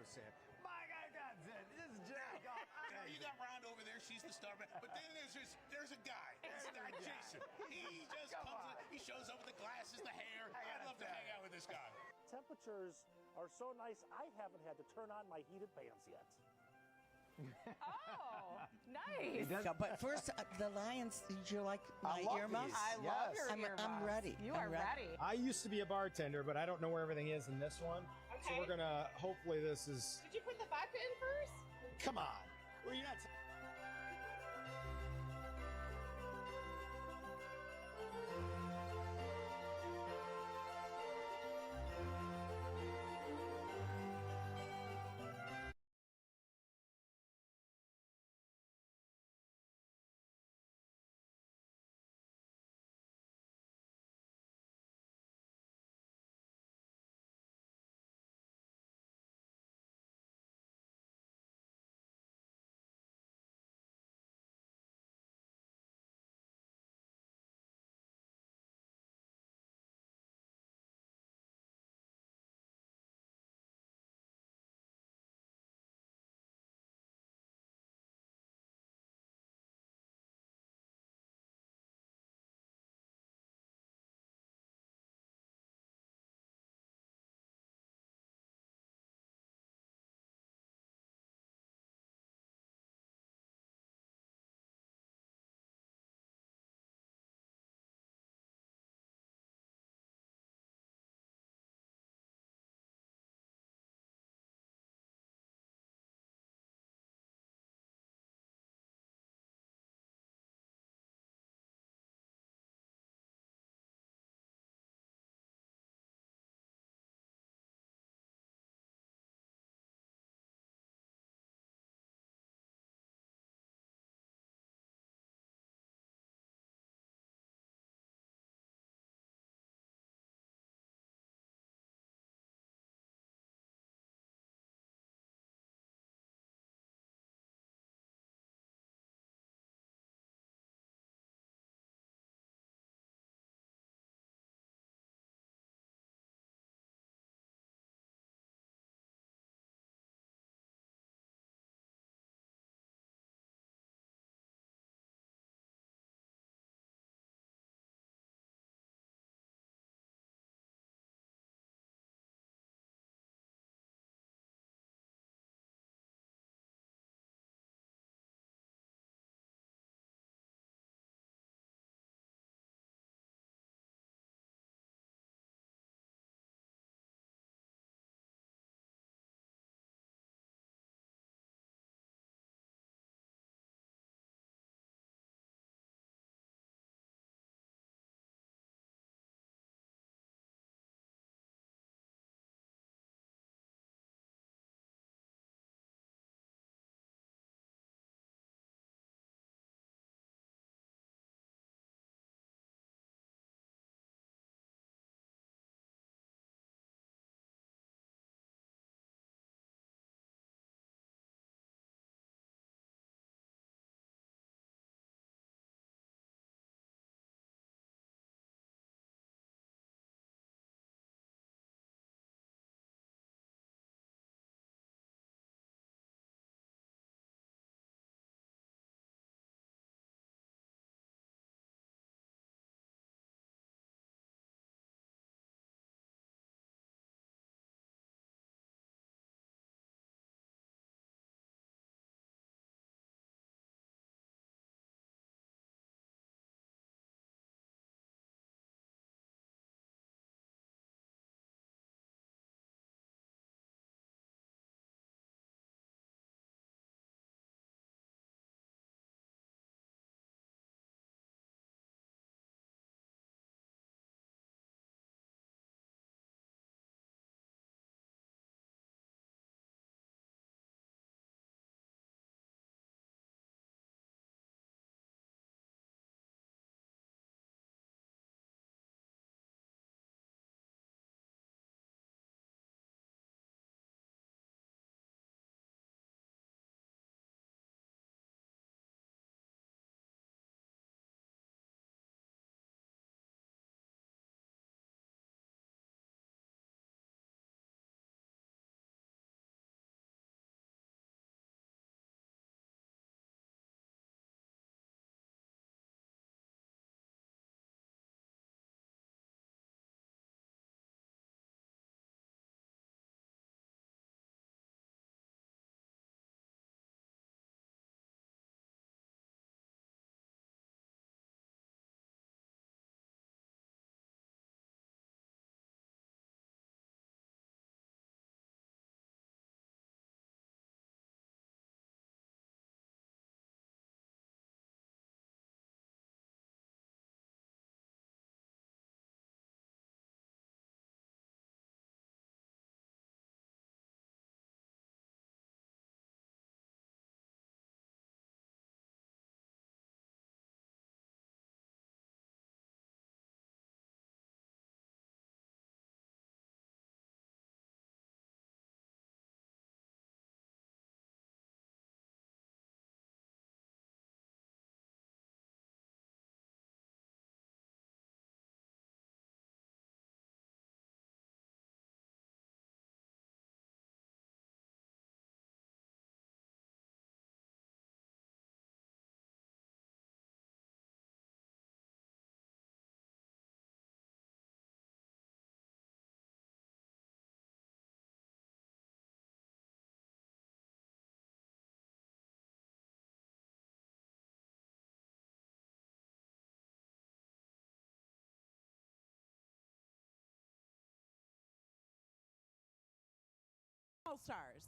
100%. My God, that's it. Just jack off. You got Ron over there. She's the star. But then there's a guy. It's Jason. He just comes in. He shows up with the glasses, the hair. I'd love to hang out with this guy. Temperatures are so nice, I haven't had to turn on my heated pans yet. Oh, nice. But first, the Lions, did you like my earmuffs? I love your earmuffs. I'm ready. You are ready. I used to be a bartender, but I don't know where everything is in this one. Okay. So we're going to, hopefully this is... Did you put the vodka in first? Come on. Well, you're not... All-Stars.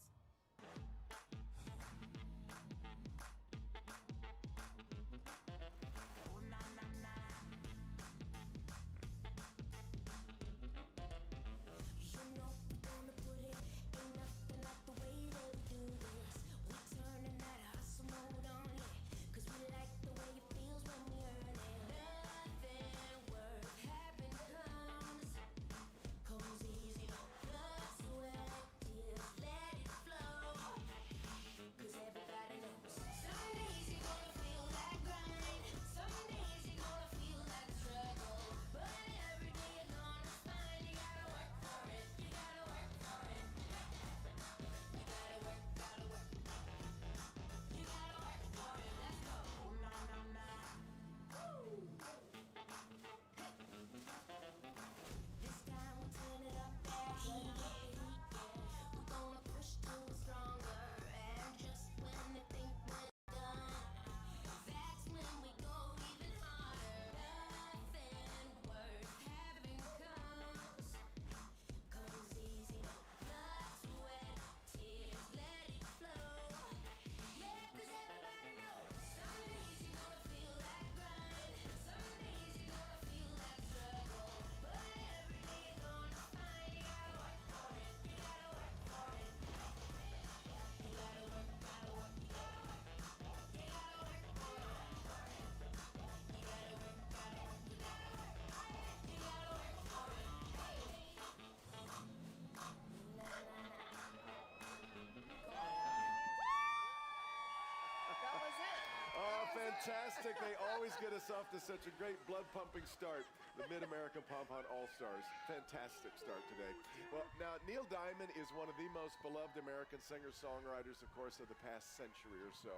Fantastic. They always get us off to such a great blood-pumping start. The Mid-American Pom-Pom All-Stars. Fantastic start today. Well, now, Neil Diamond is one of the most beloved American singer-songwriters, of course, of the past century or so.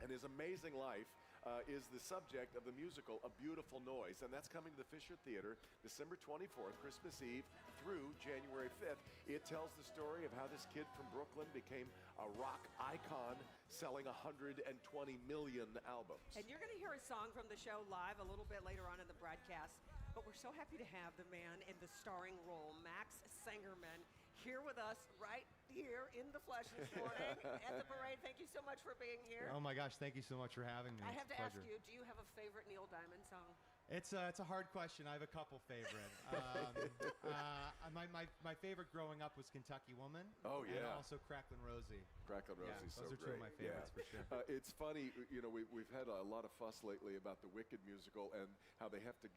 And his amazing life is the subject of the musical A Beautiful Noise, and that's coming to the Fisher Theater December 24th, Christmas Eve, through January 5th. It tells the story of how this kid from Brooklyn became a rock icon, selling 120 million albums. And you're going to hear a song from the show live a little bit later on in the broadcast, but we're so happy to have the man in the starring role, Max Sangerman, here with us right here in the flesh this morning at the parade. Thank you so much for being here. Oh my gosh, thank you so much for having me. I have It's to a ask pleasure. you, do you have a favorite Neil Diamond song? It's a hard question. I have a couple favorite. My favorite growing up was Kentucky Woman. Oh, yeah. And also Cracklin' Rosie. Cracklin' Yeah, Rosie's so those are great. two of my favorites for sure. It's funny, you know, we've had a lot of fuss lately about the Wicked musical and how they have to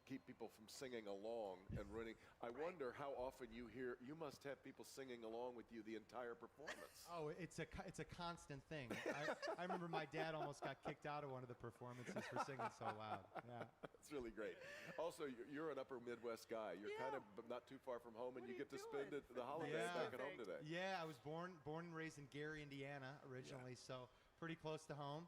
keep people from singing along and running. I wonder how often you must have people singing along with you the entire performance. Oh, it's a constant thing. I remember my dad almost got kicked out of one of the performances for singing so loud. Yeah. It's really great. Also, you're an upper Midwest guy. You're kind of not too far from home, and you get to spend the holidays back at home today. Yeah, I was born and raised in Gary, Indiana originally, so pretty close to home,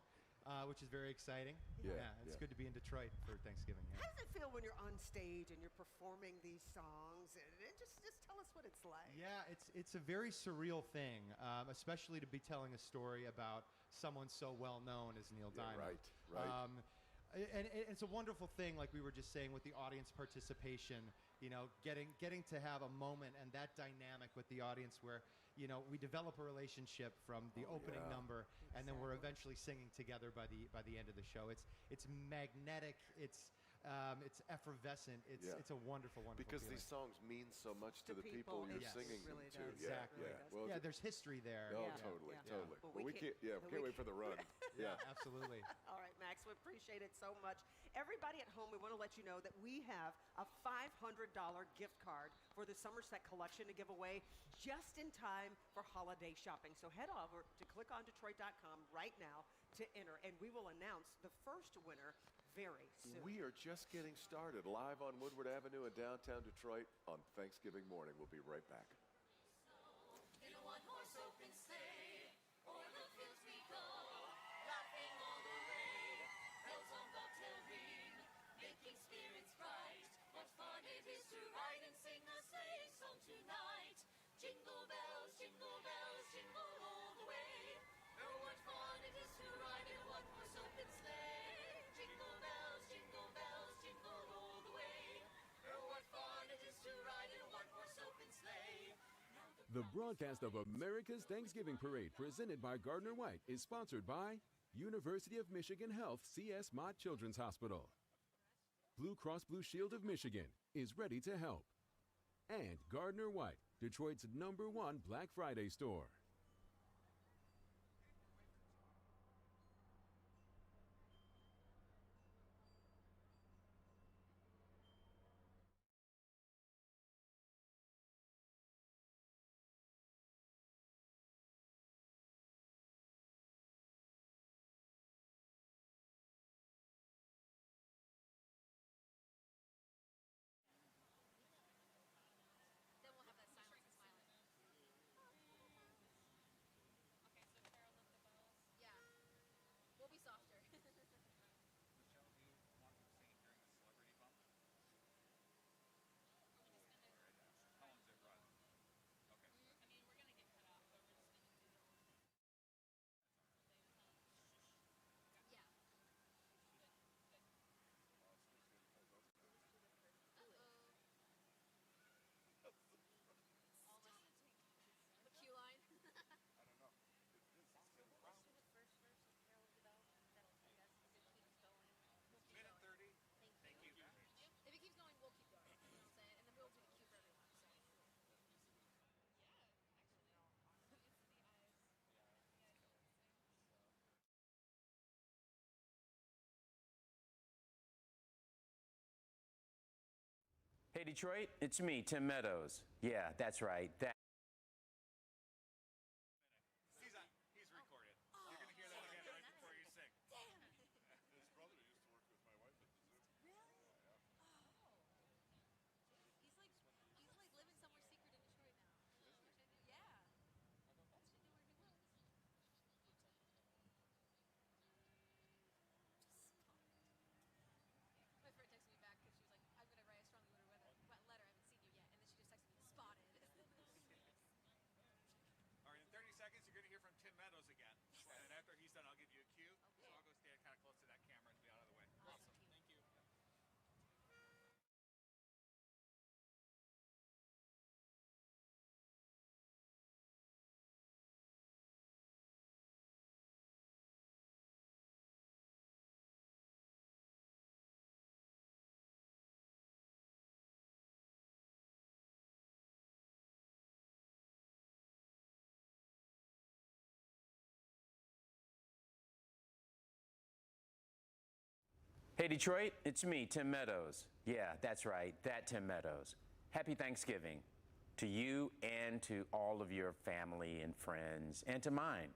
which is very exciting. It's good to be in Detroit for Thanksgiving. Yeah. How does it feel when you're on stage and you're performing these songs? And just tell us what it's like. Yeah, it's a very surreal thing, especially to be telling a story about someone so well known as Neil Diamond. Right. And it's a wonderful thing, like we were just saying, with the audience participation, you know, getting to have a moment and that dynamic with the audience where, you know, we develop a relationship from the opening number, and then we're eventually singing together by the end of the show. It's magnetic. It's effervescent. It's a wonderful because feeling. these songs mean so much to the people you're singing really to. Does. Exactly. Well, there's history there. Oh, totally. Well, we can't wait for the run. Yeah, absolutely. All right, Max, we appreciate it so much. Everybody at home, we want to let you know that we have a $500 gift card for the Somerset collection to give away just in time for holiday shopping. So head over to clickondetroit.com right now to enter, and we will announce the first winner very soon. We are just getting started live on Woodward Avenue in downtown Detroit on Thanksgiving morning. We'll be right back. In a one-horse open sleigh, o'er the fields we go, laughing all the way, bells on bobtail ring, making spirits bright. What fun it is to ride and sing a sleigh song tonight. Jingle bells, jingle all the way. Oh, what fun it is to ride in a one-horse open sleigh. Jingle bells, jingle all the way. Oh, what fun it is to ride in a one-horse open sleigh. Now the The broadcast of America's Thanksgiving Parade, presented by Gardner White, is sponsored by University of Michigan Health CS Mott Children's Hospital. Blue Cross Blue Shield of Michigan is ready to help. And Gardner White, Detroit's #1 Black Friday store. Hey, Detroit, it's me, Tim Meadows. Yeah, that's right. He's recorded. You're going to hear that again right before you sing. Damn. His brother used to work with my wife at the zoo. Really? He's like living somewhere secret in Detroit now. Yeah. That should know where he lives. My friend texted me back because she was like, I'm gonna write a strongly worded letter. I haven't seen you yet, and then she just texted me, spotted. All right, in 30 seconds, you're going to hear from Tim Meadows again. And then after he's done, I'll give you a cue. So I'll go stand kind of close to that camera and be out of the way. Awesome. Thank you. Hey, Detroit, it's me, Tim Meadows. Yeah, that's right, that Tim Meadows. Happy Thanksgiving to you and to all of your family and friends, and to mine.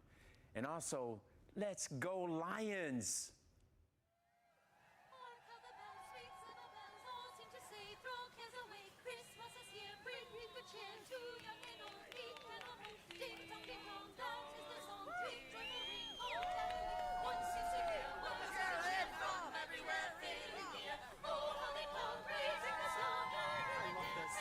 And also, let's go Lions! Hark how the bells, sweet little bells, all seem to say, throw cares away. Christmas is here, bring good cheer to young and old, meek and old. Ding dong, ding dong, that is the song. Big joyful ring, all time. One seems to hear what is heard from everywhere, filling the air. Oh, how they come, praising the song. I love this.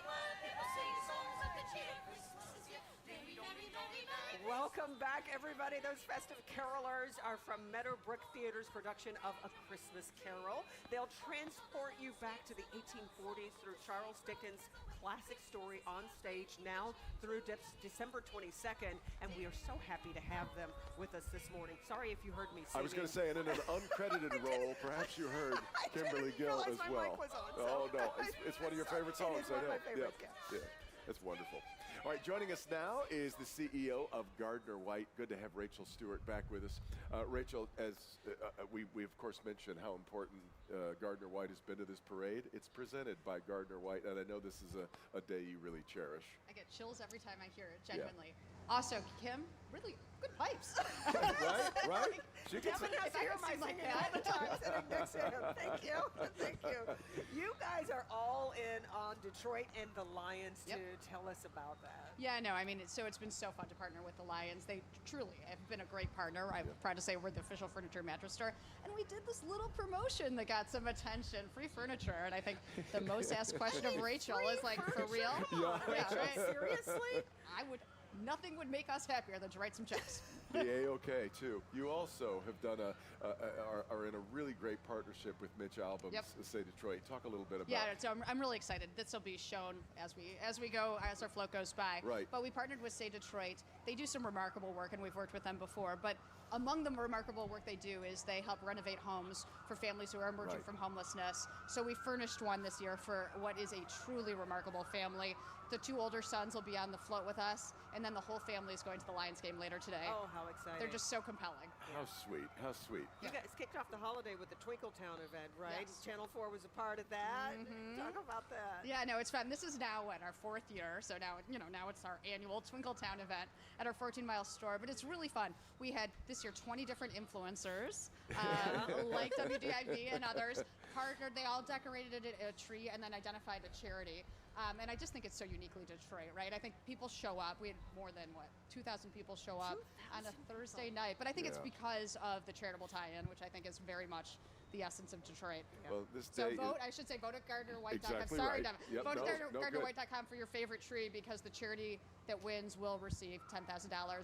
While people sing songs of good cheer, Christmas is here. Merry, merry, merry, merry. Welcome back, everybody. Those festive carolers are from Meadowbrook Theater's production of A Christmas Carol. They'll transport you back to the 1840s through Charles Dickens' classic story on stage now through December 22nd, and we are so happy to have them with us this morning. Sorry if you heard me singing. I was going to say, and in an uncredited role, perhaps you heard Kimberly Gill as my well. mic was on, Oh, no, it's one of your favorite songs, It is one I know. of my favorite, yeah, it's wonderful. All right, joining us now is the CEO of Gardner White. Good to have Rachel Stewart back with us. Rachel, as we of course mentioned how important Gardner White has been to this parade. It's presented by Gardner White, and I know this is a day you really cherish. I get chills every time I hear it, genuinely. Also, Kim, really good pipes. right? She gets Kevin has to hear my singing all the time, sitting next to him. Thank you. Thank you. You guys are all in on Detroit and the Lions to tell us about that. Yeah, no, I mean, it's been so fun to partner with the Lions. They truly have been a great partner. I'm proud to say we're the official furniture mattress store. And we did this little promotion that got some attention, free furniture. And I think the most asked question of Rachel is like, for real? Yeah. Right? Seriously? I would nothing would make us happier than to write some checks. The A-OK, too. You also have done are in a really great partnership with Mitch Albums, Yep. Say Detroit. Talk a little bit about. Yeah, so I'm really excited. This will be shown as we go, as our float goes by. Right. But we partnered with Say Detroit. They do some remarkable work, and we've worked with them before. But among the remarkable work they do is they help renovate homes for families who are emerging Right. from homelessness. So we furnished one this year for what is a truly remarkable family. The 2 older sons will be on the float with us, and then the whole family is going to the Lions game later today. Oh, how exciting. They're just so compelling. How sweet. How sweet. You guys kicked off the holiday with the Twinkletown event, right? Yes. Channel 4 was a part of that. Talk about that. Yeah, no, it's fun. This is now our 4th year, so now now it's our annual Twinkletown event at our 14-mile store. But it's really fun. We had this year 20 different influencers, like WDIV and others, partnered. They all decorated a tree and then identified a charity. And I just think it's so uniquely Detroit, right? I think people show up. We had more than 2,000 people show up on a Thursday night. But I think it's because of the charitable tie-in, which I think is very much the essence of Detroit. Well, this So day vote, I should say, vote at GardnerWhite.com. Exactly Sorry, right. Devin. Yep, Vote no, at no, GardnerWhite.com for your favorite tree, because the charity that wins will receive $10,000.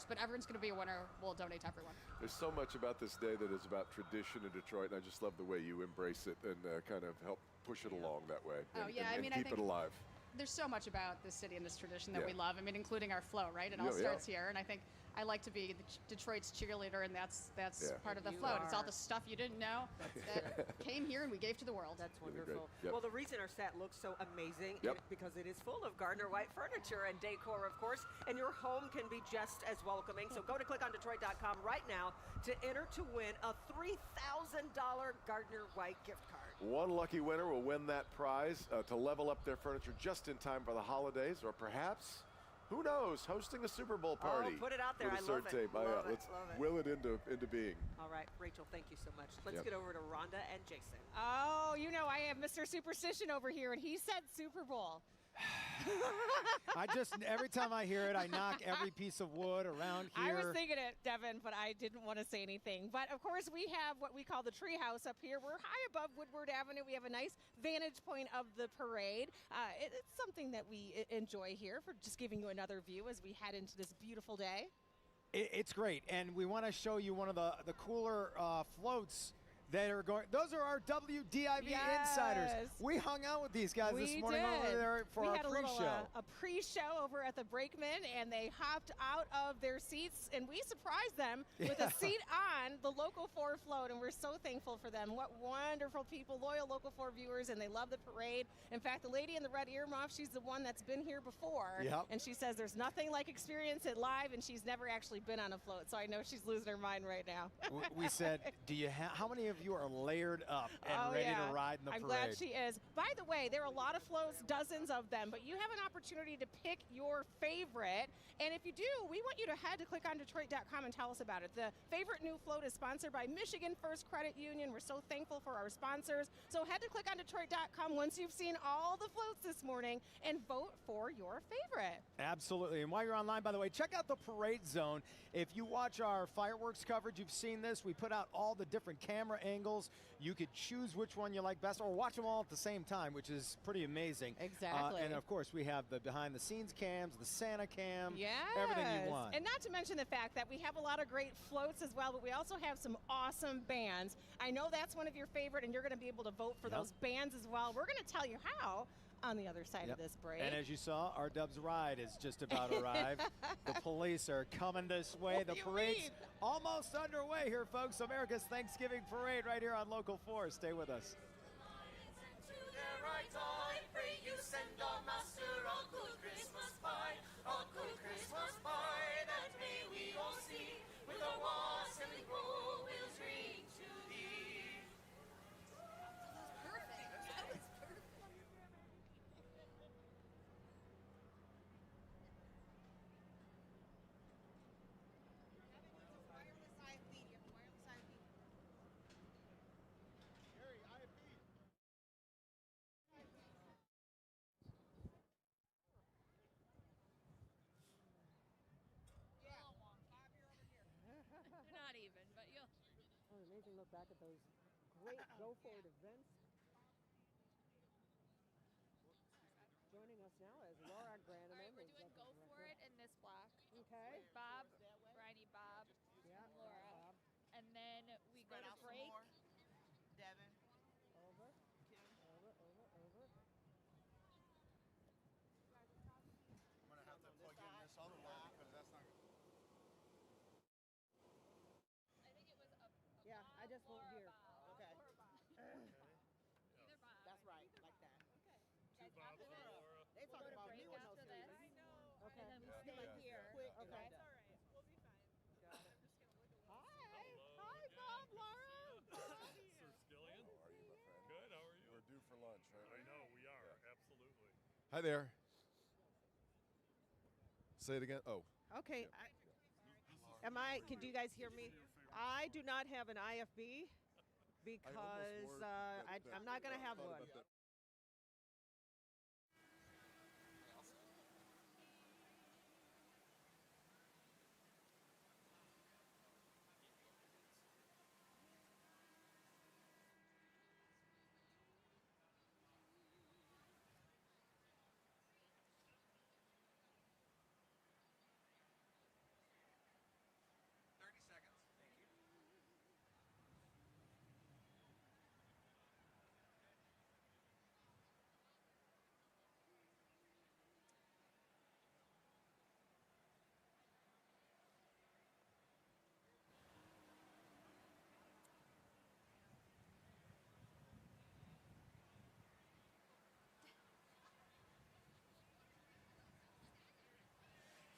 But everyone's going to be a winner. We'll donate to everyone. There's so much about this day that is about tradition in Detroit, and I just love the way you embrace it and kind of help push it along that way. Oh, and, yeah, and, I mean, and I keep think it alive. There's so much about this city and this tradition that Yeah. we love. I mean, including our flow, right? It all Yeah, yeah. starts here, and I think I like to be Detroit's cheerleader, and that's Yeah. part of the You float. It's all are. the stuff you didn't know that came here and we gave to the world. That's Really wonderful. great. Yep. Well, the reason our set looks so amazing Yep. is because it is full of Gardner White furniture and decor, of course, and your home can be just as welcoming. So go to clickondetroit.com right now to enter to win a $3,000 Gardner White gift card. One lucky winner will win that prize to level up their furniture just in time for the holidays, or perhaps, who knows, hosting a Super Bowl party. put it out there. with a I love CERT it. tape. Oh, Love yeah. it. Let's Love it. will it into being. All right, Rachel, thank you so much. Let's Yep. get over to Rhonda and Jason. Oh, I have Mr. Superstition over here, and he said Super Bowl. Every time I hear it, I knock every piece of wood around here. I was thinking it, Devin, but I didn't want to say anything. But of course, we have what we call the tree house up here. We're high above Woodward Avenue. We have a nice vantage point of the parade. It's something that we enjoy here, for just giving you another view as we head into this beautiful day. It's great, and we want to show you one of the cooler floats that are going. Those are our WDIV insiders. We hung out with these guys this morning over there for our pre-show. We had a pre-show over at the Brakeman, and they hopped out of their seats, and we surprised them with a seat on the Local 4 float, and we're so thankful for them. What wonderful people, loyal Local 4 viewers, and they love the parade. In fact, the lady in the red earmuff, she's the one that's been here before, and she says there's nothing like experience it live, and she's never actually been on a float, so I know she's losing her mind right now. We said, how many of you are layered up and ready to ride in the I'm parade? glad she is. By the way, there are a lot of floats, dozens of them, but you have an opportunity to pick your favorite. And if you do, we want you to head to clickondetroit.com and tell us about it. The favorite new float is sponsored by Michigan First Credit Union. We're so thankful for our sponsors. So head to clickondetroit.com once you've seen all the floats this morning and vote for your favorite. Absolutely. And while you're online, by the way, check out the Parade Zone. If you watch our fireworks coverage, you've seen this. We put out all the different camera angles. You could choose which one you like best or watch them all at the same time, which is pretty amazing. Exactly. And of course, we have the behind-the-scenes cams, the Santa cam, Yes. everything you want. And not to mention the fact that we have a lot of great floats as well, but we also have some awesome bands. I know that's one of your favorite, and you're going to be able to vote for those bands as well. We're going to tell you how on the other side of this break. And as you saw, our Dubs ride is just about arrived. The police are coming this way. The parade's almost underway here, folks. America's Thanksgiving parade right here on Local 4. Stay with us. Not even, but you'll. Oh, amazing look back at those great Go Forward events. Joining us now is Laura Granaman. All right, we're doing Go For It in this block. Okay. Okay. Bob, Bryony, Bob, Yeah. and Laura. Bob. And then we go to break. Devin. Over. Over, over, over. I'm gonna have to plug in this other one because that's not. I think it was a Yeah, I just won't Laura, hear. Bob. Okay. Laura, Bob. Either Bob. That's right, like that. Okay. Two Guys, Bobs after and this, Laura. They we'll talk go to about break me when after those this. series. And Okay. then we Yeah, stay yeah, here. Quick, Okay. okay. It's all right. We'll be fine. Got it. Hi. Hi, Bob, Laura. Sir Skillian. How are you, my friend? Good, how are you? We're due for lunch, right? I know, we are, absolutely. Hi there. Say it again. Oh. Okay. Do you guys hear me? I do not have an IFB because I'm not going to have one.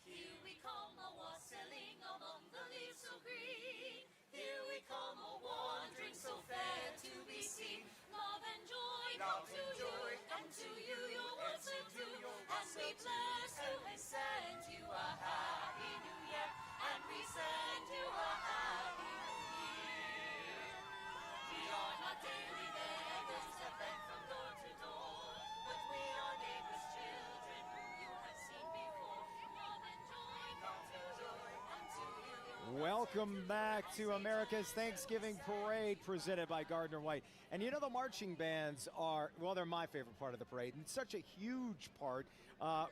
Here we come a wassailing among the leaves so green. Here we come a wandering so fair to be seen. Love and joy come to you, and to you your words will do. And we bless who has sent you a happy new year, and we send you a happy new year. We are not daily beggars that beg from door to door, but we are neighbors' children whom you have seen before. Love and joy come to you, and to you your Welcome back to America's Thanksgiving Parade presented by Gardner White. And you know the marching bands are, well, they're my favorite part of the parade and such a huge part.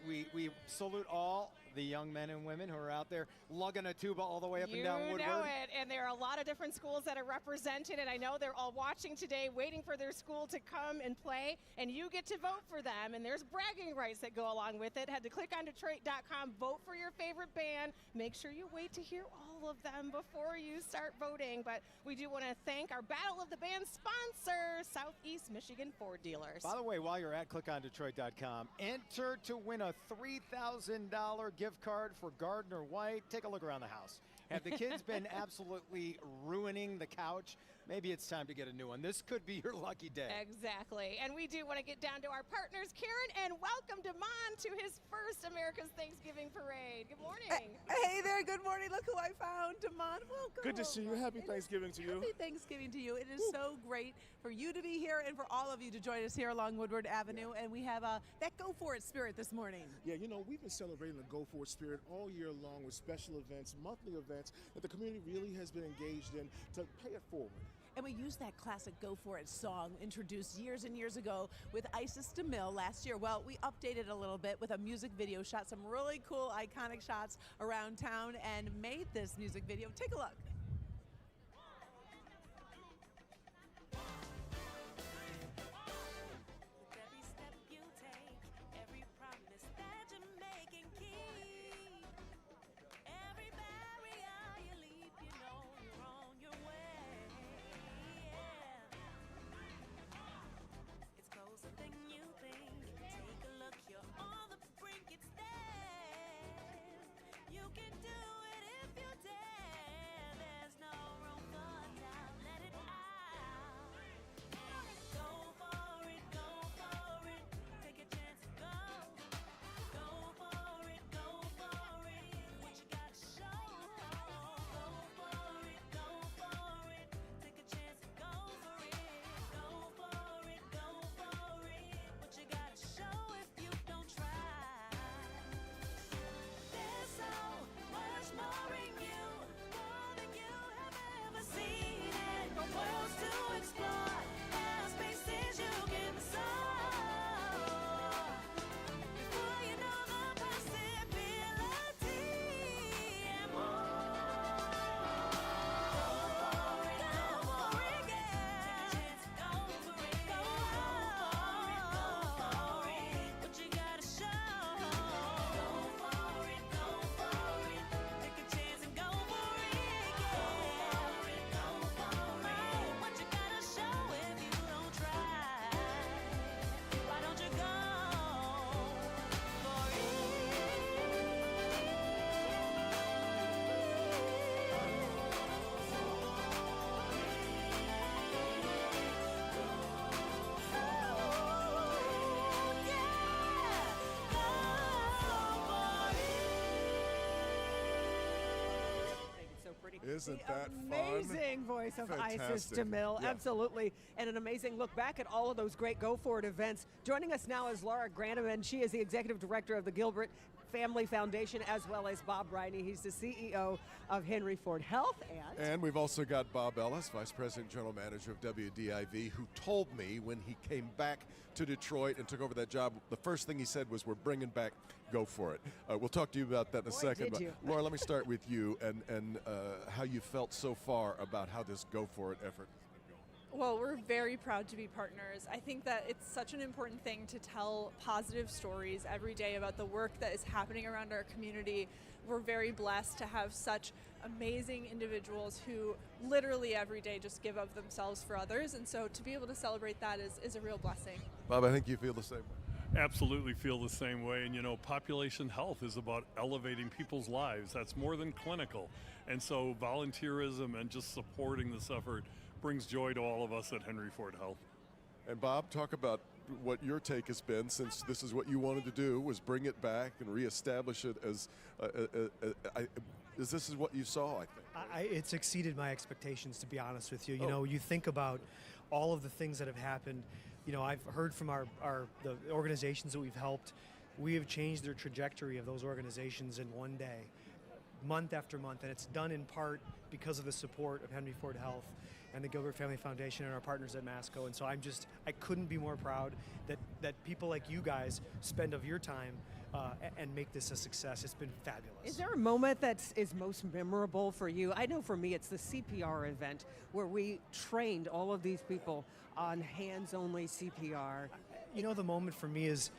We salute all the young men and women who are out there lugging a tuba all the way up and down Woodward. You know it, and there are a lot of different schools that are represented, and I know they're all watching today, waiting for their school to come and play, and you get to vote for them, and there's bragging rights that go along with it. Head to clickondetroit.com, vote for your favorite band. Make sure you wait to hear all of them before you start voting, but we do want to thank our Battle of the Bands sponsor, Southeast Michigan Ford Dealers. By the way, while you're at clickondetroit.com, enter to win a $3,000 gift card for Gardner White. Take a look around the house. Have the kids been absolutely ruining the couch? Maybe it's time to get a new one. This could be your lucky day. Exactly. And we do want to get down to our partners, Karen, and welcome Damon to his first America's Thanksgiving Parade. Good morning. Hey there, good morning. Look who I found, Damon. Welcome. Good to see you. Happy Thanksgiving to you. Happy Thanksgiving to you. It is so great for you to be here and for all of you to join us here along Woodward Avenue. And we have that Go For It spirit this morning. Yeah, you know, we've been celebrating the Go For It spirit all year long with special events, monthly events that the community really has been engaged in to pay it forward. And we used that classic Go For It song introduced years and years ago with Isis DeMille last year. Well, we updated a little bit with a music video, shot some really cool, iconic shots around town and made this music video. Take a look. Every step you take, every promise that you're making, keep. Every barrier you leap, you know you're on your way. It's closer than you think. Take a look, you're on the brink. It's there. You can do it if you dare. Isn't that Amazing voice of Isis Fantastic. DeMille, Yeah. absolutely. And an amazing look back at all of those great Go Forward events. Joining us now is Laura Granneman. She is the executive director of the Gilbert Family Foundation, as well as Bob Briney. He's the CEO of Henry Ford Health. And we've also got Bob Ellis, Vice President General Manager of WDIV, who told me when he came back to Detroit and took over that job, the first thing he said was, we're bringing back Go For It. We'll talk to you about that in a second. did But you. Laura, let me start with you and how you felt so far about how this Go For It effort has been going. Well, we're very proud to be partners. I think that it's such an important thing to tell positive stories every day about the work that is happening around our community. We're very blessed to have such amazing individuals who literally every day just give of themselves for others. And so to be able to celebrate that is a real blessing. Bob, I think you feel the same way. Absolutely feel the same way. And, you know, population health is about elevating people's lives. That's more than clinical. And so volunteerism and just supporting this effort brings joy to all of us at Henry Ford Health. And Bob, talk about what your take has been, since this is what you wanted to do, was bring it back and reestablish it as, this is what you saw, I think. It's exceeded my expectations, to be honest with you. You know, you think about all of the things that have happened. You know, I've heard from the organizations that we've helped. We have changed their trajectory of those organizations in one day, month after month, and it's done in part because of the support of Henry Ford Health and the Gilbert Family Foundation and our partners at Masco. And so I couldn't be more proud that people like you guys spend of your time and make this a success. It's been fabulous. Is there a moment that is most memorable for you? I know for me it's the CPR event where we trained all of these people on hands-only CPR. You know, the moment for me is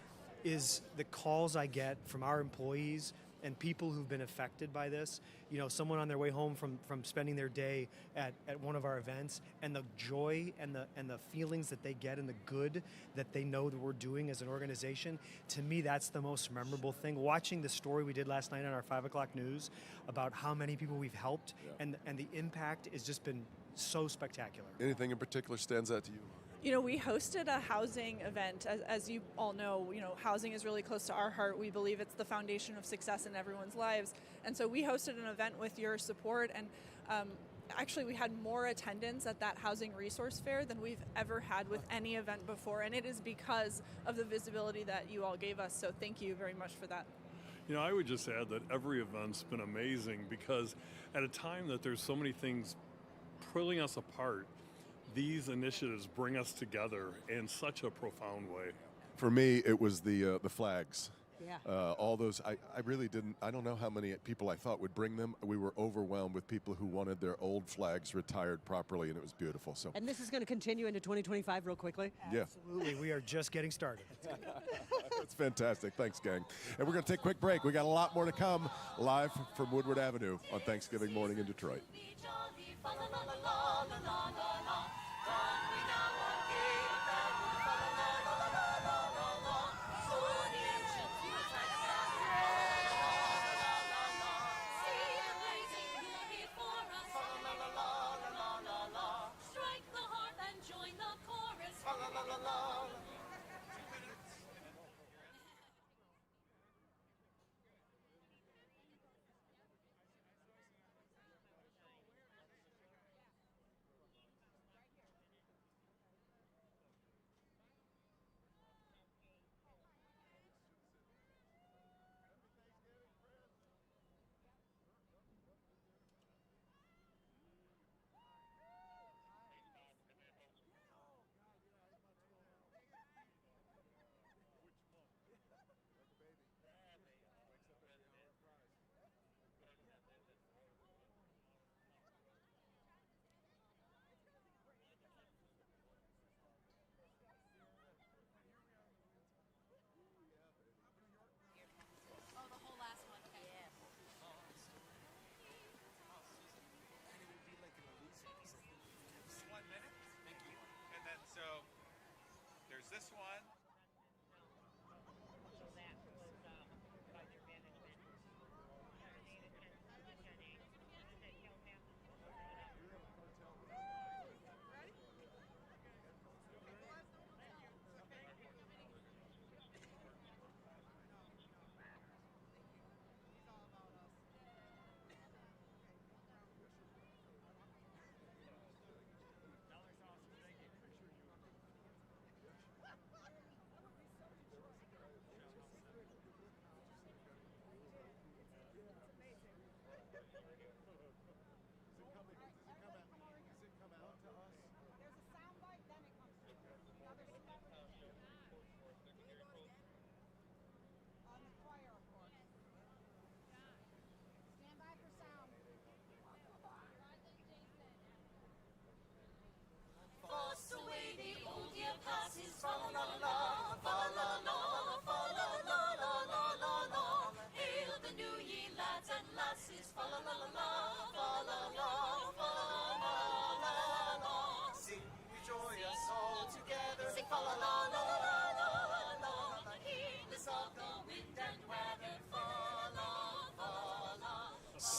the calls I get from our employees and people who've been affected by this. You know, someone on their way home from spending their day at one of our events, and the joy and the feelings that they get and the good that they know that we're doing as an organization. To me, that's the most memorable thing. Watching the story we did last night on our 5 o'clock news about how many people we've helped, and the impact has just been so spectacular. Anything in particular stands out to you? You know, we hosted a housing event. As you all know, you know, housing is really close to our heart. We believe it's the foundation of success in everyone's lives. And so we hosted an event with your support, and actually we had more attendance at that housing resource fair than we've ever had with any event before. And it is because of the visibility that you all gave us. So thank you very much for that. You know, I would just add that every event's been amazing, because at a time that there's so many things pulling us apart, these initiatives bring us together in such a profound way. For me, it was the flags. Yeah. All those, I really didn't, I don't know how many people I thought would bring them. We were overwhelmed with people who wanted their old flags retired properly, and it was beautiful. So. And this is going to continue into 2025 real quickly? Yeah. Absolutely, we are just getting started. That's fantastic. Thanks, gang. And we're going to take a quick break. We got a lot more to come live from Woodward Avenue on Thanksgiving morning in Detroit.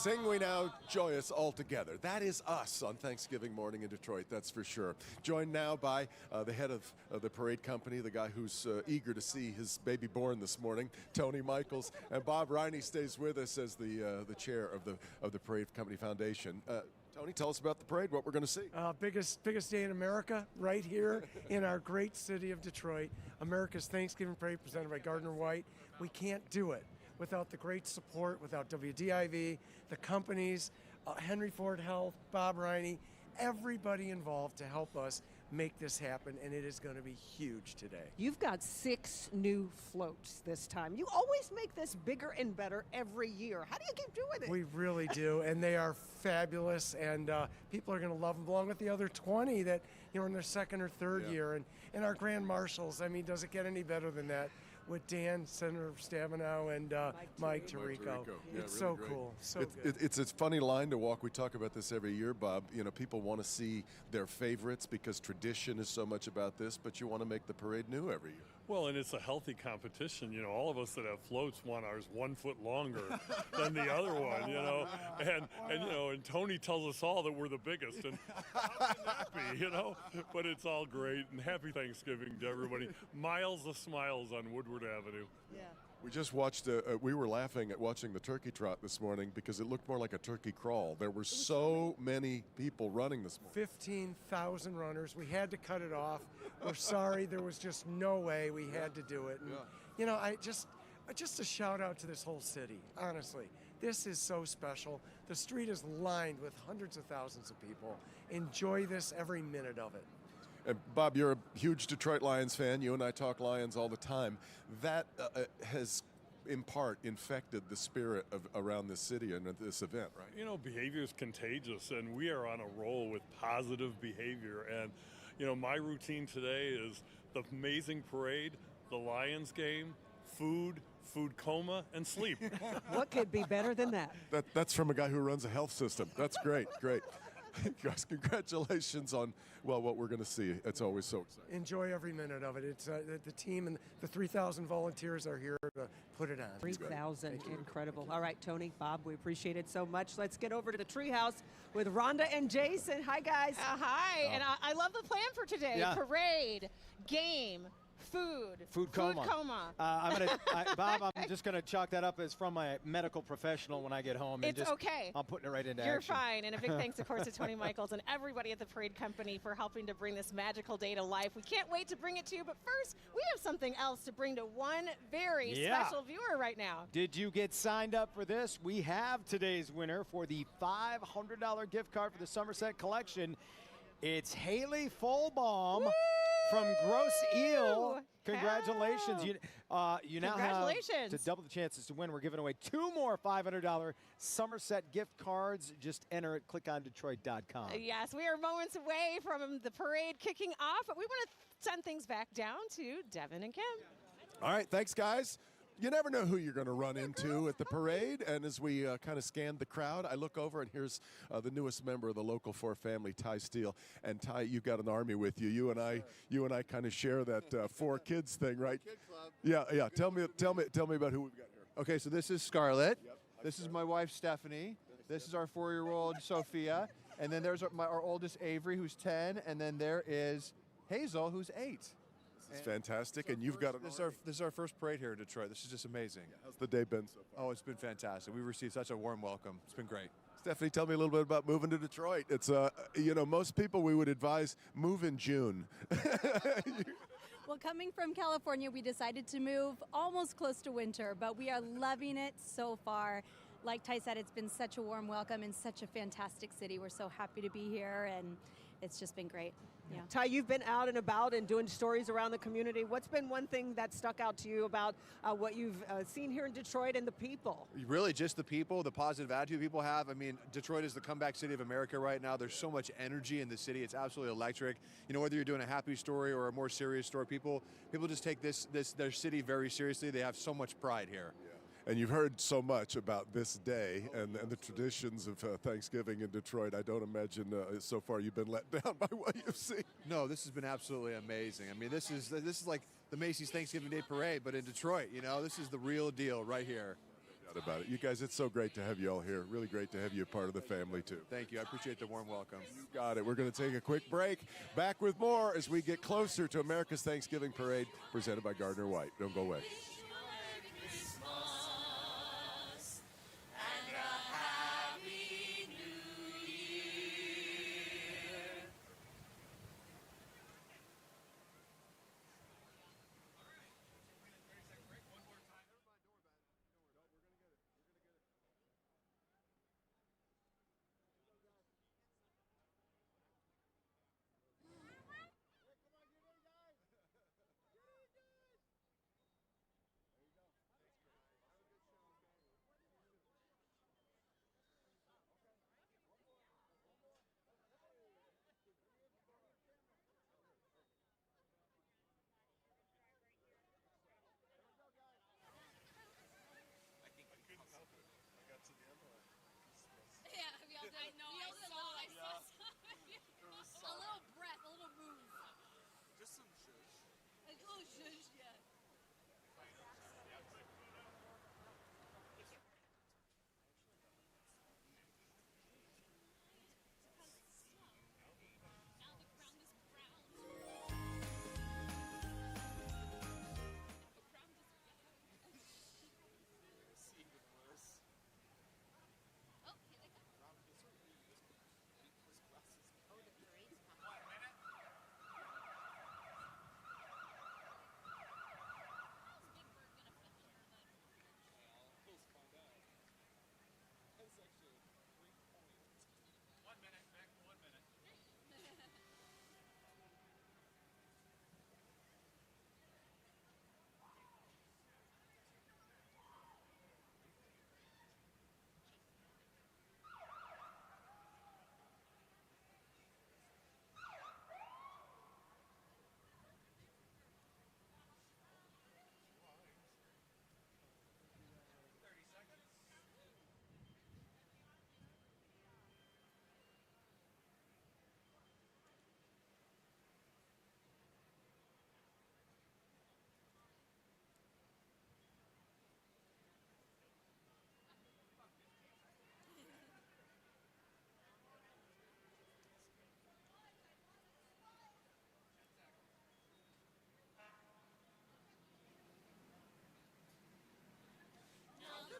Sing we now joyous all together. That is us on Thanksgiving morning in Detroit, that's for sure. Joined now by the head of the parade company, the guy who's eager to see his baby born this morning, Tony Michaels. And Bob Riney stays with us as the chair of the Parade Company Foundation. Tony, tell us about the parade, what we're going to see. Biggest day in America, right here in our great city of Detroit. America's Thanksgiving Parade presented by Gardner White. We can't do it without the great support, without WDIV, the companies, Henry Ford Health, Bob Riney, everybody involved to help us make this happen, and it is going to be huge today. You've got 6 new floats this time. You always make this bigger and better every year. How do you keep doing it? We really do, and they are fabulous, and people are going to love them along with the other 20 that are in their second or third year, and our grand marshals. I mean, does it get any better than that? With Dan, Senator Stabenow, and Mike Tirico. It's really so great. cool, so good. It's a funny line to walk. We talk about this every year, Bob. People want to see their favorites because tradition is so much about this, but you want to make the parade new every year. Well, and it's a healthy competition. All of us that have floats want ours 1 foot longer than the other one, and Tony tells us all that we're the biggest, and how can that be, But it's all great, and happy Thanksgiving to everybody. Miles of smiles on Woodward Avenue. Yeah. We just watched, we were laughing at watching the turkey trot this morning because it looked more like a turkey crawl. There were so many people running this morning. 15,000 runners. We had to cut it off. We're sorry. There was just no way. We had to do it. And, I just a shout out to this whole city, honestly. This is so special. The street is lined with hundreds of thousands of people. Enjoy this every minute of it. And Bob, you're a huge Detroit Lions fan. You and I talk Lions all the time. That has, in part, infected the spirit around this city and this event, right? Behavior is contagious, and we are on a roll with positive behavior. And, my routine today is the amazing parade, the Lions game, food coma, and sleep. What could be better than that? That's from a guy who runs a health system. That's great, great. Guys, congratulations on, what we're going to see. It's always so exciting. Enjoy every minute of it. It's the team and the 3,000 volunteers are here to put it on. 3,000, incredible. All right, Tony, Bob, we appreciate it so much. Let's get over to the treehouse with Rhonda and Jason. Hi, guys. Hi, and I love the plan for today. Yeah. Parade, game, food coma. Bob, I'm just gonna chalk that up as from my medical professional when I get home. It's okay. I'm putting it right into You're action. fine. And a big thanks, of course, to Tony Michaels and everybody at the Parade Company for helping to bring this magical day to life. We can't wait to bring it to you. But first, we have something else to bring to one very special viewer right now. Did you get signed up for this? We have today's winner for the $500 gift card for the Somerset Collection. It's Haley Folbaum from Gross Eel. Congratulations. You now have to double the chances to win. We're giving away 2 more $500 Somerset gift cards. Just enter it. Click on Detroit.com. Yes, we are moments away from the parade kicking off, but we want to send things back down to Devin and Kim. All right, thanks, guys. You never know who you're going to run into at the parade. And as we kind of scan the crowd, I look over, and here's the newest member of the Local 4 family, Ty Steele. And Ty, you've got an army with you. You and I kind of share that 4 kids thing, right? Kid club. Yeah. Tell me about who we've got here. Okay, so this is Scarlett. This is my wife, Stephanie. This is our 4-year-old, Sophia. And then there's our oldest, Avery, who's 10. And then there is Hazel, who's 8. It's fantastic, and you've got This is our first parade here in Detroit. This is just amazing. How's the day been so far? Oh, it's been fantastic. We received such a warm welcome. It's been great. Stephanie, tell me a little bit about moving to Detroit. It's most people we would advise move in June. Well, coming from California, we decided to move almost close to winter, but we are loving it so far. Like Ty said, it's been such a warm welcome and such a fantastic city. We're so happy to be here, and it's just been great. Yeah. Ty, you've been out and about and doing stories around the community. What's been one thing that stuck out to you about what you've seen here in Detroit and the people? Really just the people, the positive attitude people have. I mean, Detroit is the comeback city of America right now. There's so much energy in the city. It's absolutely electric. Whether you're doing a happy story or a more serious story, people just take their city very seriously. They have so much pride here. And you've heard so much about this day and the traditions of Thanksgiving in Detroit. I don't imagine so far you've been let down by what you've seen. No, this has been absolutely amazing. I mean, this is like the Macy's Thanksgiving Day Parade, but in Detroit. This is the real deal right here. doubt about it. You guys, it's so great to have you all here. Really great to have you a part of the family, too. Thank you. I appreciate the warm welcome. You got it. We're going to take a quick break. Back with more as we get closer to America's Thanksgiving Parade presented by Gardner White. Don't go away. I know. I saw a little breath, a little move. Just some shush. A little shush, yeah.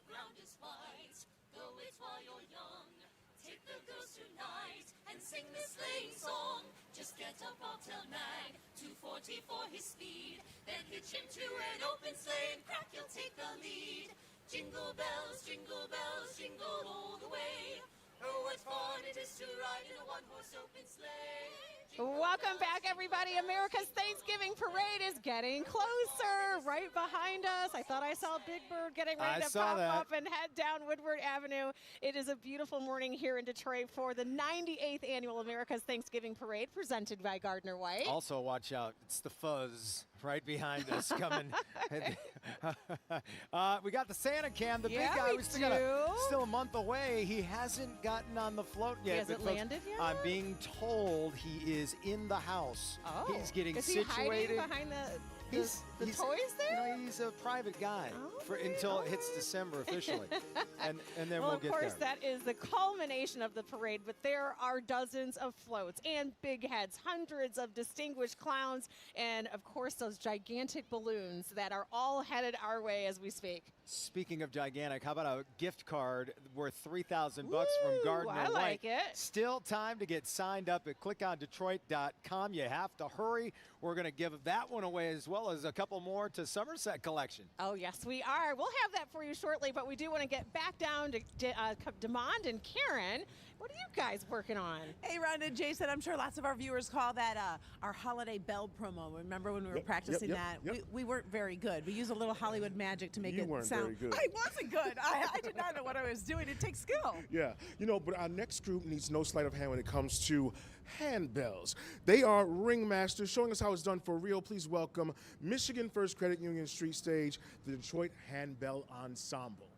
Ground is white, go it while you're young. Take the girls tonight and sing this sleighing song. Just get a bobtail nag, 240 for his speed. Then hitch him to an open sleigh and crack, you'll take the lead. Jingle bells, jingle all the way. Oh, what fun it is to ride in a one-horse open sleigh. Welcome back, everybody. America's Thanksgiving Parade is getting closer. Right behind us, I thought I saw Big Bird getting ready to pop up and head down Woodward Avenue. It is a beautiful morning here in Detroit for the 98th Annual America's Thanksgiving Parade presented by Gardner White. Also, watch out. It's the fuzz right behind us coming. We got the Santa cam. The big guy was still a month away. He hasn't gotten on the float yet. He hasn't landed yet? I'm being told he is in the house. Oh. He's getting is he situated. hiding behind the He's toys there? You know, he's a private guy until it hits December officially. and then we'll get there. Of course, that is the culmination of the parade, but there are dozens of floats and big heads, hundreds of distinguished clowns, and, of course, those gigantic balloons that are all headed our way as we speak. Speaking of gigantic, how about a gift card worth $3,000 from Gardner I White? like it. Still time to get signed up at clickondetroit.com. You have to hurry. We're going to give that one away as well as a couple more to Somerset Collection. Oh, yes, we are. We'll have that for you shortly, but we do want to get back down to Demond and Karen. What are you guys working on? Hey, Rhonda and Jason, I'm sure lots of our viewers call that our holiday bell promo. Remember when we were practicing that? We weren't very good. We used a little Hollywood magic to make it sound. Very good. I wasn't good. I did not know what I was doing. It takes skill. Yeah, but our next group needs no sleight of hand when it comes to handbells. They are ringmasters, showing us how it's done for real. Please welcome Michigan First Credit Union Street Stage, the Detroit Handbell Ensemble.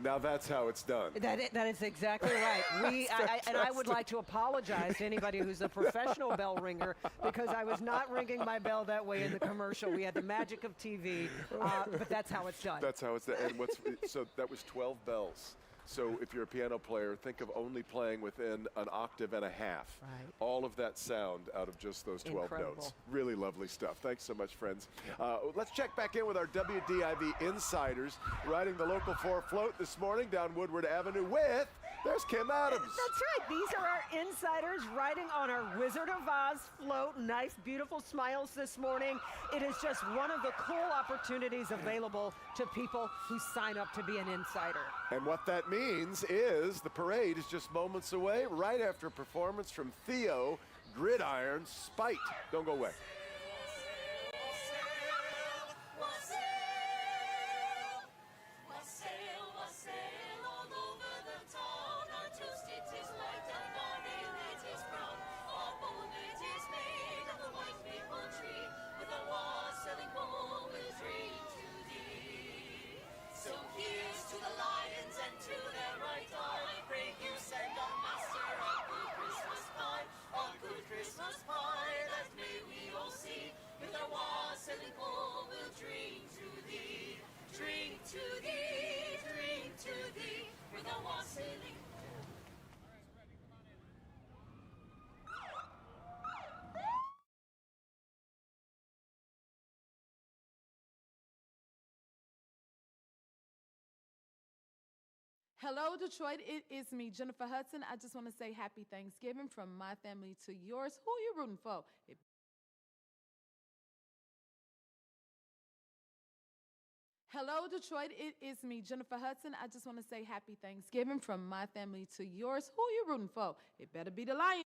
Now that's how it's done. That is exactly right. I would like to apologize to anybody who's a professional bell ringer because I was not ringing my bell that way in the commercial. We had the magic of TV, but that's how it's done. That's how it's done. And so that was 12 bells. So if you're a piano player, think of only playing within an octave and a half. Right. All of that sound out of just those 12 Incredible. notes. Really lovely stuff. Thanks so much, friends. Let's check back in with our WDIV insiders riding the Local 4 float this morning down Woodward Avenue with, there's Kim Adams. That's right. These are our insiders riding on our Wizard of Oz float. Nice, beautiful smiles this morning. It is just one of the cool opportunities available to people who sign up to be an insider. And what that means is the parade is just moments away, right after a performance from Theo, Gridiron, Spite. Don't go away. Hello, Detroit. It is me, Jennifer Hudson. I just want to say happy Thanksgiving from my family to yours. Who are you rooting for? Hello, Detroit. It is me, Jennifer Hudson. I just want to say happy Thanksgiving from my family to yours. Who are you rooting for? It better be the Lions.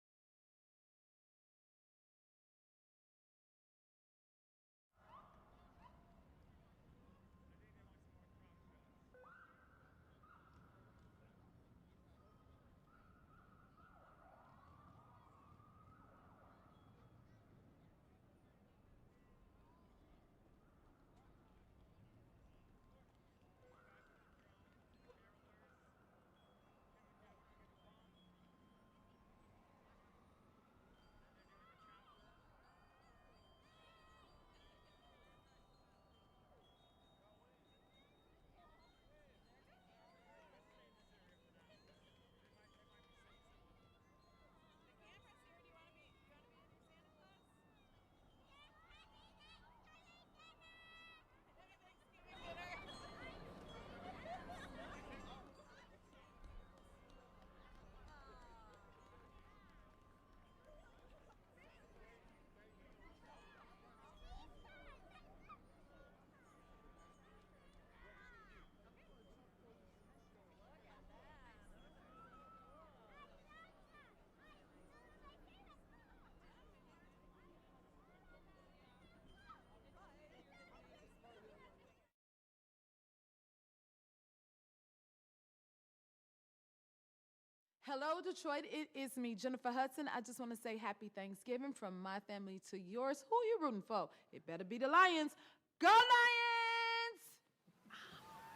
Hello, Detroit. It is me, Jennifer Hudson. I just want to say happy Thanksgiving from my family to yours. Who are you rooting for? It better be the Lions. Go Lions!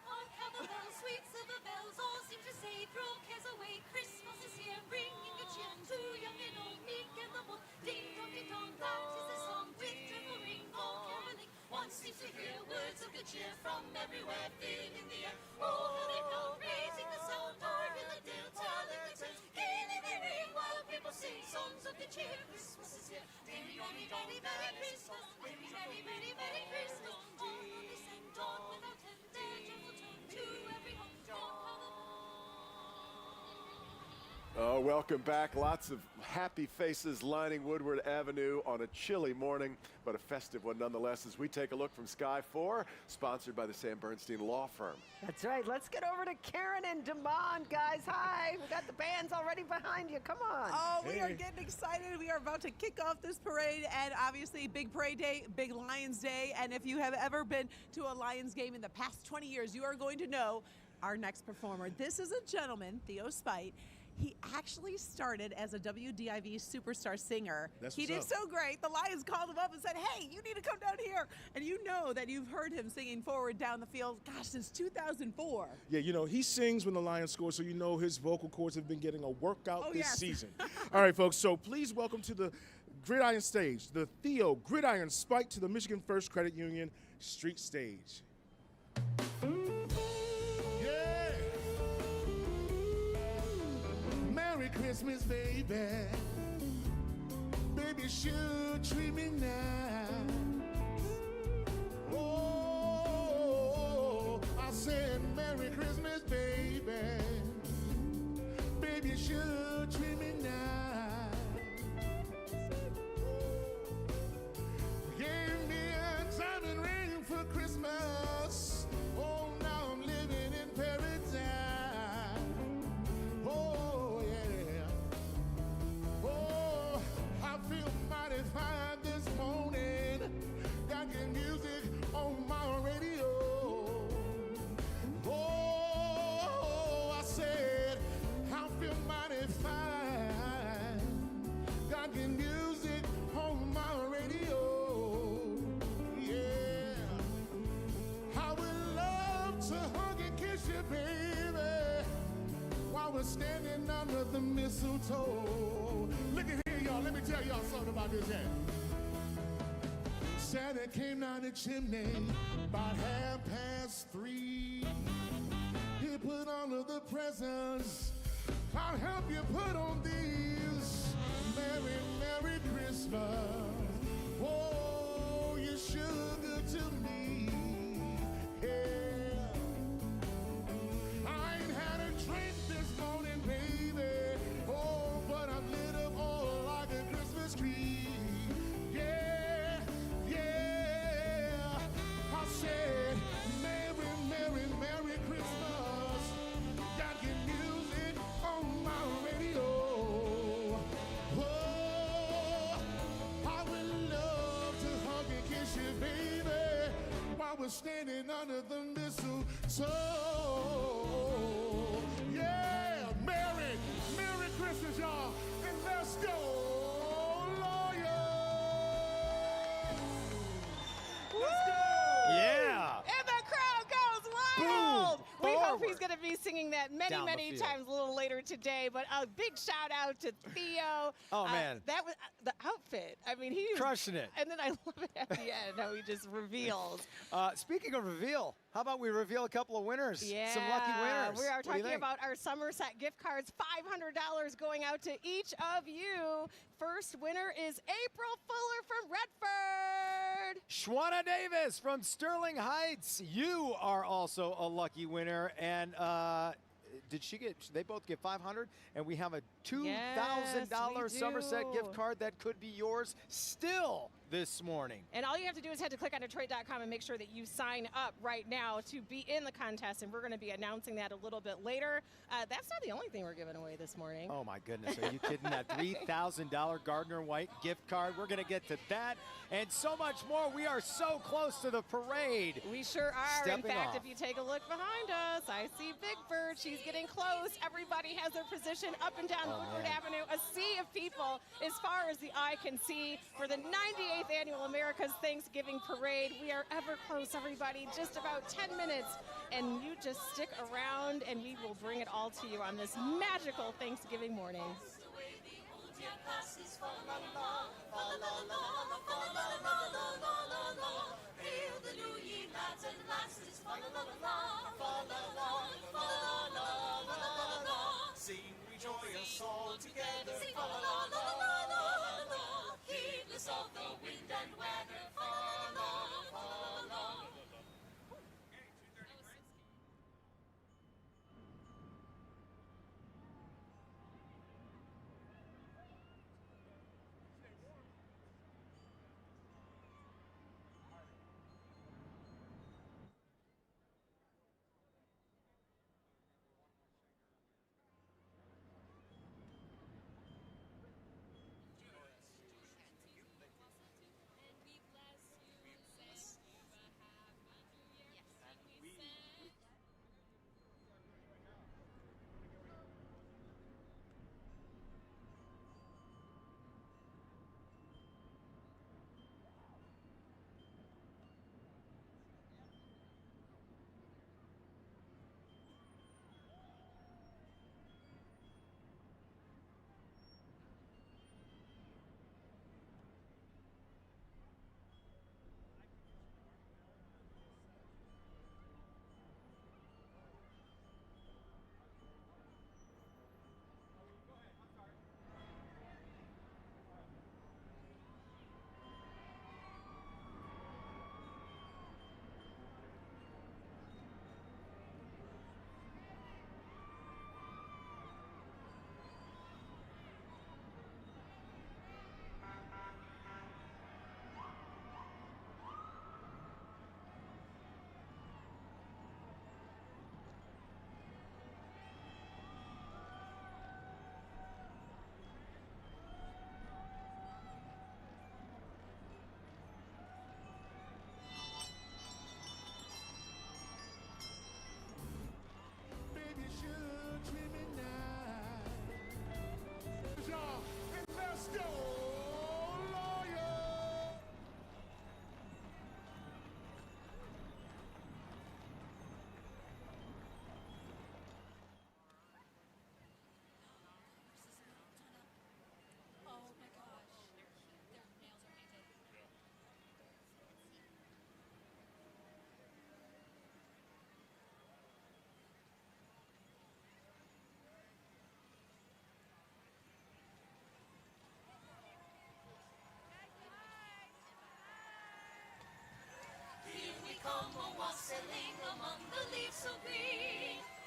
Hark how the bells, sweet silver bells, all seem to say, throw cares away. Christmas is here, bringing good cheer to young and old, meek and the bold. Ding dong, that is the song with triple ring, all caroling. One seems to hear words of good cheer from everywhere, filling the air. Oh, how they go, raising the sound, o'er in the dale, telling the tales. Gaily they ring while people sing songs of good cheer. Christmas is here, merry, merry, merry, merry Christmas. Merry, merry, merry, merry Christmas. On they send on without end, their joyful tone to every home. Oh, welcome back. Lots of happy faces lining Woodward Avenue on a chilly morning, but a festive one nonetheless as we take a look from Sky 4, sponsored by the Sam Bernstein Law Firm. That's right. Let's get over to Karen and Damon, guys. Hi. We got the bands already behind you. Come on. Oh, we are getting excited. We are about to kick off this parade, and obviously big parade day, big Lions Day. And if you have ever been to a Lions game in the past 20 years, you are going to know our next performer. This is a gentleman, Theo Spite. He actually started as a WDIV superstar singer. That's he what's did up. so great. The Lions called him up and said, hey, you need to come down here. winner. And you know that you've heard him singing Forward Down the Field, gosh, since 2004. Yeah, you know, he sings when the Lions score, so you know his vocal cords have been getting a workout this season. All right, folks, so please welcome to the Gridiron stage, the Theo Gridiron Spike to the Michigan First Credit Union Street Stage. Yeah. Merry Christmas, baby. Baby, should treat me nice. Oh, I said Merry Christmas, baby. Baby, should treat me nice. Gave me a diamond ring for Christmas. Oh, now I'm living in paradise. Oh, yeah. Oh, I feel mighty fine this morning. Got good music on my radio. Oh, I said, I feel mighty fine. Got good music on my radio. Yeah. I would love to hug and kiss you, baby, while we're standing under the mistletoe. Look at here, y'all. Let me tell y'all something about this hat. Santa came down the chimney about 3:30. He put all of the presents. I'll help you put on these. Merry, Merry Christmas. Oh, you're sure good to me. Yeah. I ain't had a drink this morning, baby. Oh, but I'm lit up all like a Christmas tree. Yeah, yeah. I said, Merry, Merry, Merry Christmas. Got your music on my radio. Oh, I would love to hug and kiss you, baby, while we're standing under the mistletoe. Yeah, Merry, Merry Christmas, y'all. And let's go, Yeah. And the crowd goes wild. Boom. We hope Forward. he's going to be singing that many, Down the many field. times a little later today. But a big shout out to Theo. Oh, man. That was the outfit. I mean, he was Crushing it. And then I love it at the end how he just reveals. Speaking of reveal, how about we reveal a couple of winners? Yeah, Some lucky winners. we are What do you talking think? about our Somerset gift cards, $500 going out to each of you. First winner is April Fuller from Redford. Shwana Davis from Sterling Heights. You are also a lucky winner. And did she get, they both get 500, and we have a $2,000 Yes, we Somerset do. gift card that could be yours still this morning. And all you have to do is head to clickondetroit.com and make sure that you sign up right now to be in the contest. And we're going to be announcing that a little bit later. That's not the only thing we're giving away this morning. Oh my goodness, are you kidding? That $3,000 Gardner White gift card. We're going to get to that and so much more. We are so close to the parade. We sure are. Stepping In fact, off. if you take a look behind us, I see Big Bird. She's getting close. Everybody has their position up and down Woodward man. Avenue. A sea of people as far as the eye can see for the 98th Annual America's Thanksgiving Parade. We are ever close, everybody. Just about 10 minutes. And you just stick around, and we will bring it all to you on this magical Thanksgiving morning. Sing, rejoice all together. Sing, heedless of the wind and weather.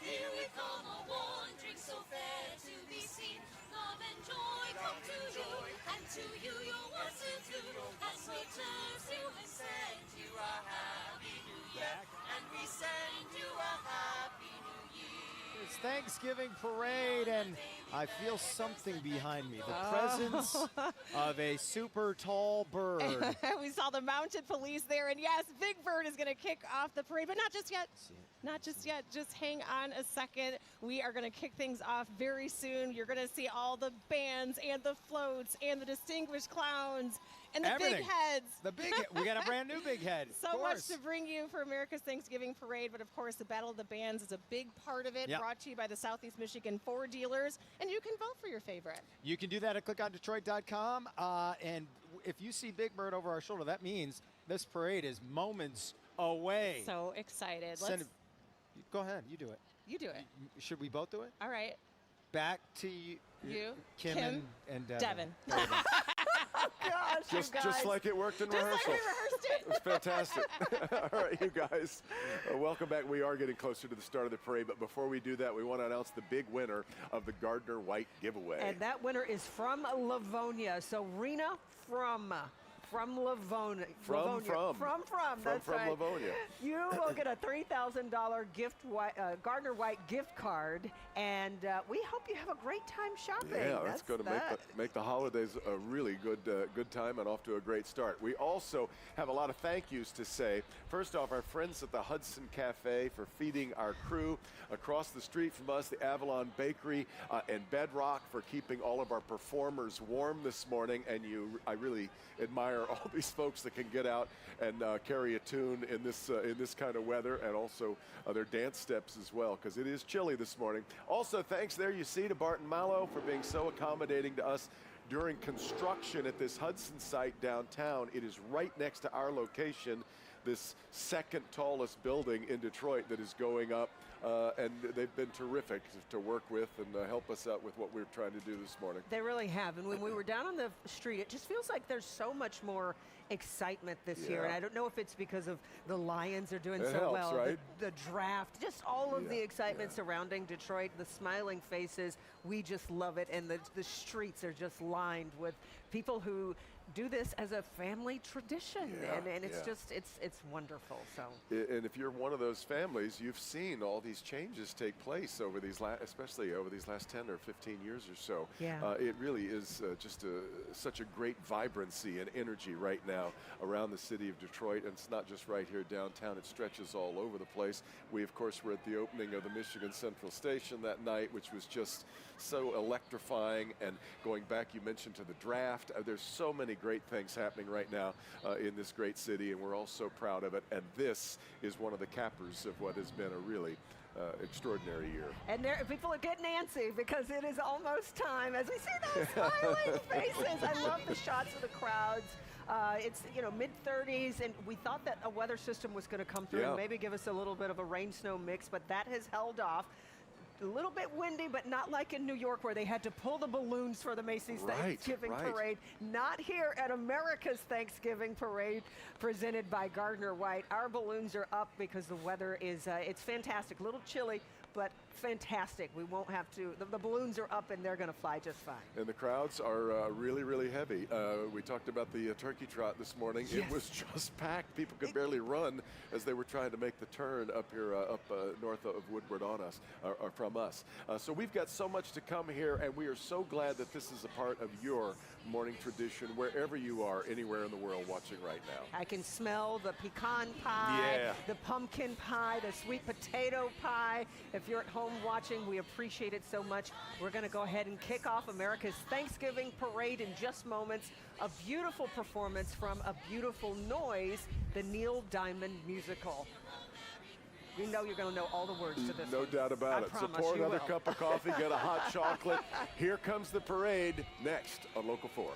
Here we come, a one drink so fair to be seen. Love and joy come to you, and to you your ones to do. As we toast you and send you a happy new year, and we send you a happy new year. It's Thanksgiving parade, and I feel something behind me. The presence of a super tall bird. We saw the mounted police there, and yes, Big Bird is going to kick off the parade, but not just yet. Not just yet. Just hang on a second. We are going to kick things off very soon. You're going to see all the bands and the floats and the distinguished clowns and the Everything. big heads. We got a brand new big head. So much to bring you for America's Thanksgiving Parade, but of course the Battle of the Bands is a big part of it, Yep. brought to you by the Southeast Michigan Ford dealers, and you can vote for your favorite. You can do that at clickondetroit.com. And if you see Big Bird over our shoulder, that means this parade is moments away. So excited. Go ahead, you do it. You do it. Should we both do it? All right. Back to you. Kim, and Devin. Just like it worked in rehearsal. Just like we rehearsed it. It was fantastic. All right, you guys, welcome back. We are getting closer to the start of the parade, but before we do that, we want to announce the big winner of the Gardner White giveaway. And that winner is from Livonia. So Rena from Livonia. That's right. Livonia. You will get a $3,000 Gardner White gift card, and we hope you have a great time shopping. Yeah, that's going to make the holidays a really good time and off to a great start. We also have a lot of thank yous to say. First off, our friends at the Hudson Cafe for feeding our crew. Across the street from us, the Avalon Bakery and Bedrock for keeping all of our performers warm this morning. And I really admire all these folks that can get out and carry a tune in this kind of weather, and also their dance steps as well, because it is chilly this morning. Also, thanks there you see to Barton Mallow for being so accommodating to us during construction at this Hudson site downtown. It is right next to our location, this second tallest building in Detroit that is going up. And they've been terrific to work with and help us out with what we're trying to do this morning. They really have. And when we were down on the street, it just feels like there's so much more excitement this year. And I don't know if it's because of the Lions are doing so helps, well, right? the draft, just all of the excitement surrounding Detroit, the smiling faces. We just love it. And the streets are just lined with people who do this as a family tradition, and it's just it's wonderful. So, and if you're one of those families, you've seen all these changes take place over these especially over these last 10 or 15 years or so. It really is just such a great vibrancy and energy right now around the city of Detroit, and it's not just right here downtown. It stretches all over the place. We of course were at the opening of the Michigan Central Station that night, which was just so electrifying. And going back, you mentioned, to the draft, there's so many great things happening right now in this great city, and we're all so proud of it. And this is one of the cappers of what has been a really extraordinary year. And people are getting antsy because it is almost time. As we see those smiling faces, I love the shots of the crowds. It's mid-30s, and we thought that a weather system was going to come through and maybe give us a little bit of a rain-snow mix, but that has held off. A little bit windy, but not like in New York where they had to pull the balloons for the Macy's Thanksgiving Parade. Not here at America's Thanksgiving Parade, presented by Gardner White. Our balloons are up because the weather is, it's fantastic. A little chilly, but fantastic. We won't have to, the balloons are up and they're going to fly just fine. And the crowds are really, really heavy. We talked about the turkey trot this morning. It was just packed. People could barely run as they were trying to make the turn up here, north of Woodward on us, or from us. So we've got so much to come here, and we are so glad that this is a part of your morning tradition, wherever you are, anywhere in the world watching right now. I can smell the pecan pie, the pumpkin pie, the sweet potato pie. If you're at home watching, we appreciate it so much. We're going to go ahead and kick off America's Thanksgiving Parade in just moments. A beautiful performance from A Beautiful Noise, the Neil Diamond musical. You know you're going to know all the words to this. No doubt about it. So pour another cup of coffee, get a hot chocolate. Here comes the parade next on Local 4.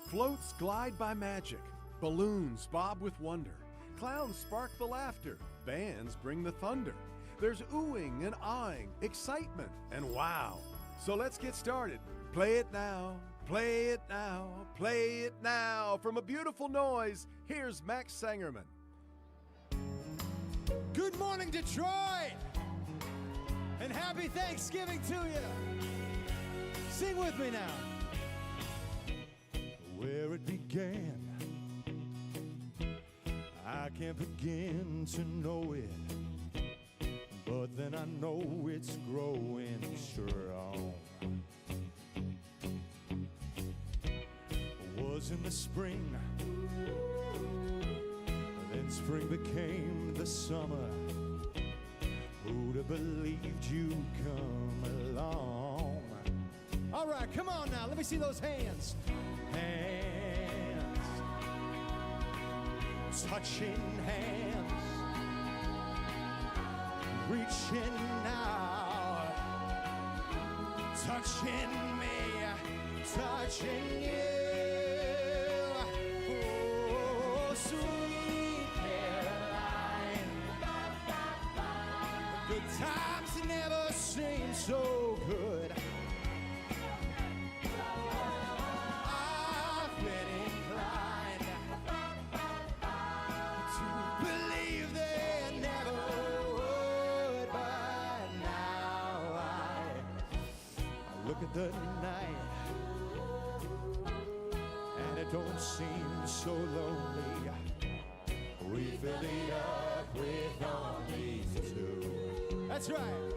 Floats glide by magic, balloons bob with wonder, clowns spark the laughter, bands bring the thunder. There's oohing and aahing, excitement and wow. So let's get started. Play it now, play it now, play it now. From a beautiful noise, here's Max Sangerman. Good morning, Detroit! And happy Thanksgiving to you! Sing with me now. Where it began, I can't begin to know it, but then I know it's growing strong. Was in the spring, then spring became the summer. Who'd have believed you'd come along? All right, come on now, let me see those hands. Hands, touching hands, reaching out, touching me, touching you. Oh, sweet Caroline, good times never seem so good. I've been inclined to believe they never would, but now I look at the night and it don't seem so lonely. We fill it up with only two. That's right.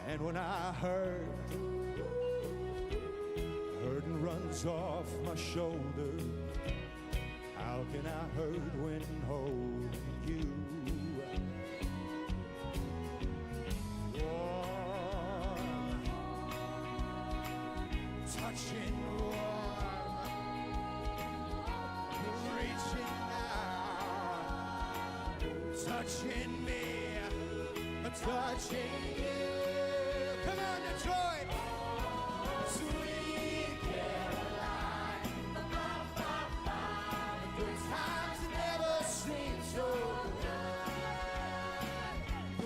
And when I hurt and runs off my shoulder, how can I hurt when holding you? Warm, touching warm, reaching out, touching me, touching you. Come on, Detroit! Sweet Caroline, good times never seem so good.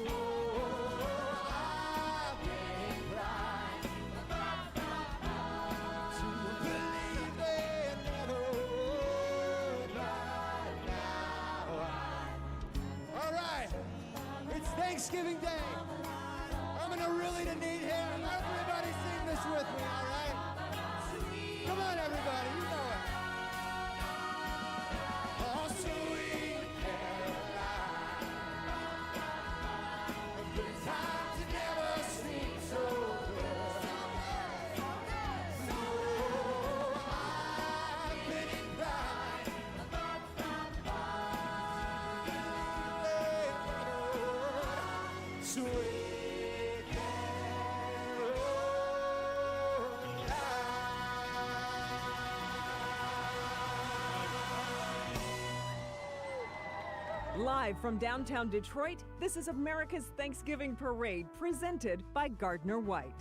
Oh, I've been inclined to believe they never would, but now all right, it's Thanksgiving Day. I'm in a really neat here. Everybody sing this with me, all right? Come on, everybody, you know it. Oh, sweet Caroline, good times never seem so good. Oh, I've been inclined sweet. Live from downtown Detroit, this is America's Thanksgiving Parade, presented by Gardner White.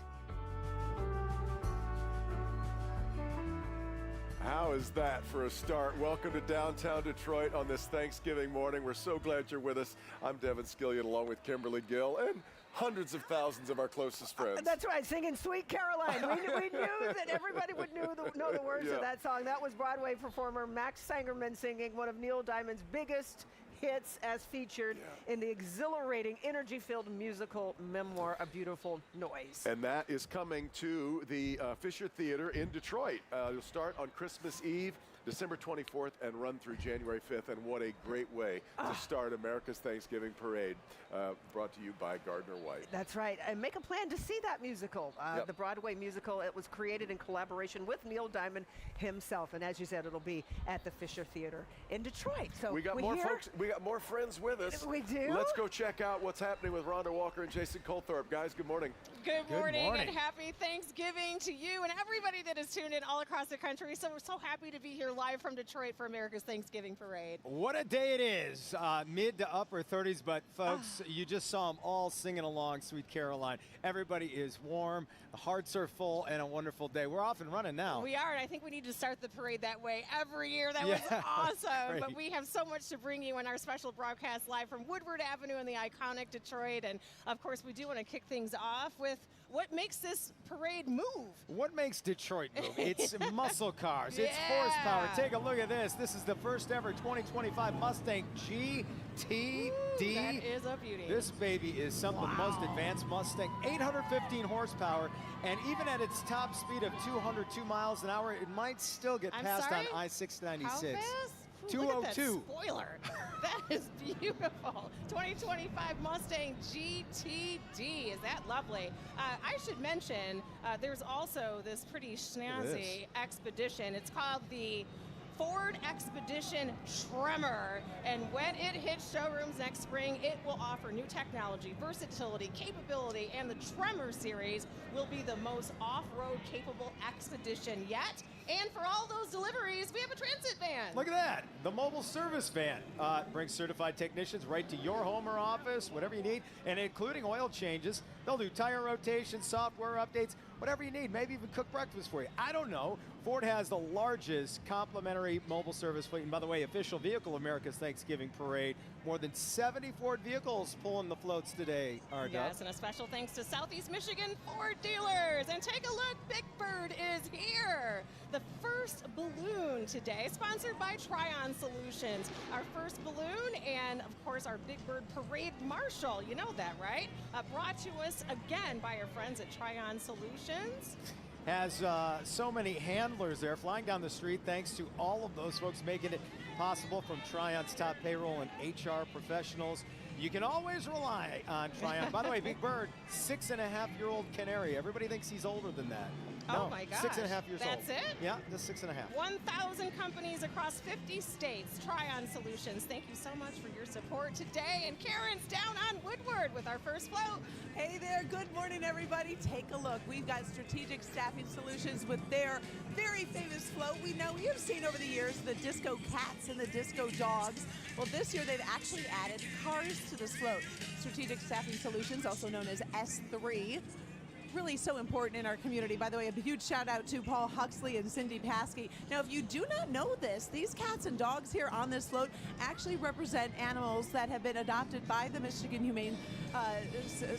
How is that for a start? Welcome to downtown Detroit on this Thanksgiving morning. We're so glad you're with us. I'm Devin Skillion along with Kimberly Gill and hundreds of thousands of our closest friends. That's right, singing Sweet Caroline. We knew that everybody would know the words of that song. That was Broadway performer Max Sangerman singing one of Neil Diamond's biggest hits as featured in the exhilarating, energy-filled musical memoir, A Beautiful Noise. And that is coming to the Fisher Theater in Detroit. It'll start on Christmas Eve, December 24th, and run through January 5th. And what a great way to start America's Thanksgiving Parade, brought to you by Gardner White. That's right. And make a plan to see that musical, the Broadway musical. It was created in collaboration with Neil Diamond himself. And as you said, it'll be at the Fisher Theater in Detroit. So we got more folks. We got more friends with us. We do. Let's go check out what's happening with Rhonda Walker and Jason Colthorpe. Guys, good morning. Good morning and happy Thanksgiving to you and everybody that is tuned in all across the country. So we're so happy to be here live from Detroit for America's Thanksgiving Parade. What a day it is. Mid to upper 30s, but folks, you just saw them all singing along Sweet Caroline. Everybody is warm, the hearts are full, and a wonderful day. We're off and running now. We are, and I think we need to start the parade that way every year. That was Yeah, awesome. But great. we have so much to bring you in our special broadcast live from Woodward Avenue in the iconic Detroit. And of course, we do want to kick things off with what makes this parade move. What makes Detroit move? It's muscle cars. It's Yeah. horsepower. Take a look at this. This is the first ever 2025 Mustang GTD. That is a beauty. This baby is something most advanced Mustang. 815 horsepower, and even at its top speed of 202 miles an hour, it might still get I'm passed sorry? on I-696. How fast? Ooh, 202. Look at that spoiler. That is beautiful. 2025 Mustang GTD. Is that lovely? I should mention there's also this pretty snazzy Expedition. It's called the Ford Expedition Tremor, and when it hits showrooms next spring, it will offer new technology, versatility, capability, and the Tremor series will be the most off-road capable Expedition yet. And for all those deliveries, we have a transit van. Look at that. The mobile service van brings certified technicians right to your home or office, whatever you need, and including oil changes. They'll do tire rotations, software updates, whatever you need, maybe even cook breakfast for you. I don't know. Ford has the largest complimentary mobile service fleet. And by the way, official vehicle of America's Thanksgiving Parade. More than 70 Ford vehicles pulling the floats today, RW. Yes, and a special thanks to Southeast Michigan Ford dealers. And take a look, Big Bird is here. The first balloon today, sponsored by Tryon Solutions. Our first balloon and, of course, our Big Bird Parade Marshal. You know that, right? Brought to us again by our friends at Tryon Solutions. Has so many handlers there flying down the street, thanks to all of those folks making it possible, from Tryon's top payroll and HR professionals. You can always rely on Tryon. By the way, Big Bird, 6.5-year-old canary. Everybody thinks he's older than that. Oh No, my gosh. 6.5 years old. That's it? Yeah, just 6.5. 1,000 companies across 50 states. Tryon Solutions, thank you so much for your support today. And Karen's down on Woodward with our first float. Hey there, good morning everybody. Take a look. We've got Strategic Staffing Solutions with their very famous float. We know you've seen over the years the disco cats and the disco dogs. Well, this year they've actually added cars to this float. Strategic Staffing Solutions, also known as S3. Really so important in our community. By the way, a huge shout out to Paul Huxley and Cindy Paskey. Now, if you do not know this, these cats and dogs here on this float actually represent animals that have been adopted by the Michigan Humane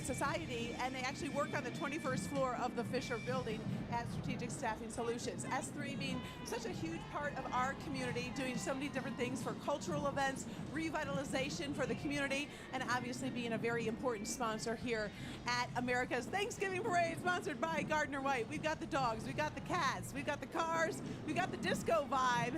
Society, and they actually work on the 21st floor of the Fisher building at Strategic Staffing Solutions. S3 being such a huge part of our community, doing so many different things for cultural events, revitalization for the community, and obviously being a very important sponsor here at America's Thanksgiving Parade, sponsored by Gardner White. We've got the dogs, we've got the cats, we've got the cars, we've got the disco vibe.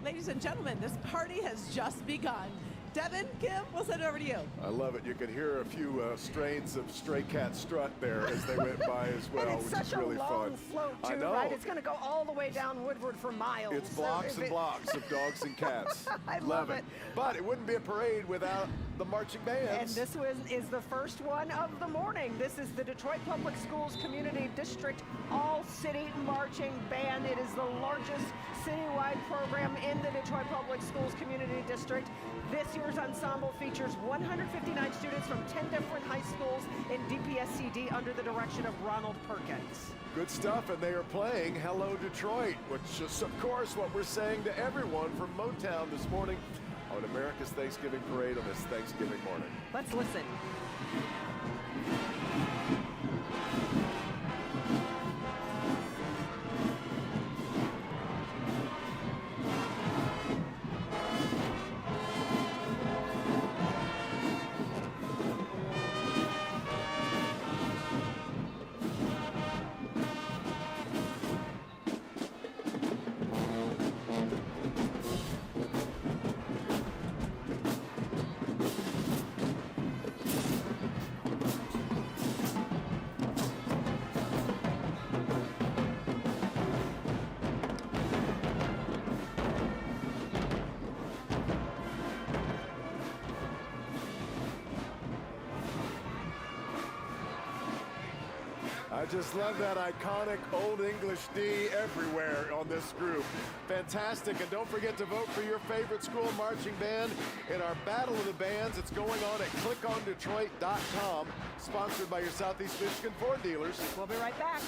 Ladies and gentlemen, this party has just begun. Devin, Kim, we'll send it over to you. I love it. You could hear a few strains of Stray Cat Strut there as they went by as well, And it's which such is really a long fun. float, too, I know. right? It's going to go all the way down Woodward for miles. It's So blocks if and it- blocks of dogs and cats. I love it. But it wouldn't be a parade without the marching And bands. this is the first one of the morning. This is the Detroit Public Schools Community District All-City Marching Band. It is the largest citywide program in the Detroit Public Schools Community District. This year's ensemble features 159 students from 10 different high schools in DPSCD under the direction of Ronald Perkins. Good stuff, and they are playing Hello Detroit, which is, of course, what we're saying to everyone from Motown this morning on America's Thanksgiving Parade on this Thanksgiving morning. Let's listen. I just love that iconic Old English D everywhere on this group. Fantastic. And don't forget to vote for your favorite school marching band in our Battle of the Bands. It's going on at clickondetroit.com, sponsored by your Southeast Michigan Ford dealers. We'll be right back.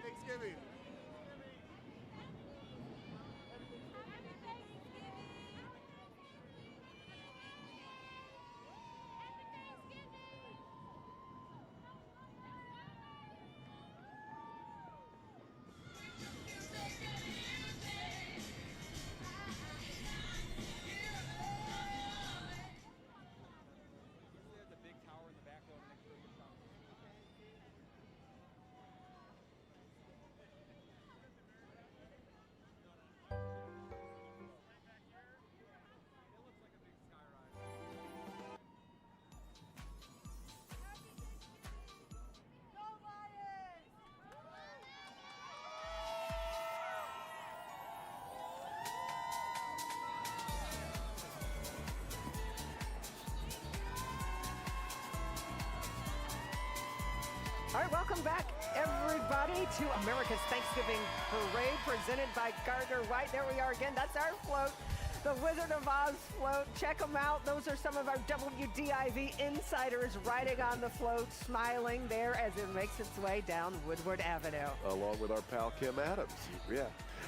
Thanksgiving. All right, welcome back, everybody, to America's Thanksgiving Parade presented by Gardner White. There we are again. That's our float, the Wizard of Oz float. Check them out. Those are some of our WDIV insiders riding on the float, smiling there as it makes its way down Woodward Avenue. Along with our pal Kim Adams. Yeah.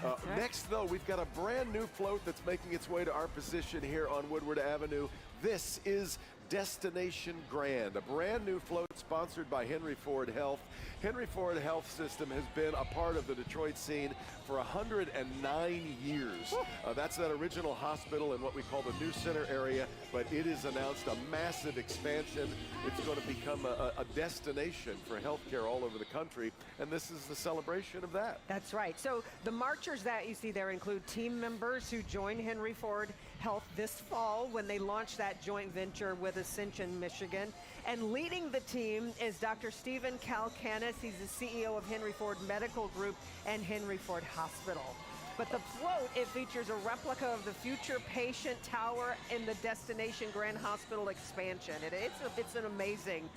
right. Next, though, we've got a brand new float that's making its way to our position here on Woodward Avenue. This is Destination Grand, a brand new float sponsored by Henry Ford Health. Henry Ford Health System has been a part of the Detroit scene for 109 years. That's that original hospital in what we call the New Center area, but it has announced a massive expansion. It's going to become a destination for healthcare all over the country, and this is the celebration of that. That's right. So the marchers that you see there include team members who joined Henry Ford Health this fall when they launched that joint venture with Ascension, Michigan. And leading the team is Dr. Stephen Kalkanis. He's the CEO of Henry Ford Medical Group and Henry Ford Hospital. But the float, it features a replica of the future patient tower in the Destination Grand Hospital expansion. It's an amazing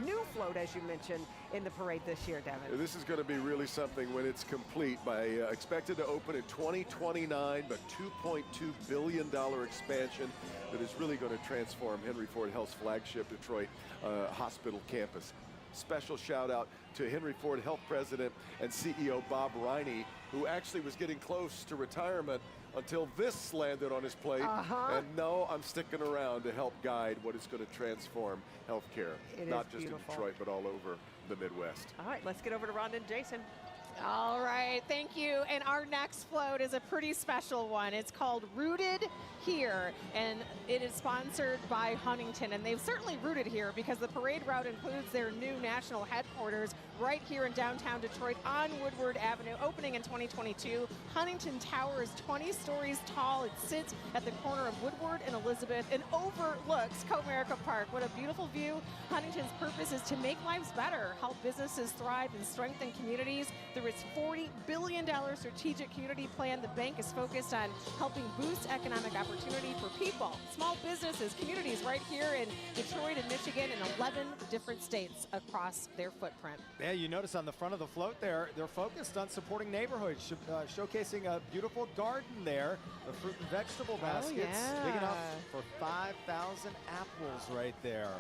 new float, as you mentioned, in the parade this year, Devin. This is going to be really something when it's complete. Expected to open in 2029, but $2.2 billion expansion that is really going to transform Henry Ford Health's flagship Detroit hospital campus. Special shout out to Henry Ford Health President and CEO Bob Riney, who actually was getting close to retirement until this landed on his plate. And no, I'm sticking around to help guide what is going to transform healthcare, not just in Detroit, but all over the Midwest. All right, let's get over to Rhonda and Jason. All right, thank you. And our next float is a pretty special one. It's called Rooted Here, and it is sponsored by Huntington. And they've certainly rooted here because the parade route includes their new national headquarters right here in downtown Detroit on Woodward Avenue, opening in 2022. Huntington Tower is 20 stories tall. It sits at the corner of Woodward and Elizabeth and overlooks Comerica Park. What a beautiful view. Huntington's purpose is to make lives better, help businesses thrive, and strengthen communities. Through its $40 billion strategic community plan, the bank is focused on helping boost economic opportunities opportunity for people, small businesses, communities right here in Detroit and Michigan and 11 different states across their footprint. Yeah, you notice on the front of the float there, they're focused on supporting neighborhoods, showcasing a beautiful garden there, the fruit and vegetable baskets, big enough for 5,000 apples right there.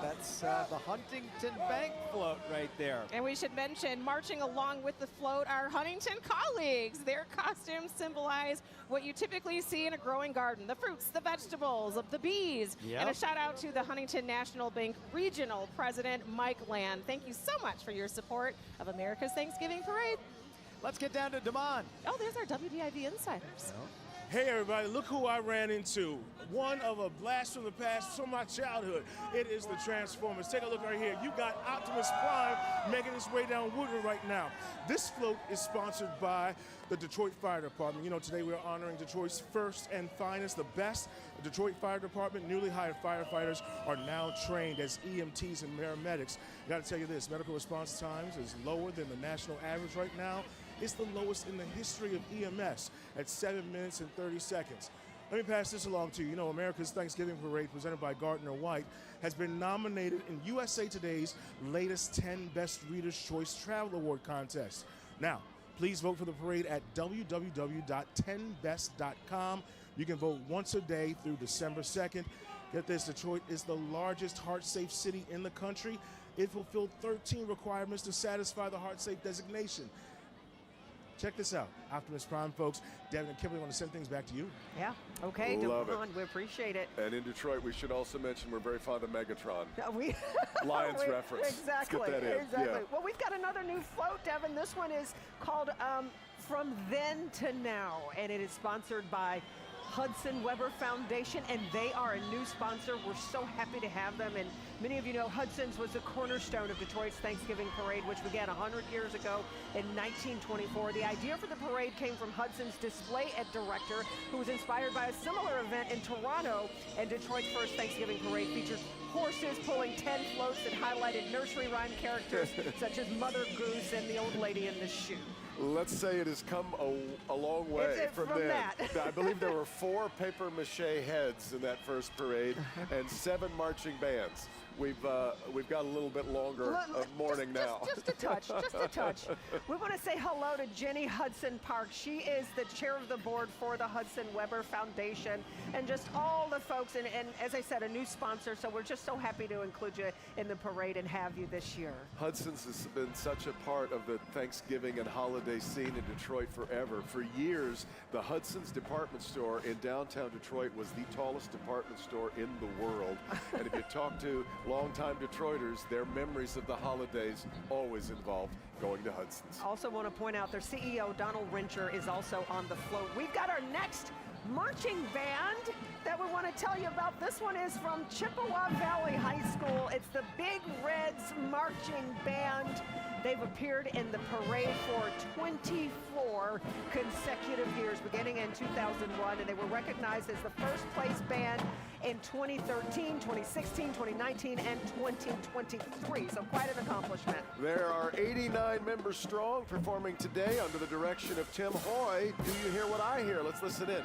That's the Huntington Bank float right there. And we should mention, marching along with the float, our Huntington colleagues. Their costumes symbolize what you typically see in a growing garden: the fruits, the vegetables, the bees. Yep. And a shout out to the Huntington National Bank Regional President, Mike Land. Thank you so much for your support of America's Thanksgiving Parade. Let's get down to Damon. Oh, there's our WDIV insiders. Hey everybody, look who I ran into. One of a blast from the past from my childhood. It is the Transformers. Take a look right here. You got Optimus Prime making his way down Woodward right now. This float is sponsored by the Detroit Fire Department. You know, today we are honoring Detroit's first and finest, the best. The Detroit Fire Department newly hired firefighters are now trained as EMTs and paramedics. I gotta tell you this, medical response times is lower than the national average right now. It's the lowest in the history of EMS at 7 minutes and 30 seconds. Let me pass this along to you. You know, America's Thanksgiving Parade, presented by Gardner White, has been nominated in USA Today's latest 10 Best Reader's Choice Travel Award contest. Now, please vote for the parade at www.10best.com. You can vote once a day through December 2nd. Get this, Detroit is the largest heart-safe city in the country. It fulfilled 13 requirements to satisfy the heart-safe designation. Check this out. Optimus Prime, folks. Devin and Kimberly want to send things back to you. Yeah. Okay, Love Devon, we appreciate it. And in Detroit, we should also mention we're very fond of Megatron. We Lions reference. Exactly. Let's get that in. Exactly. Yeah. Well, we've got another new float, Devin. This one is called From Then to Now, and it is sponsored by Hudson Weber Foundation, and they are a new sponsor. We're so happy to have them, and many of you know Hudson's was the cornerstone of Detroit's Thanksgiving Parade, which began 100 years ago in 1924. The idea for the parade came from Hudson's display director, who was inspired by a similar event in Toronto, and Detroit's first Thanksgiving Parade featured horses pulling 10 floats that highlighted nursery rhyme characters such as Mother Goose and the old lady in the shoe. Let's say it has come a long way from then. that. I believe there were 4 papier-mâché heads in that first parade and 7 marching bands. We've got a little bit longer of mourning now. Just a touch, just a touch. We want to say hello to Jenny Hudson Park. She is the chair of the board for the Hudson Weber Foundation, and just all the folks, and as I said, a new sponsor, so we're just so happy to include you in the parade and have you this year. Hudson's has been such a part of the Thanksgiving and holiday scene in Detroit forever. For years, the Hudson's department store in downtown Detroit was the tallest department store in the world. And if you talk to longtime Detroiters, their memories of the holidays always involved going to Hudson's. Also want to point out their CEO, Donald Rincher, is also on the float. We've got our next marching band that we want to tell you about. This one is from Chippewa Valley High School. It's the Big Reds Marching Band. They've appeared in the parade for 24 consecutive years, beginning in 2001, and they were recognized as the first place band in 2013, 2016, 2019, and 2023. So quite an accomplishment. There are 89 members strong performing today under the direction of Tim Hoy. Do you hear what I hear? Let's listen in.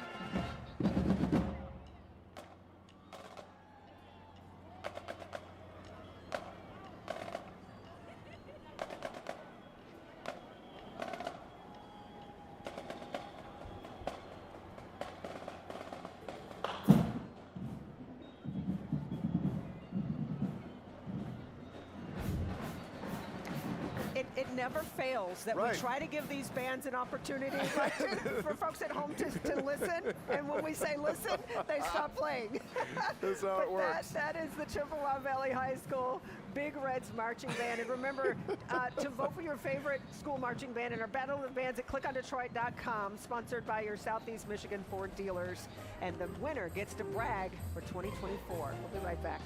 It never fails that we try to give these bands an opportunity for folks at home to listen. And when we say listen, they stop playing. That's how it works. That is the Chippewa Valley High School Big Reds Marching Band. And remember to vote for your favorite school marching band in our Battle of the Bands at clickondetroit.com, sponsored by your Southeast Michigan Ford dealers. And the winner gets to brag for 2024. We'll be right back.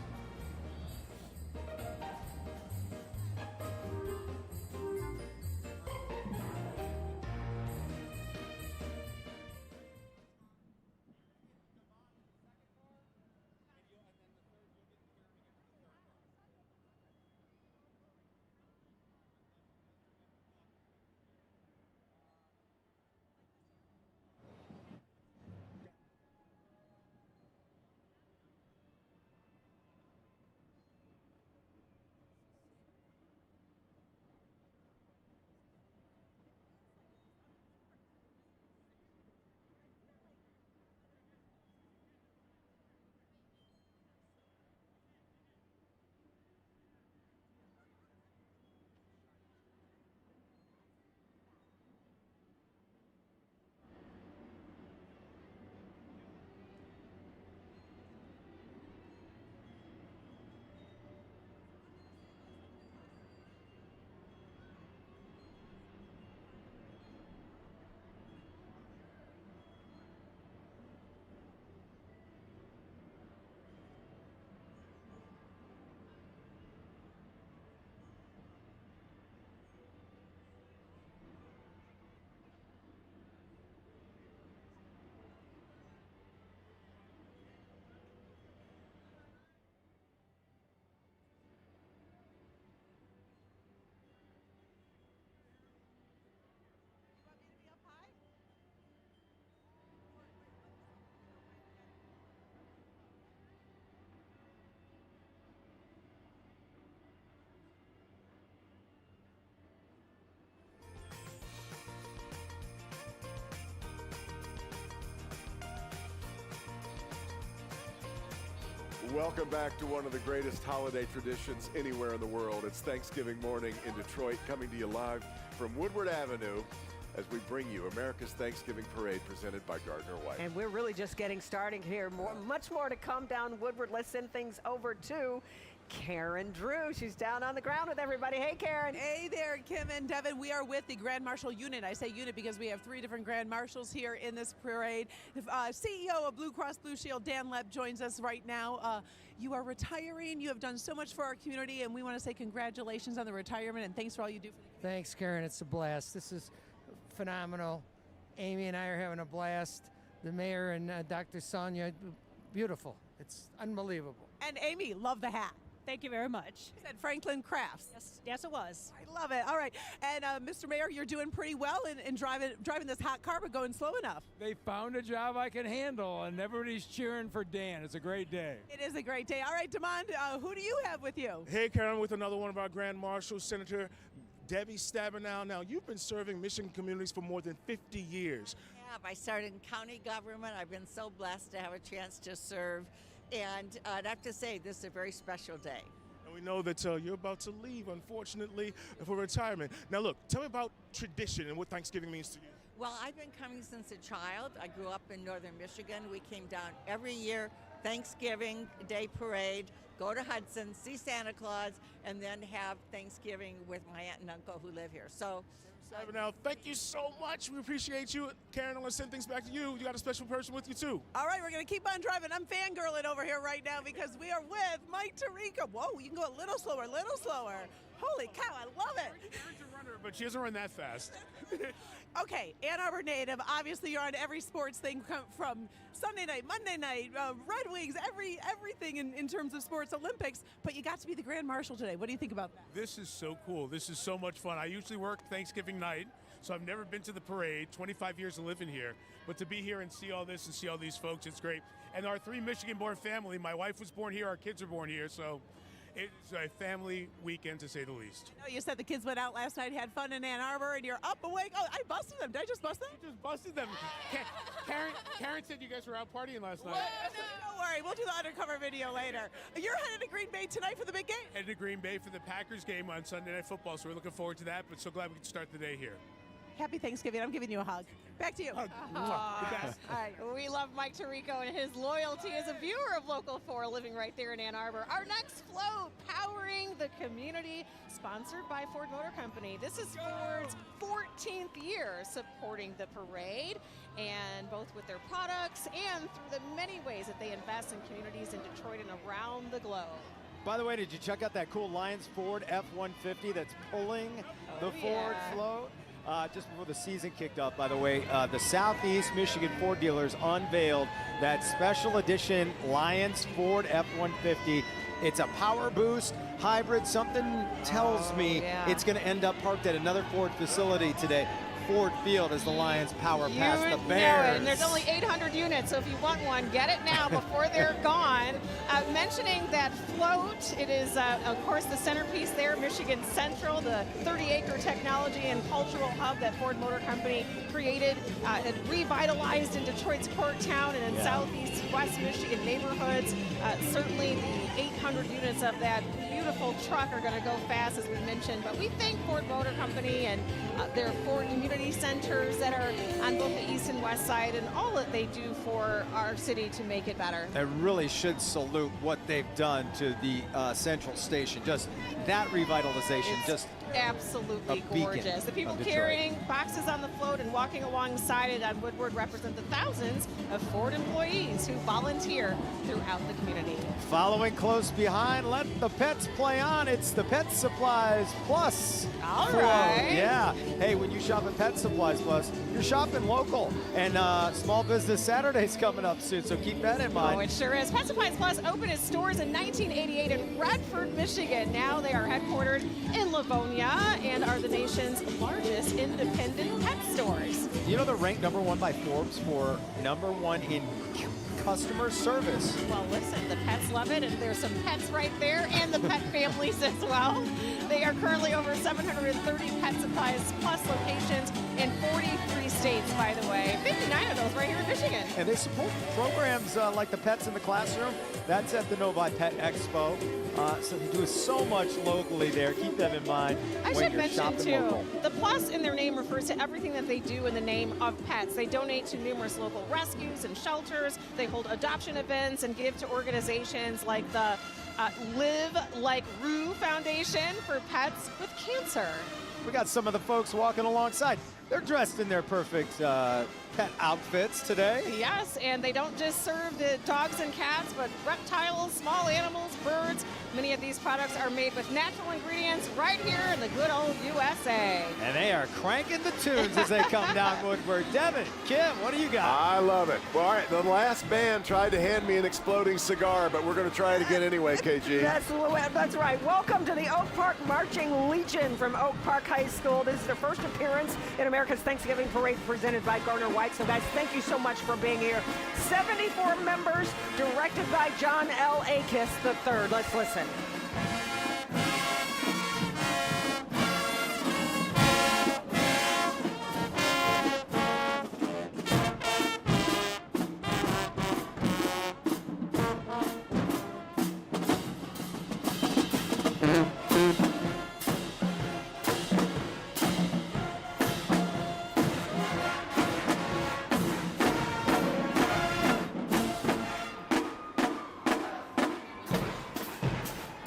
Welcome back to one of the greatest holiday traditions anywhere in the world. It's Thanksgiving morning in Detroit, coming to you live from Woodward Avenue as we bring you America's Thanksgiving Parade presented by Gardner White. And we're really just getting started here. Much more to come down Woodward. Let's send things over to Karen Drew. She's down on the ground with everybody. Hey, Karen. Hey there, Kim and Devin. We are with the Grand Marshal Unit. I say unit because we have 3 different Grand Marshals here in this parade. CEO of Blue Cross Blue Shield, Dan Lepp, joins us right now. You are retiring. You have done so much for our community, and we want to say congratulations on the retirement, and thanks for all you do for the community. Thanks, Karen. It's a blast. This is phenomenal. Amy and I are having a blast. The mayor and Dr. Sonia, beautiful. It's unbelievable. And Amy, love the hat. Thank you very much. Said Franklin Crafts. Yes, it was. I love it. All right. And Mr. Mayor, you're doing pretty well in driving this hot car, but going slow enough. They found a job I can handle, and everybody's cheering for Dan. It's a great day. It is a great day. All right, Demond, who do you have with you? Hey, Karen, with another one of our Grand Marshals, Senator Debbie Stabenow. Now, you've been serving Michigan communities for more than 50 years. I started in county government. I've been so blessed to have a chance to serve. And I'd have to say, this is a very special day. And we know that you're about to leave, unfortunately, for retirement. Now, look, tell me about tradition and what Thanksgiving means to you. Well, I've been coming since a child. I grew up in northern Michigan. We came down every year, Thanksgiving Day parade, go to Hudson, see Santa Claus, and then have Thanksgiving with my aunt and uncle who live here. So. Now, thank you so much. We appreciate you. Karen, I'm going to send things back to you. You got a special person with you, too. All right, we're going to keep on driving. I'm fangirling over here right now because we are with Mike Tirico. Whoa, you can go a little slower, a little slower. Holy cow, I love it. Karen's a runner, but she doesn't run that fast. Okay, Ann Arbor native. Obviously, you're on every sports thing from Sunday night, Monday night, Red Wings, everything in terms of sports, Olympics. But you got to be the Grand Marshal today. What do you think about that? This is so cool. This is so much fun. I usually work Thanksgiving night, so I've never been to the parade. 25 years of living here, but to be here and see all this and see all these folks, it's great. And our 3 Michigan-born family. My wife was born here. Our kids are born here, so. It's a family weekend, to say the least. I know you said the kids went out last night, had fun in Ann Arbor, and you're up awake. Oh, I busted them. Did I just bust them? You just busted them. Karen said you guys were out partying last night. Don't worry. We'll do the undercover video later. You're headed to Green Bay tonight for the big game. Headed to Green Bay for the Packers game on Sunday Night Football, so we're looking forward to that, but so glad we could start the day here. Happy Thanksgiving. I'm giving you a hug. Back to you. Hug. All right. We love Mike Tirico and his loyalty as a viewer of Local 4 living right there in Ann Arbor. Our next float, powering the community, sponsored by Ford Motor Company. This is Ford's 14th year supporting the parade, and both with their products and through the many ways that they invest in communities in Detroit and around the globe. By the way, did you check out that cool Lions Ford F-150 that's pulling the Ford float? Just before the season kicked off, by the way, the Southeast Michigan Ford dealers unveiled that special edition Lions Ford F-150. It's a power boost hybrid. Something tells me it's going to end up parked at another Ford facility today. Ford Field as the Lions power past the Bears. And there's only 800 units, so if you want one, get it now before they're gone. Mentioning that float, it is, of course, the centerpiece there, Michigan Central, the 30-acre technology and cultural hub that Ford Motor Company created and revitalized in Detroit's Port Town and in southeast West Michigan neighborhoods. Certainly the 800 units of that beautiful truck are going to go fast, as we mentioned, but we thank Ford Motor Company and their Ford community centers that are on both the east and west side and all that they do for our city to make it better. I really should salute what they've done to the Central Station. Just that revitalization, just absolutely gorgeous. The people carrying boxes on the float and walking alongside it on Woodward represent the thousands of Ford employees who volunteer throughout the community. Following close behind, let the pets play on. It's the Pet Supplies Plus. All right. Yeah. Hey, when you shop at Pet Supplies Plus, you're shopping local. And Small Business Saturday's coming up soon, so keep that in mind. Oh, it sure is. Pet Supplies Plus opened its stores in 1988 in Redford, Michigan. Now they are headquartered in Livonia and are the nation's largest independent pet stores. You know they're ranked #1 by Forbes for #1 in customer service. Well, listen, the pets love it, and there's some pets right there, and the pet families as well. They are currently over 730 Pet Supplies Plus locations in 43 states. states, by the way. 59 of those right here in Michigan. And they support programs like the Pets in the Classroom. That's at the Novi Pet Expo. So they do so much locally there. Keep them in mind I when should you're mention, shopping too, local. the plus in their name refers to everything that they do in the name of pets. They donate to numerous local rescues and shelters. They hold adoption events and give to organizations like the Live Like Rue Foundation for pets with cancer. We got some of the folks walking alongside. They're dressed in their perfect pet outfits today. Yes, and they don't just serve the dogs and cats, but reptiles, small animals, birds. Many of these products are made with natural ingredients right here in the good old USA. And they are cranking the tunes as they come down Woodward. Devin, Kim, what do you got? I love it. Well, all right, the last band tried to hand me an exploding cigar, but we're going to try it again anyway, KG. That's right. Welcome to the Oak Park Marching Legion from Oak Park High School. This is their first appearance in America's Thanksgiving Parade presented by Gardner White. So, guys, thank you so much for being here. 74 members, directed by John L. Akis III. Let's listen.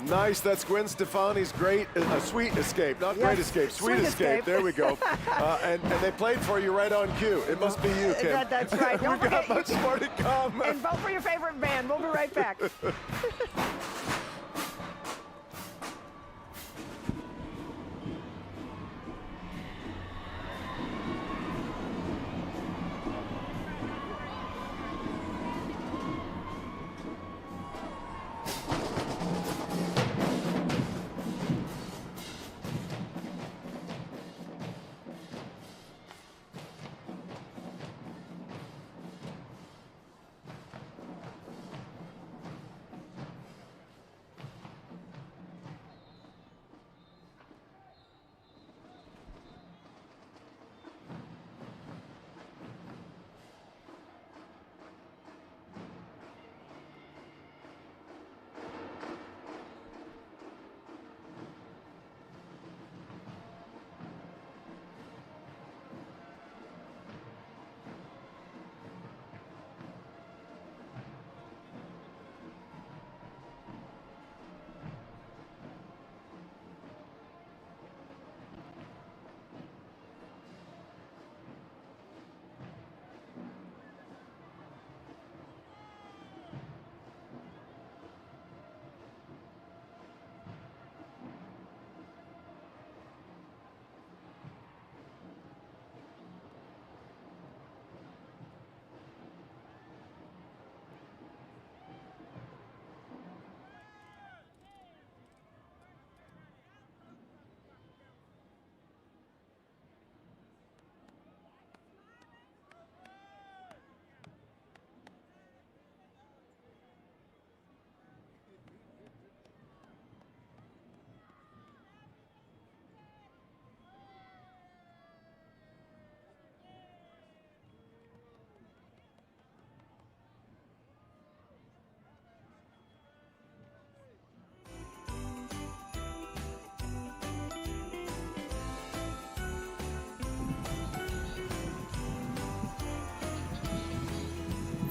Nice. That's Gwen Stefani's great, Sweet Escape. Not Great Escape, Sweet Escape. There we go. And they played for you right on cue. It must be you, Kim. That's right. Don't We've got forget, much more to come. And vote for your favorite band. We'll be right back.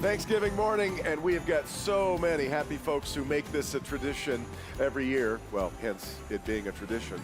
Thanksgiving morning, and we have got so many happy folks who make this a tradition every year. Well, hence it being a tradition.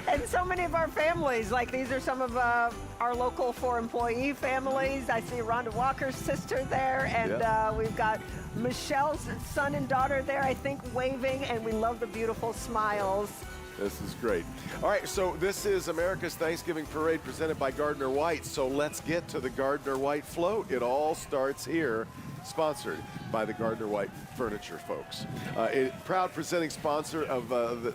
And so many of our families, like these are some of our local 4 employee families. I see Rhonda Walker's sister there, and we've got Michelle's son and daughter there, I think, waving, and we love the beautiful smiles. This is great. All right, so this is America's Thanksgiving Parade presented by Gardner White. So let's get to the Gardner White float. It all starts here, sponsored by the Gardner White Furniture folks. Proud presenting sponsor of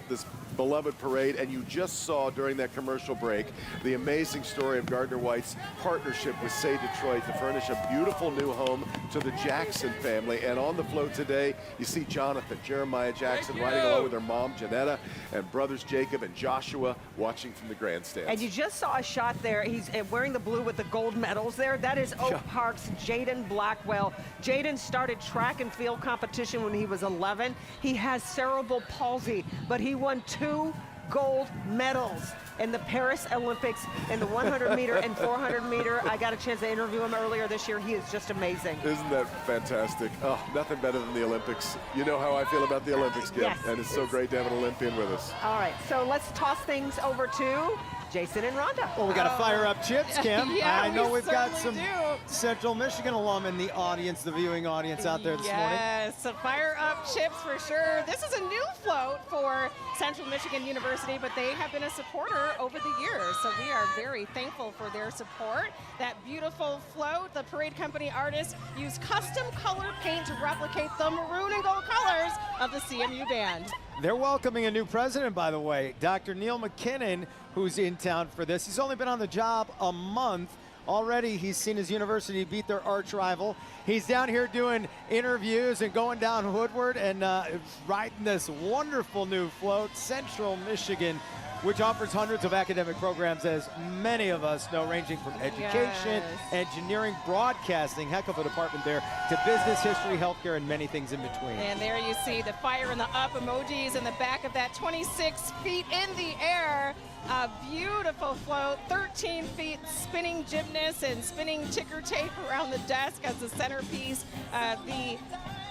this beloved parade, and you just saw during that commercial break the amazing story of Gardner White's partnership with Say Detroit to furnish a beautiful new home to the Jackson family. And on the float today, you see Jonathan, Jeremiah Jackson riding along with their mom, Janetta, and brothers Jacob and Joshua watching from the grandstands. And you just saw a shot there. He's wearing the blue with the gold medals there. That is Oak Park's Jaden Blackwell. Jaden started track and field competition when he was 11. He has cerebral palsy, but he won 2 gold medals in the Paris Olympics in the 100 meter and 400 meter. I got a chance to interview him earlier this year. He is just amazing. Isn't that fantastic? Oh, nothing better than the Olympics. You know how I feel about the Olympics, Kim. Yes. And it's so great to have an Olympian with us. All right, so let's toss things over to Jason and Rhonda. Well, we got to fire up Chips, Kim. Yeah, I know we we've got certainly some do. Central Michigan alum in the audience, the viewing audience out there this morning. Yes, so fire up Chips for sure. This is a new float for Central Michigan University, but they have been a supporter over the years, so we are very thankful for their support. That beautiful float, the parade company artists used custom colored paint to replicate the maroon and gold colors of the CMU band. They're welcoming a new president, by the way, Dr. Neil McKinnon, who's in town for this. He's only been on the job a month. Already, he's seen his university beat their arch rival. He's down here doing interviews and going down Woodward and riding this wonderful new float, Central Michigan, which offers hundreds of academic programs, as many of us know, ranging from education, engineering, broadcasting, heck of a department there, to business, history, healthcare, and many things in between. And there you see the fire in the up emojis in the back of that, 26 feet in the air. A beautiful float, 13 feet, spinning gymnast and spinning ticker tape around the desk as the centerpiece. The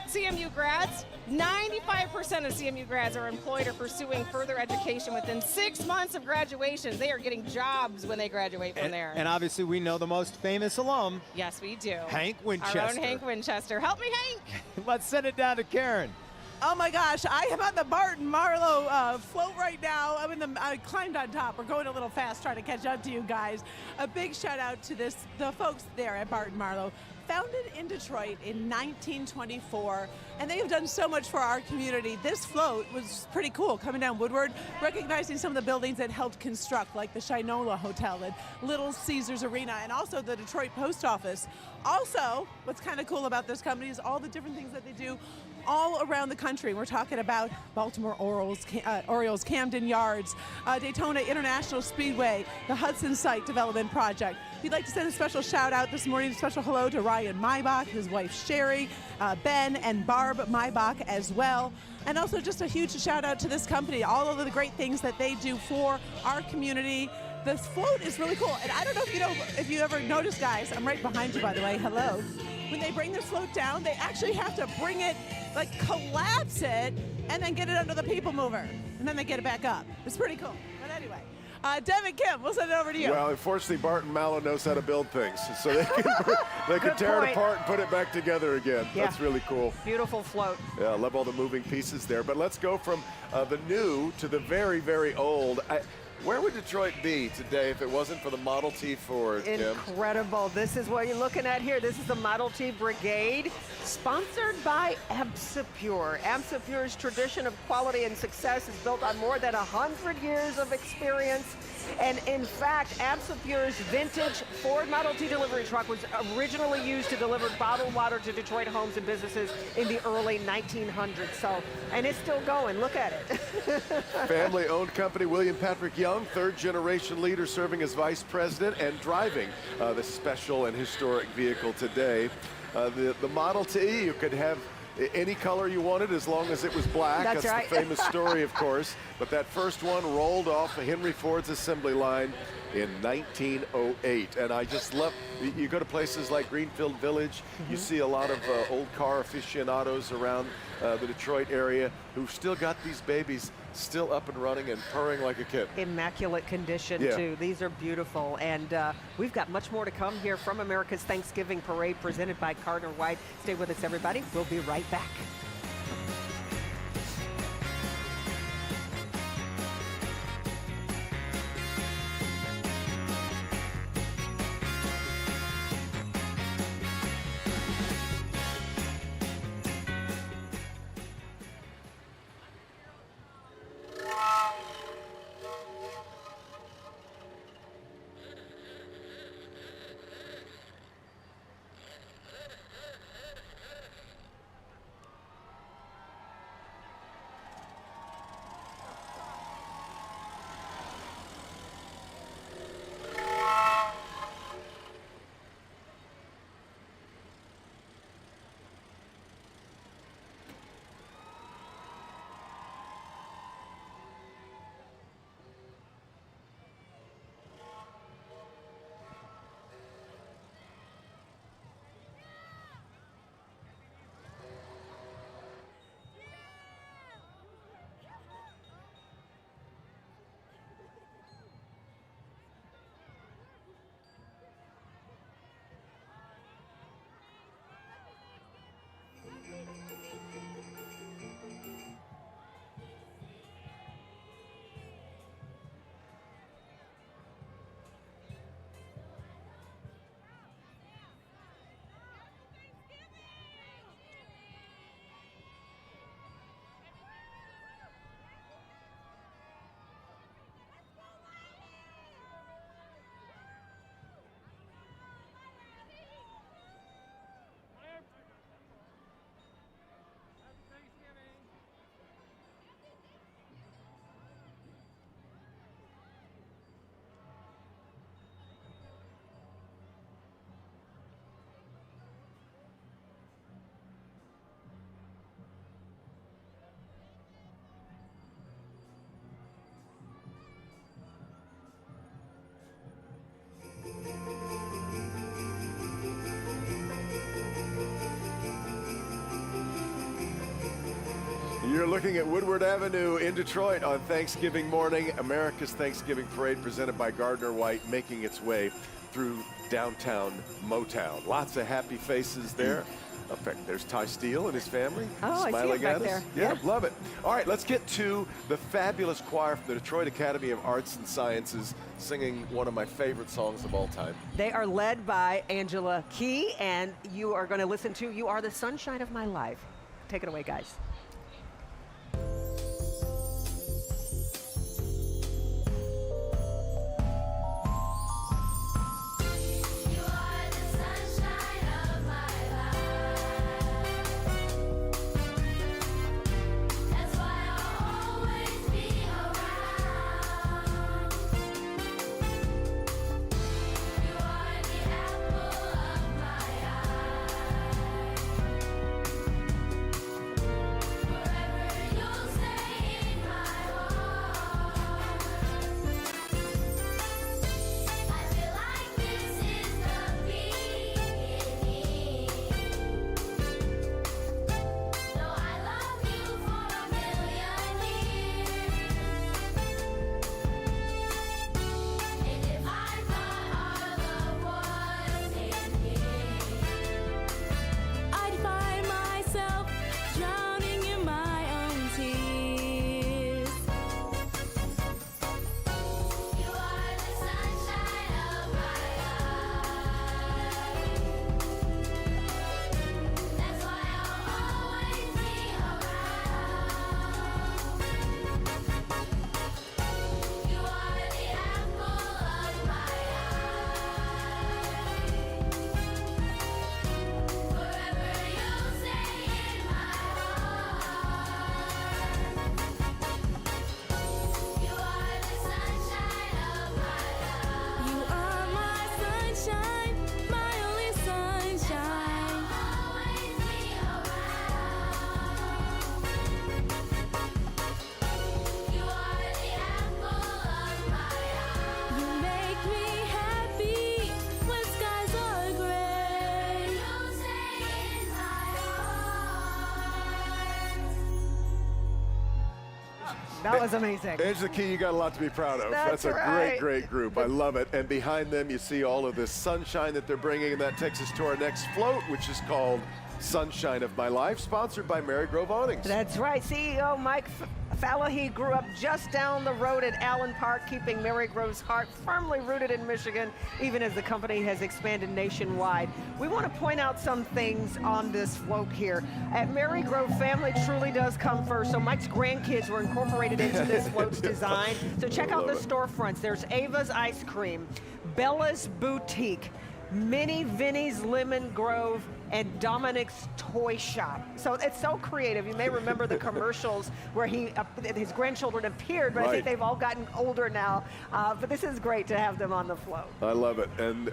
CMU grads, 95% of CMU grads are employed or pursuing further education within 6 months of graduation. They are getting jobs when they graduate from there. And obviously, we know the most famous alum. Yes, we do. Hank Winchester. Our own Hank Winchester. Help me, Hank. Let's send it down to Karen. Oh my gosh, I am on the Barton Marlow float right now. I climbed on top. We're going a little fast trying to catch up to you guys. A big shout out to the folks there at Barton Marlow. Founded in Detroit in 1924, and they have done so much for our community. This float was pretty cool, coming down Woodward, recognizing some of the buildings that helped construct, like the Shinola Hotel and Little Caesars Arena, and also the Detroit Post Office. Also, what's kind of cool about this company is all the different things that they do all around the country. We're talking about Baltimore Orioles, Camden Yards, Daytona International Speedway, the Hudson Site Development Project. We'd like to send a special shout out this morning, a special hello to Ryan Maybach, his wife Sherry, Ben and Barb Maybach as well. And also just a huge shout out to this company, all of the great things that they do for our community. This float is really cool. And I don't know if you ever noticed, guys, I'm right behind you, by the way, hello. When they bring this float down, they actually have to bring it, like collapse it, and then get it under the people mover. And then they get it back up. It's pretty cool. But anyway, Devin, Kim, we'll send it over to you. Well, unfortunately, Barton Mallow knows how to build things, so they can tear it apart and put it back together again. Yeah. That's really cool. Beautiful float. Yeah, I love all the moving pieces there. But let's go from the new to the very, very old. Where would Detroit be today if it wasn't for the Model T Ford, Kim? Incredible. This is what you're looking at here. This is the Model T Brigade, sponsored by Amsapure. Amsapure's tradition of quality and success is built on more than 100 years of experience. And in fact, Amsapure's vintage Ford Model T delivery truck was originally used to deliver bottled water to Detroit homes and businesses in the early 1900s. So, and it's still going. Look at it. Family-owned company, William Patrick Young, third-generation leader serving as vice president and driving the special and historic vehicle today. The Model T, you could have any color you wanted as long as it was black. That's right. The famous story, of course. But that first one rolled off Henry Ford's assembly line in 1908. And I just love, you go to places like Greenfield Village, you see a lot of old car aficionados around the Detroit area who've still got these babies still up and running and purring like a kid. Immaculate condition, too. These are beautiful. And we've got much more to come here from America's Thanksgiving Parade presented by Gardner White. Stay with us, everybody. We'll be right back. You're looking at Woodward Avenue in Detroit on Thanksgiving morning. America's Thanksgiving Parade presented by Gardner White, making its way through downtown Motown. Lots of happy faces there. In fact, there's Ty Steele and his family smiling at us. there. Yeah, love it. All right, let's get to the fabulous choir from the Detroit Academy of Arts and Sciences singing one of my favorite songs of all time. They are led by Angela Key, and you are going to listen to You Are the Sunshine of My Life. Take it away, guys. That was amazing. Angela Key, you got a lot to be proud of. That's a right. great group. I love it. And behind them, you see all of this sunshine that they're bringing, and that takes us to our next float, which is called Sunshine of My Life, sponsored by Mary Grove Awnings. That's right. CEO Mike Fallahy grew up just down the road at Allen Park, keeping Mary Grove's heart firmly rooted in Michigan, even as the company has expanded nationwide. We want to point out some things on this float here. At Mary Grove, family truly does come first, so Mike's grandkids were incorporated into this float's design. So check out the storefronts. There's Ava's Ice Cream, Bella's Boutique, Minnie Vinnie's Lemon Grove, and Dominic's Toy Shop. So it's so creative. You may remember the commercials where his grandchildren appeared, but I think they've all gotten older now. But this is great to have them on the float. I love it. And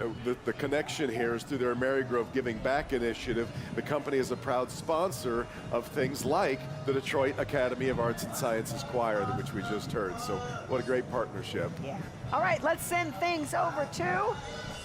the connection here is through their Mary Grove Giving Back initiative. The company is a proud sponsor of things like the Detroit Academy of Arts and Sciences Choir, which we just heard. So what a great partnership. Yeah. All right, let's send things over to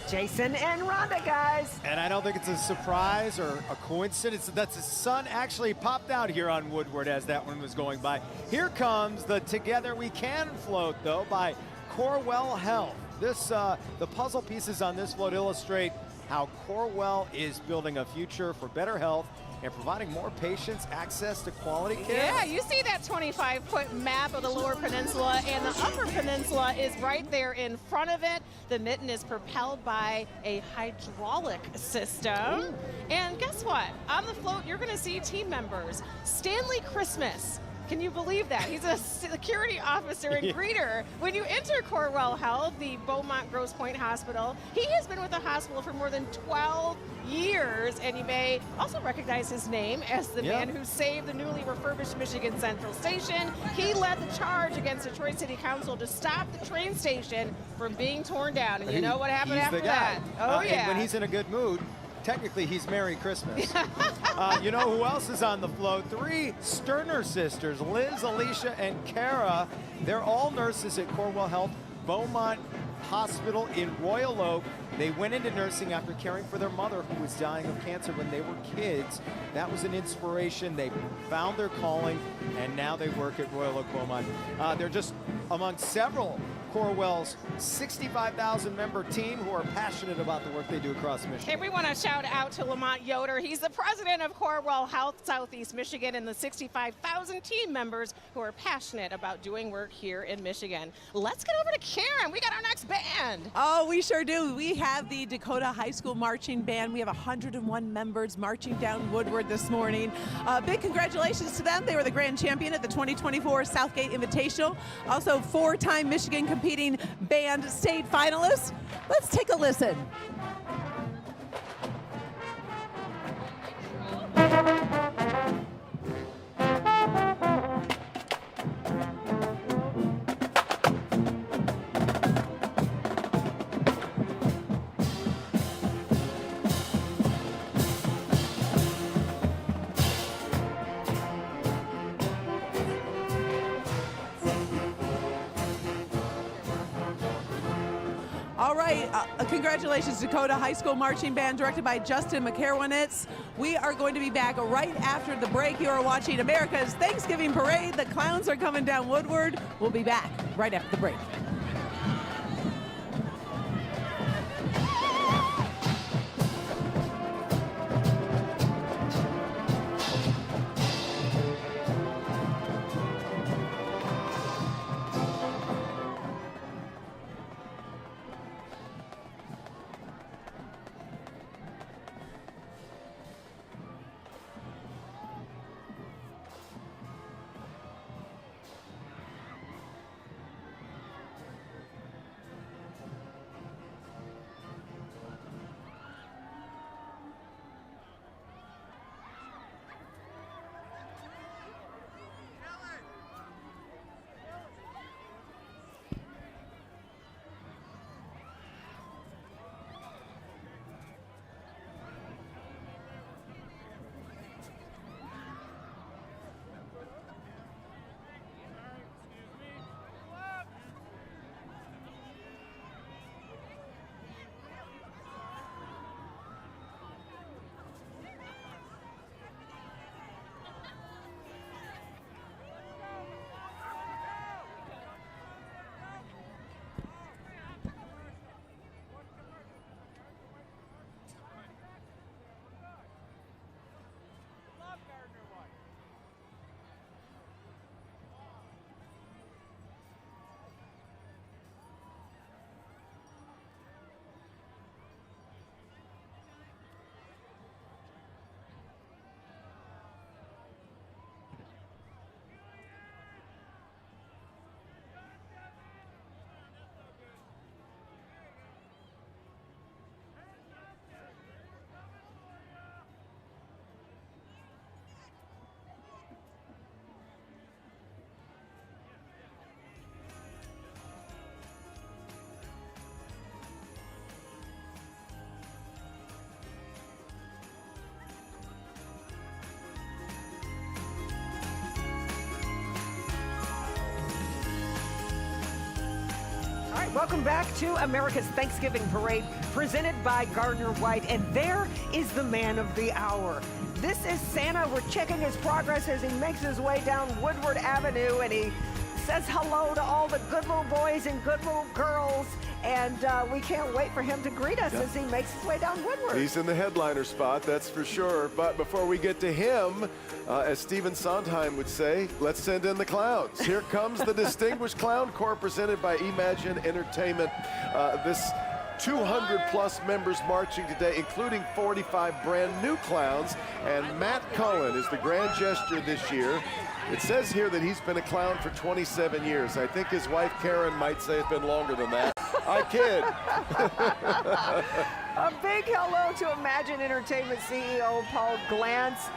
Jason and Rhonda, guys. And I don't think it's a surprise or a coincidence that the sun actually popped out here on Woodward as that one was going by. Here comes the Together We Can float, though, by Corewell Health. The puzzle pieces on this float illustrate how Corewell is building a future for better health and providing more patients access to quality care. Yeah, you see that 25-foot map of the Lower Peninsula, and the Upper Peninsula is right there in front of it. The mitten is propelled by a hydraulic system. Ooh. And guess what? On the float, you're going to see team members. Stanley Christmas. Can you believe that? He's a security officer and greeter. When you enter Corewell Health, the Beaumont Grosse Pointe Hospital, he has been with the hospital for more than 12 years, and you may also recognize his name as the man who saved the newly refurbished Michigan Central Station. He led the charge against Detroit City Council to stop the train station from being torn down. And you know what happened after that? Oh, yeah. And when he's in a good mood, technically he's Merry Christmas. You know who else is on the float? 3 Sterner sisters, Liz, Alicia, and Kara. They're all nurses at Corewell Health, Beaumont Hospital in Royal Oak. They went into nursing after caring for their mother who was dying of cancer when they were kids. That was an inspiration. They found their calling, and now they work at Royal Oak Beaumont. They're just among several Corwell's 65,000 member team who are passionate about the work they do across Michigan. And we want to shout out to Lamont Yoder. He's the president of Corwell Health Southeast Michigan, and the 65,000 team members who are passionate about doing work here in Michigan. Let's get over to Karen. We got our next band. Oh, we sure do. We have the Dakota High School Marching Band. We have 101 members marching down Woodward this morning. Big congratulations to them. They were the grand champion at the 2024 Southgate Invitational. Also, 4-time Michigan competing band state finalists. Let's take a listen. All right, congratulations, Dakota High School Marching Band, directed by Justin McCarwinitz. We are going to be back right after the break. You are watching America's Thanksgiving Parade. The clowns are coming down Woodward. We'll be back right after the break. All right, welcome back to America's Thanksgiving Parade, presented by Gardner White, and there is the man of the hour. This is Santa. We're checking his progress as he makes his way down Woodward Avenue, and he says hello to all the good little boys and good little girls, and we can't wait for him to greet us as he makes his way down Woodward. He's in the headliner spot, that's for sure. But before we get to him, as Stephen Sondheim would say, let's send in the clowns. Here comes the Distinguished Clown Corps, presented by Imagine Entertainment. This 200-plus members marching today, including 45 brand new clowns. And Matt Cullen is the grand gesture this year. It says here that he's been a clown for 27 years. I think his wife, Karen, might say it's been longer than that. I kid. A big hello to Imagine Entertainment CEO Paul Glantz.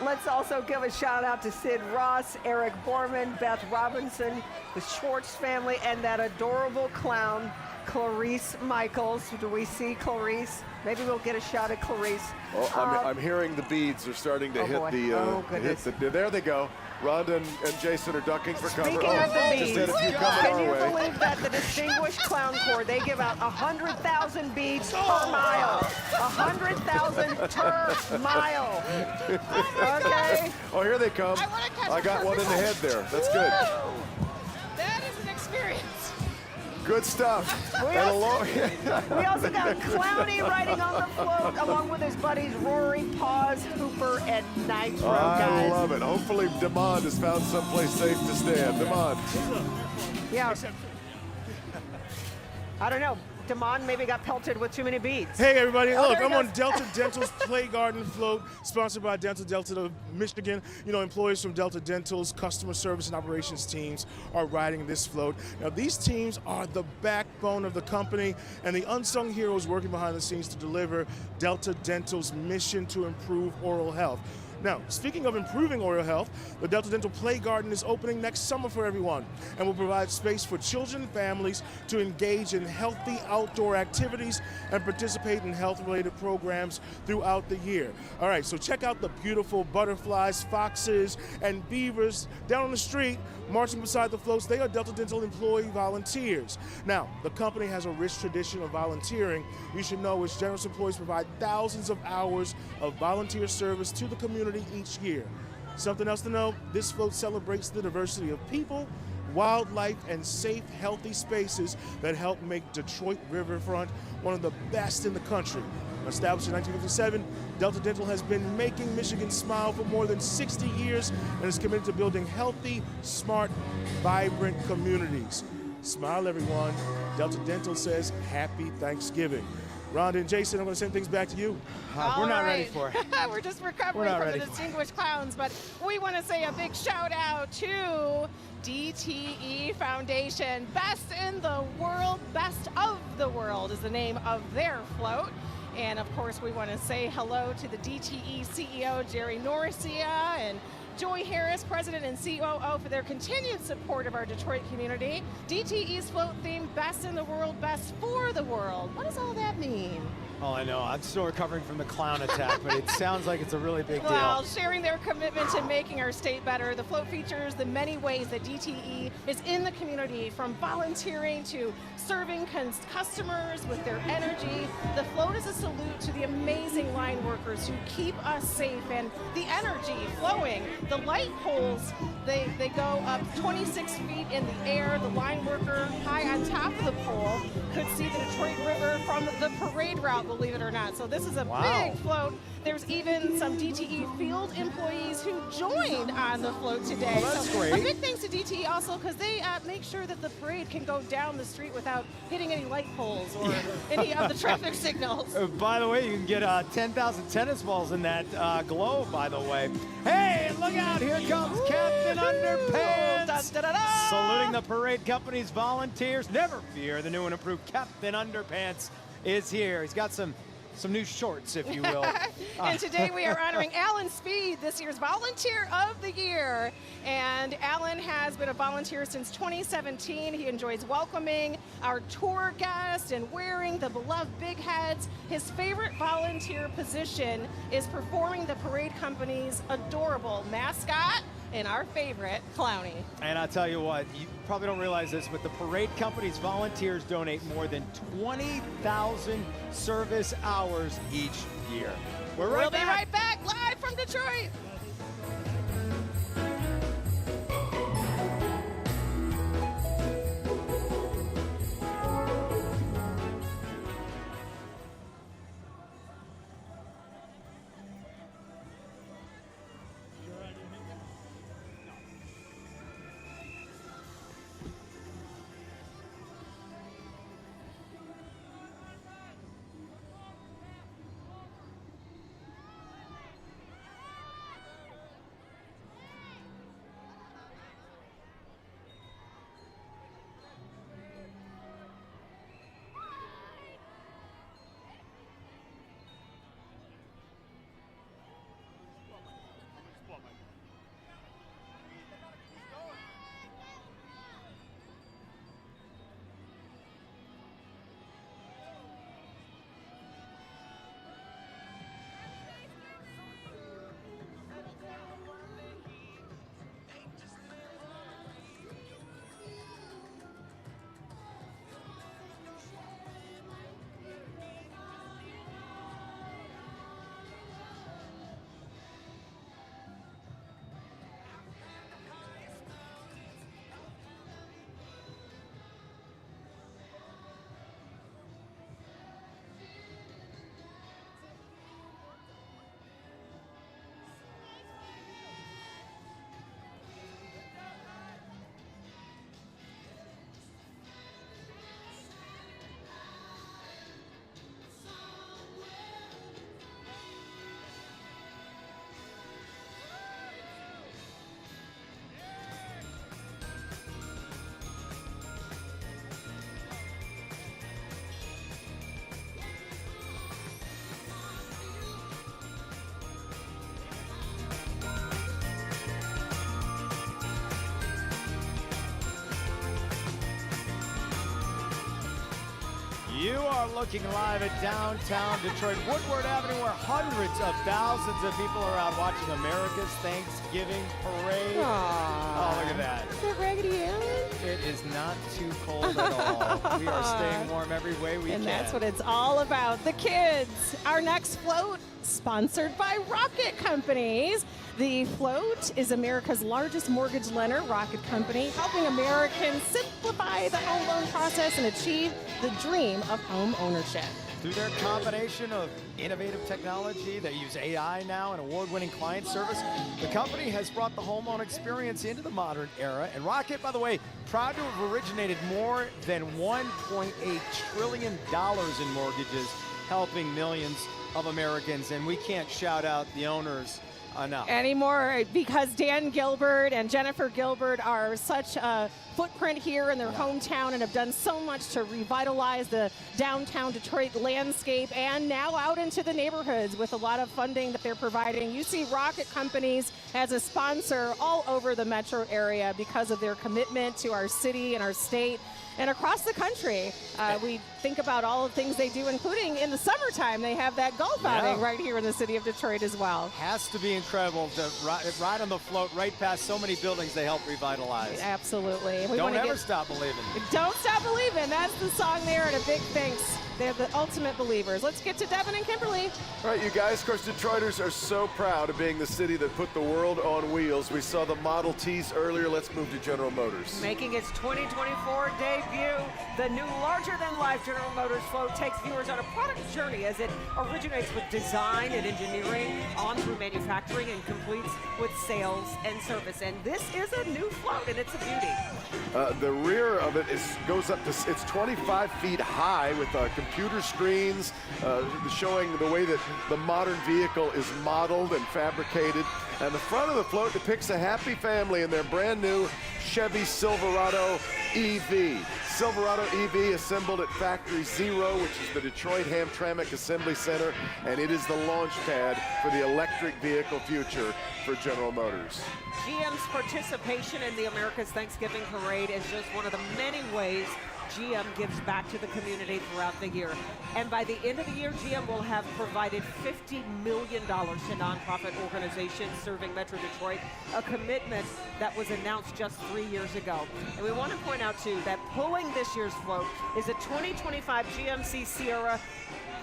Let's also give a shout out to Sid Ross, Eric Borman, Beth Robinson, the Schwartz family, and that adorable clown, Clarice Michaels. Do we see Clarice? Maybe we'll get a shot at Clarice. Oh, I'm hearing the beads are starting to hit boy. the. Oh, goodness. There they go. Rhonda and Jason are ducking for cover. Speaking of the just beads, had a few coming can our you way. believe that the Distinguished Clown Corps, they give out 100,000 beads per mile. 100,000 per mile. Okay. Oh, here they come. I got one in the head there. That's good. That is an experience. Good stuff. We also got Clowny riding on the float along with his buddies Rory, Paws, Hooper, and Nitro, guys. I love it. Hopefully DeMond has found someplace safe to stand. DeMond. Yeah. I don't know. Damon maybe got pelted with too many beads. Hey, everybody. Oh, Look, there he I'm on goes. Delta Dental's Play Garden Float, sponsored by Dental Delta of Michigan. You know, employees from Delta Dental's customer service and operations teams are riding this float. Now, these teams are the backbone of the company and the unsung heroes working behind the scenes to deliver Delta Dental's mission to improve oral health. Now, speaking of improving oral health, the Delta Dental Play Garden is opening next summer for everyone and will provide space for children and families to engage in healthy outdoor activities and participate in health-related programs throughout the year. All right, so check out the beautiful butterflies, foxes, and beavers down on the street marching beside the floats. They are Delta Dental employee volunteers. Now, the company has a rich tradition of volunteering. You should know its generous employees provide thousands of hours of volunteer service to the community each year. Something else to know, this float celebrates the diversity of people, wildlife, and safe, healthy spaces that help make Detroit Riverfront one of the best in the country. Established in 1957, Delta Dental has been making Michigan smile for more than 60 years and is committed to building healthy, smart, vibrant communities. Smile, everyone. Delta Dental says Happy Thanksgiving. Rhonda and Jason, I'm going to send things back to you. All we're not ready right. for it. We're just recovering not from ready the for it. Distinguished Clowns, but we want to say a big shout out to DTE Foundation. Best in the world, best of the world is the name of their float. And of course, we want to say hello to the DTE CEO, Jerry Norcia, and Joy Harris, President and COO, for their continued support of our Detroit community. DTE's float theme, best in the world, best for the world. What does all that mean? Oh, I know. I'm still recovering from the clown attack, but it sounds like it's a really big deal. Well, sharing their commitment to making our state better, the float features the many ways that DTE is in the community, from volunteering to serving customers with their energy. The float is a salute to the amazing line workers who keep us safe and the energy flowing. The light poles, they go up 26 feet in the air. The line worker high on top of the pole could see the Detroit River from the parade route, believe it or not. So this is a big float. There's even some DTE field employees who joined on the float today. Oh, that's so great. A big thanks to DTE also because they make sure that the parade can go down the street without hitting any light poles or any of the traffic signals. By the way, you can get 10,000 tennis balls in that glow, by the way. Hey, look out, here comes Captain Underpants. Saluting the parade company's volunteers. Never fear, the new and improved Captain Underpants is here. He's got some new shorts, if you will. And today we are honoring Alan Speed, this year's Volunteer of the Year. And Alan has been a volunteer since 2017. He enjoys welcoming our tour guests and wearing the beloved big heads. His favorite volunteer position is performing the parade company's adorable mascot and our favorite, Clowny. And I'll tell you what, you probably don't realize this, but the parade company's volunteers donate more than 20,000 service hours each year. We'll be right back, live from Detroit. You are looking live at downtown Detroit, Woodward Avenue, where hundreds of thousands of people are out watching America's Thanksgiving Parade. Oh, look at that. Is that Raggedy Ann? It is not too cold at all. We are staying warm every way we can. And that's what it's all about, the kids. Our next float, sponsored by Rocket Companies. The float is America's largest mortgage lender, Rocket Company, helping Americans simplify the home loan process and achieve the dream of home ownership. Through their combination of innovative technology, they use AI now and award-winning client service, the company has brought the home loan experience into the modern era. And Rocket, by the way, proud to have originated more than $1.8 trillion in mortgages, helping millions of Americans. And we can't shout out the owners enough anymore, because Dan Gilbert and Jennifer Gilbert are such a footprint here in their hometown and have done so much to revitalize the downtown Detroit landscape and now out into the neighborhoods with a lot of funding that they're providing. You see Rocket Companies as a sponsor all over the metro area because of their commitment to our city and our state and across the country. We think about all the things they do, including in the summertime. They have that golf outing right here in the city of Detroit as well. Has to be incredible to ride on the float right past so many buildings they help revitalize. Absolutely. Don't ever stop believing. Don't stop believing. That's the song there, and a big thanks. They're the ultimate believers. Let's get to Devin and Kimberly. All right, you guys, of course, Detroiters are so proud of being the city that put the world on wheels. We saw the Model Ts earlier. Let's move to General Motors. Making its 2024 debut, the new larger-than-life General Motors float takes viewers on a product journey as it originates with design and engineering, on through manufacturing, and completes with sales and service. And this is a new float, and it's a beauty. The rear of it goes up to, it's 25 feet high with computer screens showing the way that the modern vehicle is modeled and fabricated. And the front of the float depicts a happy family in their brand new Chevy Silverado EV. Silverado EV assembled at Factory Zero, which is the Detroit Hamtramck Assembly Center, and it is the launch pad for the electric vehicle future for General Motors. GM's participation in the America's Thanksgiving Parade is just one of the many ways GM gives back to the community throughout the year. And by the end of the year, GM will have provided $50 million to nonprofit organizations serving Metro Detroit, a commitment that was announced just 3 years ago. And we want to point out, too, that pulling this year's float is a 2025 GMC Sierra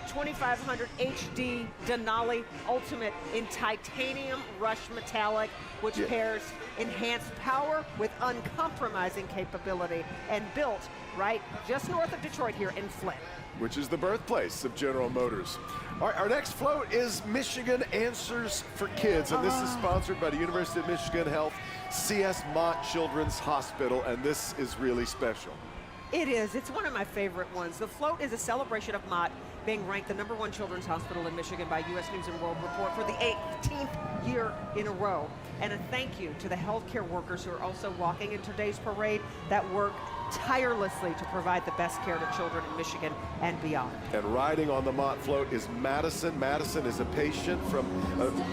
2500 HD Denali Ultimate in titanium rush metallic, which pairs enhanced power with uncompromising capability, and built right just north of Detroit here in Flint, which is the birthplace of General Motors. All right, our next float is Michigan Answers for Kids, and this is sponsored by the University of Michigan Health, C.S. Mott Children's Hospital, and this is really special. It is. It's one of my favorite ones. The float is a celebration of Mott being ranked the #1 children's hospital in Michigan by U.S. News & World Report for the 18th year in a row. And a thank you to the healthcare workers who are also walking in today's parade that work tirelessly to provide the best care to children in Michigan and beyond. And riding on the Mott float is Madison. Madison is a patient from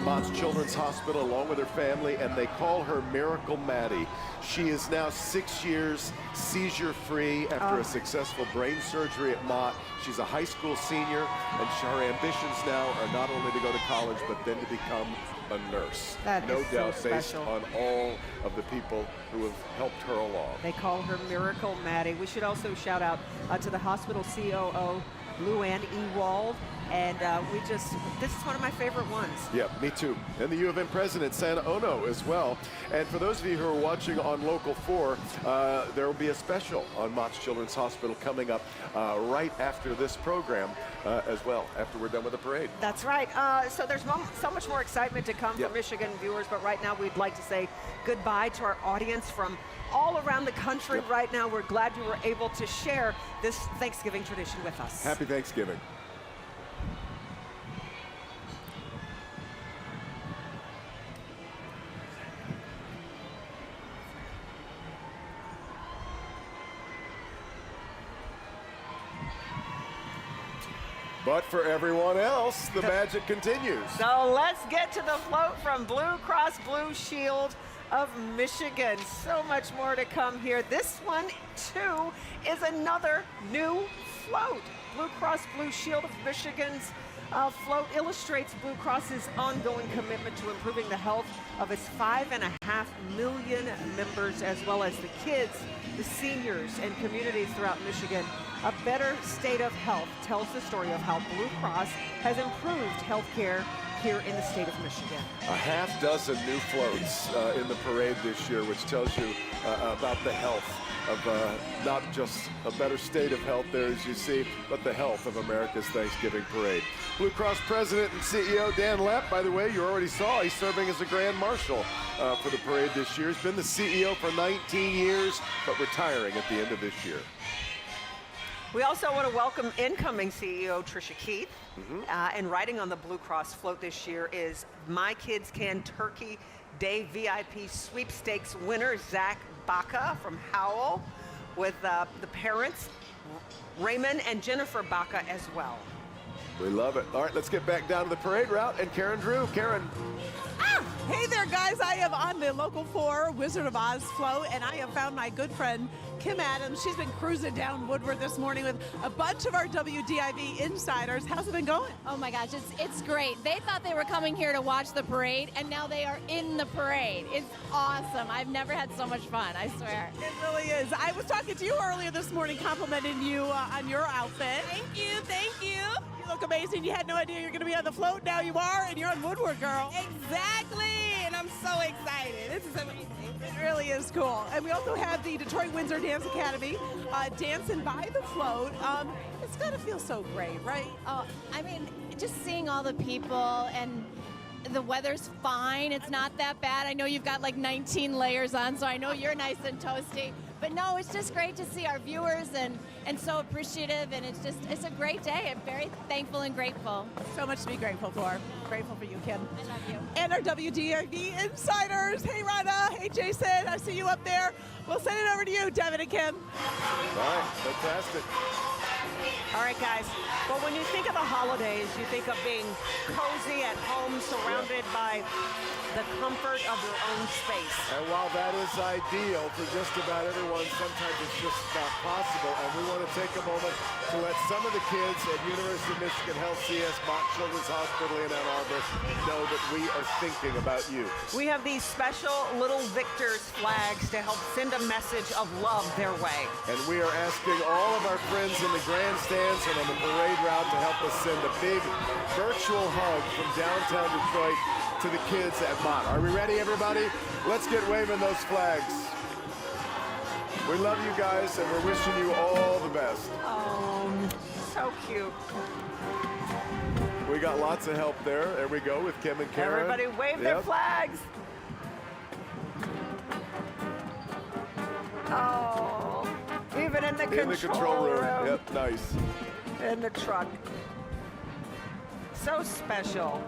Mott's Children's Hospital along with her family, and they call her Miracle Maddie. She is now 6 years seizure-free after a successful brain surgery at Mott. She's a high school senior, and her ambitions now are not only to go to college, but then to become a nurse. That no is doubt, so based special. on all of the people who have helped her along. They call her Miracle Maddie. We should also shout out to the hospital COO, Lou Ann Ewald. And this is one of my favorite ones. Yeah, me too. And the U of M president, Santa Ono, as well. And for those of you who are watching on Local 4, there will be a special on Mott's Children's Hospital coming up right after this program as well, after we're done with the parade. That's right. So there's so much more excitement to come for Michigan viewers, but right now we'd like to say goodbye to our audience from all around the country. Right now, we're glad you were able to share this Thanksgiving tradition with us. Happy Thanksgiving. But for everyone else, the magic continues. So let's get to the float from Blue Cross Blue Shield of Michigan. So much more to come here. This one, too, is another new float. Blue Cross Blue Shield of Michigan's float illustrates Blue Cross's ongoing commitment to improving the health of its 5.5 million members, as well as the kids, the seniors, and communities throughout Michigan. A better state of health tells the story of how Blue Cross has improved health care here in the state of Michigan. A half dozen new floats in the parade this year, which tells you about the health of not just a better state of health there, as you see, but the health of America's Thanksgiving parade. Blue Cross President and CEO Dan Lepp, by the way, you already saw, he's serving as a Grand Marshal for the parade this year. He's been the CEO for 19 years, but retiring at the end of this year. We also want to welcome incoming CEO Tricia Keith. And riding on the Blue Cross float this year is My Kids Can Turkey Day VIP sweepstakes winner Zach Baca from Howell, with the parents, Raymond and Jennifer Baca, as well. We love it. All right, let's get back down to the parade route and Karen Drew. Karen. Hey there, guys. I am on the Local 4 Wizard of Oz float, and I have found my good friend Kim Adams. She's been cruising down Woodward this morning with a bunch of our WDIV insiders. How's it been going? Oh my gosh, it's great. They thought they were coming here to watch the parade, and now they are in the parade. It's awesome. I've never had so much fun, I swear. It really is. I was talking to you earlier this morning, complimenting you on your outfit. Thank you, thank you. You look amazing. You had no idea you were going to be on the float. Now you are, and you're on Woodward, girl. Exactly, and I'm so excited. This is amazing. It really is cool. And we also have the Detroit Windsor Dance Academy dancing by the float. It's got to feel so great, right? I mean, just seeing all the people, and the weather's fine. It's not that bad. I know you've got like 19 layers on, so I know you're nice and toasty. But no, it's just great to see our viewers and so appreciative, and it's a great day. I'm very thankful and grateful. So much to be grateful for. Grateful for you, Kim. I love you. And our WDIV insiders. Hey, Rhonda. Hey, Jason. I see you up there. We'll send it over to you, Devin and Kim. All right, fantastic. All right, guys. Well, when you think of the holidays, you think of being cozy at home, surrounded by the comfort of your own space. And while that is ideal for just about everyone, sometimes it's just not possible. And we want to take a moment to let some of the kids at University of Michigan Health CS Mott Children's Hospital in Ann Arbor know that we are thinking about you. We have these special Little Victors flags to help send a message of love their way. And we are asking all of our friends in the grandstands and on the parade route to help us send a big virtual hug from downtown Detroit to the kids at Mott. Are we ready, everybody? Let's get waving those flags. We love you guys, and we're wishing you all the best. Oh, so cute. We got lots of help there. There we go with Kim and Karen. Everybody wave their flags. Oh, even in the control room. Yep, nice. In the truck. So special.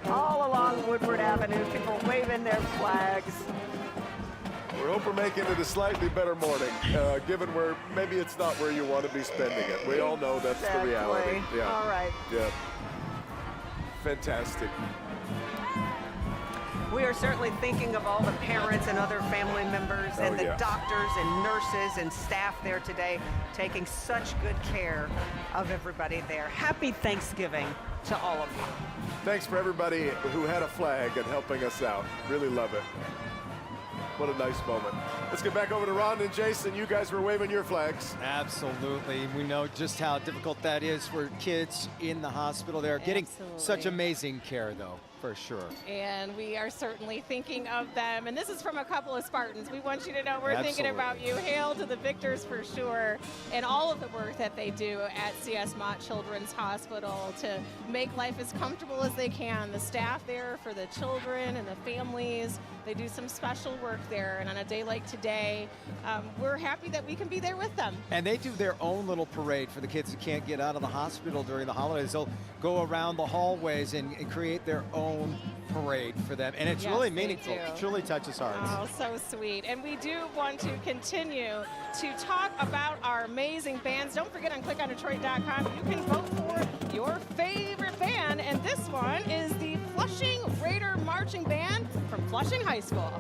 All along Woodward Avenue, people waving their flags. We hope we're making it a slightly better morning, given where maybe it's not where you want to be spending it. We all know that's the reality. Yeah. All right. Yeah. Fantastic. We are certainly thinking of all the parents and other family members and the doctors and nurses and staff there today, taking such good care of everybody there. Happy Thanksgiving to all of you. Thanks for everybody who had a flag and helping us out. Really love it. What a nice moment. Let's get back over to Ron and Jason. You guys were waving your flags. Absolutely. We know just how difficult that is for kids in the hospital. They're getting such amazing care, though, for sure. And we are certainly thinking of them. And this is from a couple of Spartans. We want you to know we're thinking about you. Hail to the victors for sure. And all of the work that they do at CS Mott Children's Hospital to make life as comfortable as they can. The staff there for the children and the families. They do some special work there. And on a day like today, we're happy that we can be there with them. And they do their own little parade for the kids who can't get out of the hospital during the holidays. They'll go around the hallways and create their own parade for them. And it's really meaningful. It truly touches hearts. Oh, so sweet. And we do want to continue to talk about our amazing bands. Don't forget on clickondetroit.com, you can vote for your favorite band. And this one is the Flushing Raider Marching Band from Flushing High School.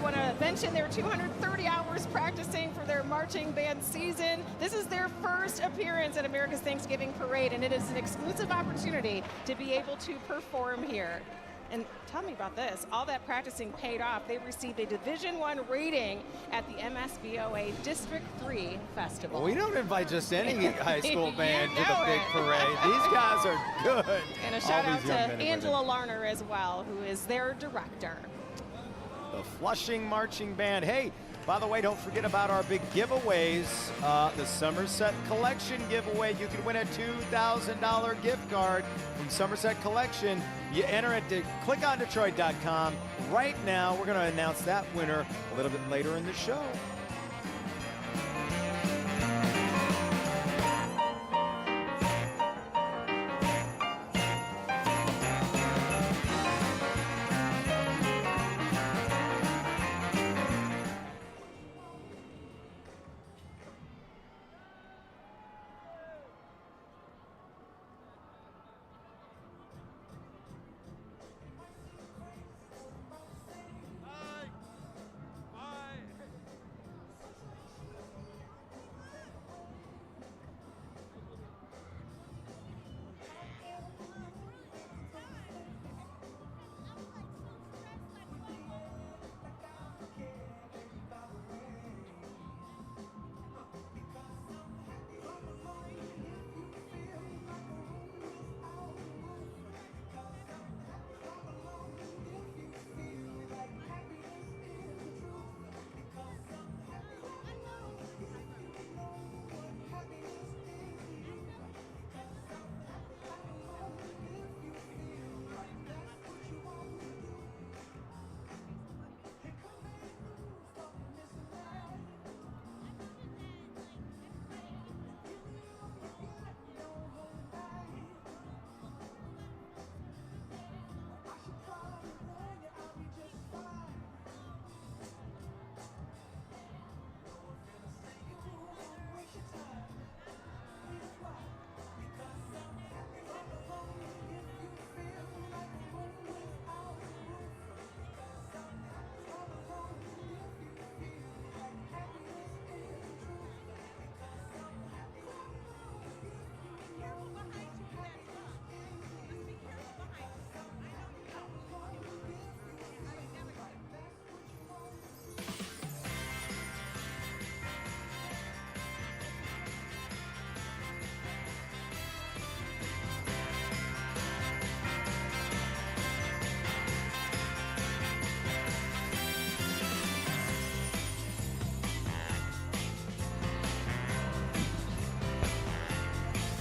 want to mention their 230 hours practicing for their marching band season. This is their first appearance at America's Thanksgiving Parade, and it is an exclusive opportunity to be able to perform here. And tell me about this. All that practicing paid off. They received a Division I rating at the MSBOA District 3 Festival. Well, we don't invite just any high school band to the know big it. parade. These guys are good. And a All shout out these young men to and Angela women. Larner as well, who is their director. The Flushing Marching Band. Hey, by the way, don't forget about our big giveaways. The Somerset Collection giveaway. You can win a $2,000 gift card from Somerset Collection. You enter it to clickondetroit.com right now. We're going to announce that winner a little bit later in the show.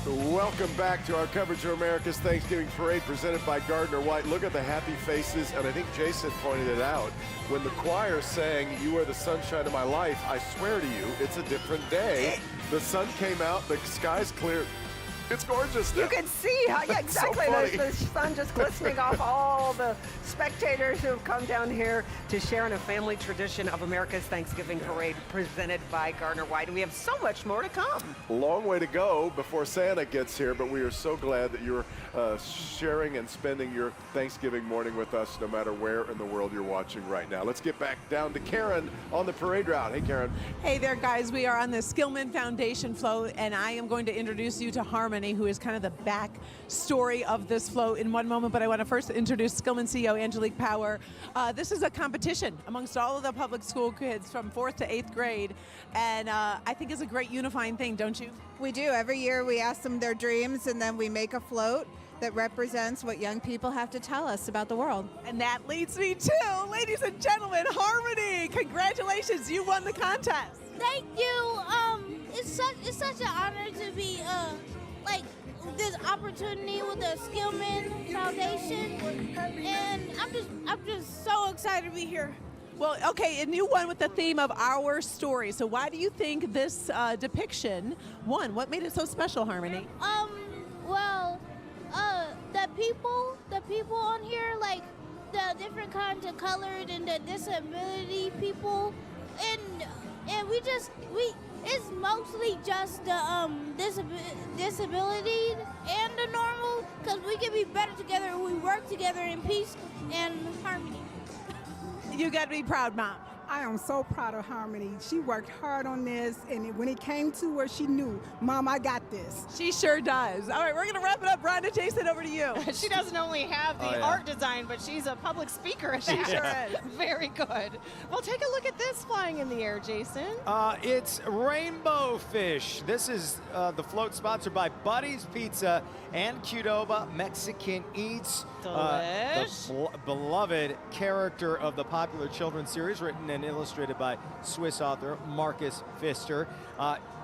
Welcome back to our coverage of America's Thanksgiving Parade presented by Gardner White. Look at the happy faces, and I think Jason pointed it out. When the choir sang, "You are the sunshine of my life," I swear to you, it's a different day. The sun came out, the sky's clear. It's gorgeous now. You can see how, yeah, It's so exactly. funny. There's the sun just glistening off all the spectators who have come down here to share in a family tradition of America's Thanksgiving Parade presented by Gardner White. And we have so much more to come. Long way to go before Santa gets here, but we are so glad that you're sharing and spending your Thanksgiving morning with us no matter where in the world you're watching right now. Let's get back down to Karen on the parade route. Hey, Karen. Hey there, guys. We are on the Skillman Foundation float, and I am going to introduce you to Harmony, who is kind of the back story of this float in one moment. But I want to first introduce Skillman CEO Angelique Power. This is a competition amongst all of the public school kids from 4th to 8th grade, and I think it's a great unifying thing, don't you? We do. Every year we ask them their dreams, and then we make a float that represents what young people have to tell us about the world. And that leads me to, ladies and gentlemen, Harmony. Congratulations, you won the contest. Thank you. It's such an honor to be like this opportunity with the Skillman Foundation, and I'm just so excited to be here. Well, okay, and you won with the theme of our story. So why do you think this depiction won? What made it so special, Harmony? Well, the people on here, like the different kinds of colors and the disability people, and it's mostly just the disability and the normal, because we can be better together if we work together in peace and harmony. You got to be proud, Mom. I am so proud of Harmony. She worked hard on this, and when it came to her, she knew, Mom, I got this. She sure does. All right, we're going to wrap it up. Rhonda, Jason, over to you. She doesn't only have the art design, but she's a public speaker at She that. sure is. Very good. Well, take a look at this flying in the air, Jason. It's rainbow fish. This is the float sponsored by Buddy's Pizza and Qdoba Mexican Eats. Delish. The beloved character of the popular children's series, written and illustrated by Swiss author Marcus Pfister.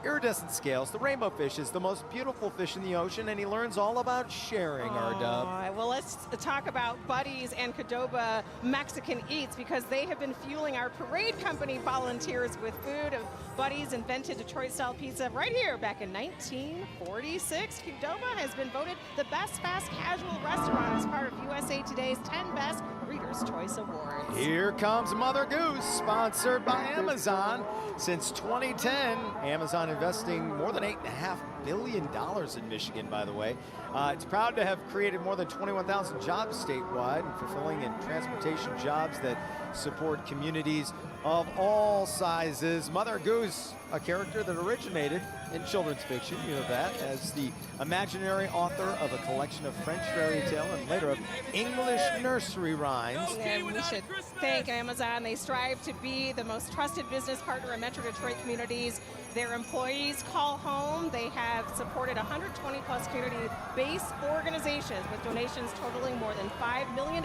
Iridescent scales. The rainbow fish is the most beautiful fish in the ocean, and he learns all about sharing, R-Dub. Well, let's talk about Buddy's and Qdoba Mexican Eats, because they have been fueling our parade company volunteers with food. Buddy's invented Detroit-style pizza right here back in 1946. Qdoba has been voted the best fast casual restaurant as part of USA Today's 10 Best Reader's Choice Awards. Here comes Mother Goose, sponsored by Amazon. Since 2010, Amazon investing more than $8.5 billion in Michigan, by the way. It's proud to have created more than 21,000 jobs statewide and fulfilling in transportation jobs that support communities of all sizes. Mother Goose, a character that originated in children's fiction, you know that, as the imaginary author of a collection of French fairy tale and later of English nursery rhymes. And we should thank Amazon. They strive to be the most trusted business partner in Metro Detroit communities. Their employees call home. They have supported 120 plus community-based organizations with donations totaling more than $5 million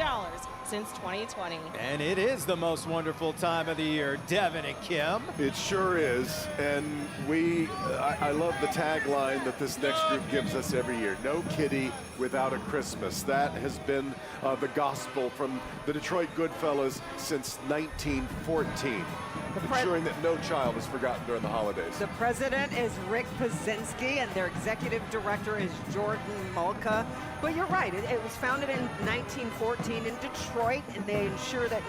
since 2020. And it is the most wonderful time of the year, Devin and Kim. It sure is, and I love the tagline that this next group gives us every year: no kitty without a Christmas. That has been the gospel from the Detroit Goodfellas since 1914, ensuring that no child is forgotten during the holidays. The president is Rick Pazinski, and their executive director is Jordan Mulca. But you're right, it was founded in 1914 in Detroit, and they ensure that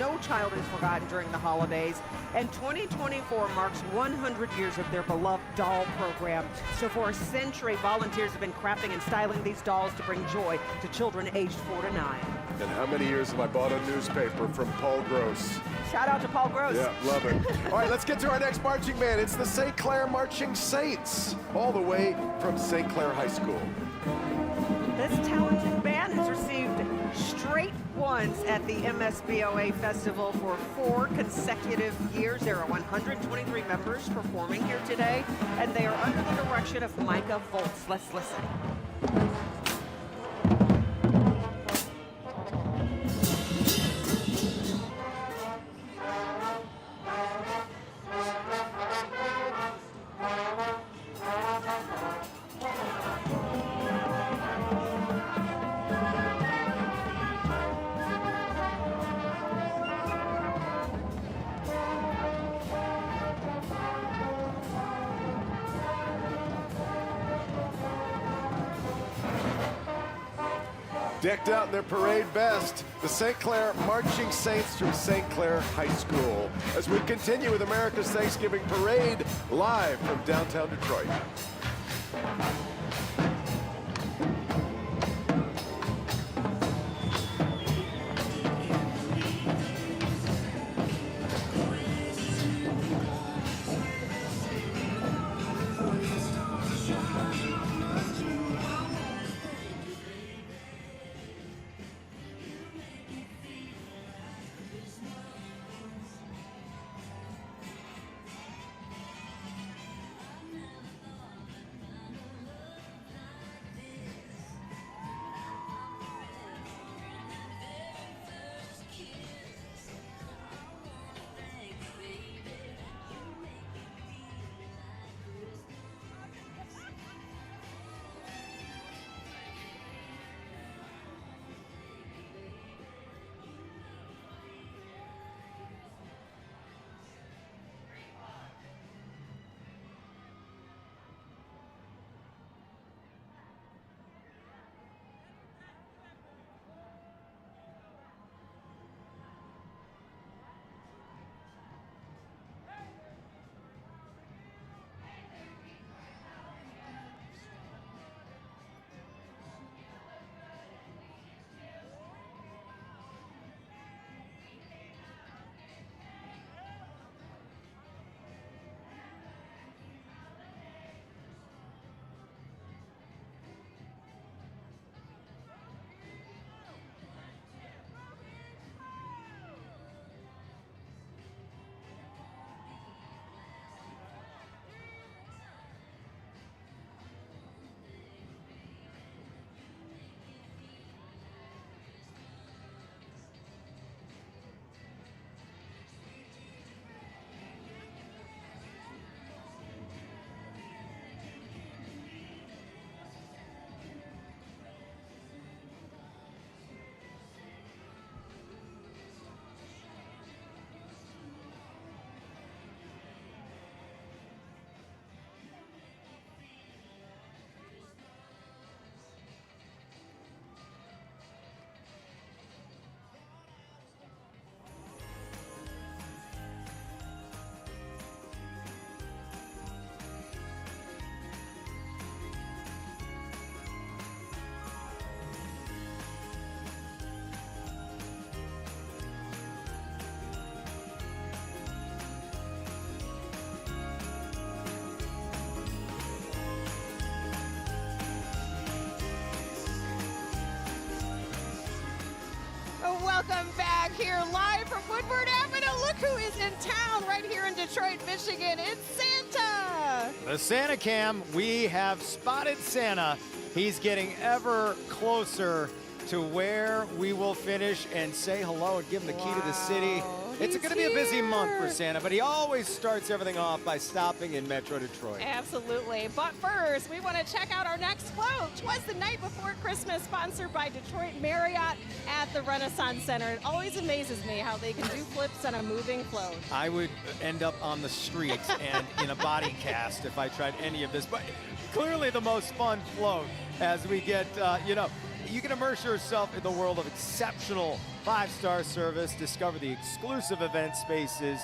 no child is forgotten during the holidays. And 2024 marks 100 years of their beloved doll program. So for a century, volunteers have been crafting and styling these dolls to bring joy to children aged 4 to 9. And how many years have I bought a newspaper from Paul Gross? Shout out to Paul Gross. Yeah, love it. All right, let's get to our next marching band. It's the St. Clair Marching Saints, all the way from St. Clair High School. This talented band has received straight ones at the MSBOA Festival for 4 consecutive years. There are 123 members performing here today, and they are under the direction of Micah Volz. Let's listen. Decked out in their parade best, the St. Clair Marching Saints from St. Clair High School, as we continue with America's Thanksgiving Parade live from downtown Detroit. Welcome back here live from Woodward Avenue. Look who is in town right here in Detroit, Michigan. It's Santa. The Santa Cam, we have spotted Santa. He's getting ever closer to where we will finish and say hello and give him the key to the city. It's going to be a busy month for Santa, but he always starts everything off by stopping in Metro Detroit. Absolutely. But first, we want to check out our next float. 'Twas the Night Before Christmas, sponsored by Detroit Marriott at the Renaissance Center. It always amazes me how they can do flips on a moving float. I would end up on the street and in a body cast if I tried any of this, but clearly the most fun float as we get, you can immerse yourself in the world of exceptional five-star service, discover the exclusive event spaces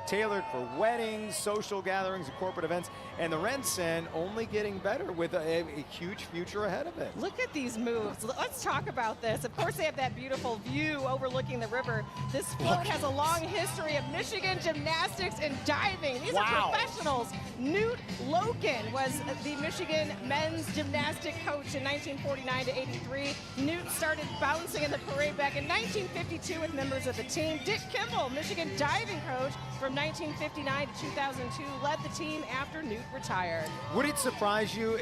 tailored for weddings, social gatherings, and corporate events, and the RenCen only getting better with a huge future ahead of it. Look at these moves. Let's talk about this. Of course, they have that beautiful view overlooking the river. This float has a long history of Michigan gymnastics and diving. These are professionals. Newt Loken was the Michigan men's gymnastic coach in 1949 to 83. Newt started bouncing in the parade back in 1952 with members of the team. Dick Kimball, Michigan diving coach from 1959 to 2002, led the team after Newt retired. Would it surprise you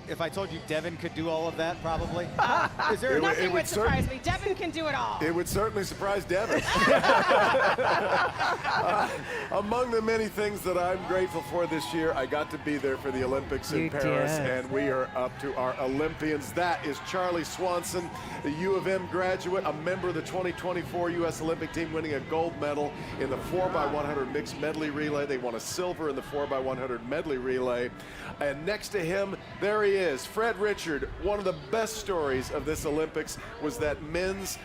if I told you Devin could do all of that, probably? Is there Nothing would surprise me. Devin can do it all. It would certainly surprise Devin. Among the many things that I'm grateful for this year, I got to be there for the Olympics in Paris, and we are up to our Olympians. That is Charlie Swanson, the U of M graduate, a member of the 2024 U.S. Olympic team, winning a gold medal in the 4x100 mixed medley relay. They won a silver in the 4x100 medley relay. And next to him, there he is, Fred Richard. One of the best stories of this Olympics was that men's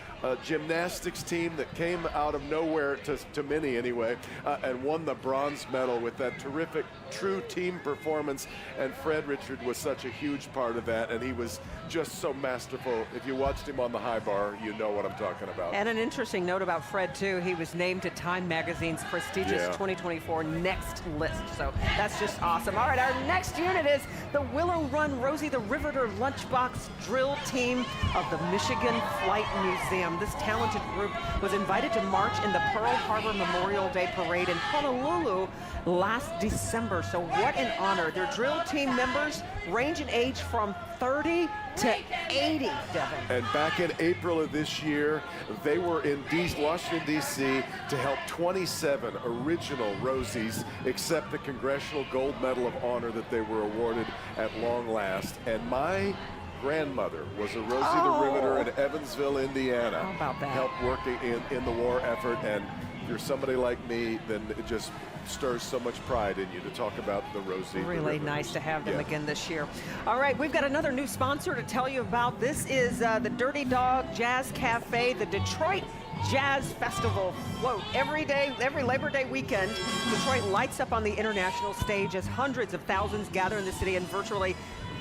gymnastics team that came out of nowhere, to many anyway, and won the bronze medal with that terrific true team performance. And Fred Richard was such a huge part of that, and he was just so masterful. If you watched him on the high bar, you know what I'm talking about. And an interesting note about Fred, too, he was named to Time Magazine's prestigious 2024 Next list. So that's just awesome. All right, our next unit is the Willow Run Rosie the Riveter Lunchbox Drill Team of the Michigan Flight Museum. This talented group was invited to march in the Pearl Harbor Memorial Day Parade in Honolulu last December. So what an honor. Their drill team members range in age from 30 to 80, Devin. And back in April of this year, they were in Washington, D.C. to help 27 original Rosies accept the Congressional Gold Medal of Honor that they were awarded at long last. And my grandmother was a Rosie the Riveter in Evansville, Indiana. How about that? Helped working in the war effort. And if you're somebody like me, then it just stirs so much pride in you to talk about the Rosie. Really nice to have them again this year. All right, we've got another new sponsor to tell you about. This is the Dirty Dog Jazz Cafe, the Detroit Jazz Festival float. Every Labor Day weekend, Detroit lights up on the international stage as hundreds of thousands gather in the city and virtually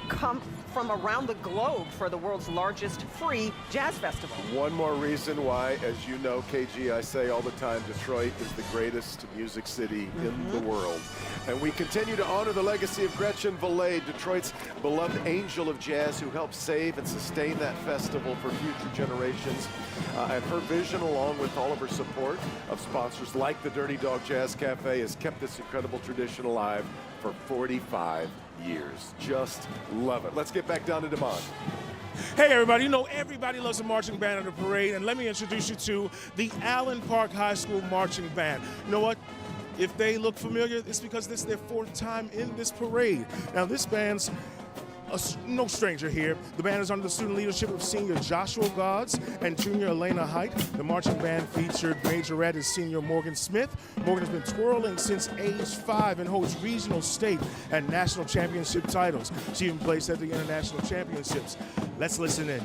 come from around the globe for the world's largest free jazz festival. One more reason why, as you know, KG, I say all the time, Detroit is the greatest music city in the world. And we continue to honor the legacy of Gretchen Valet, Detroit's beloved angel of jazz, who helped save and sustain that festival for future generations. And her vision, along with all of her support of sponsors like the Dirty Dog Jazz Cafe, has kept this incredible tradition alive for 45 years. Just love it. Let's get back down to DeMond. Hey everybody, you know everybody loves a marching band at a parade, and let me introduce you to the Allen Park High School Marching Band. You know what? If they look familiar, it's because this is their 4th time in this parade. Now this band's no stranger here. The band is under the student leadership of senior Joshua Gods and junior Elena Height. The marching band featured majorette as senior Morgan Smith. Morgan has been twirling since age 5 and holds regional, state, and national championship titles. She even placed at the international championships. Let's listen in.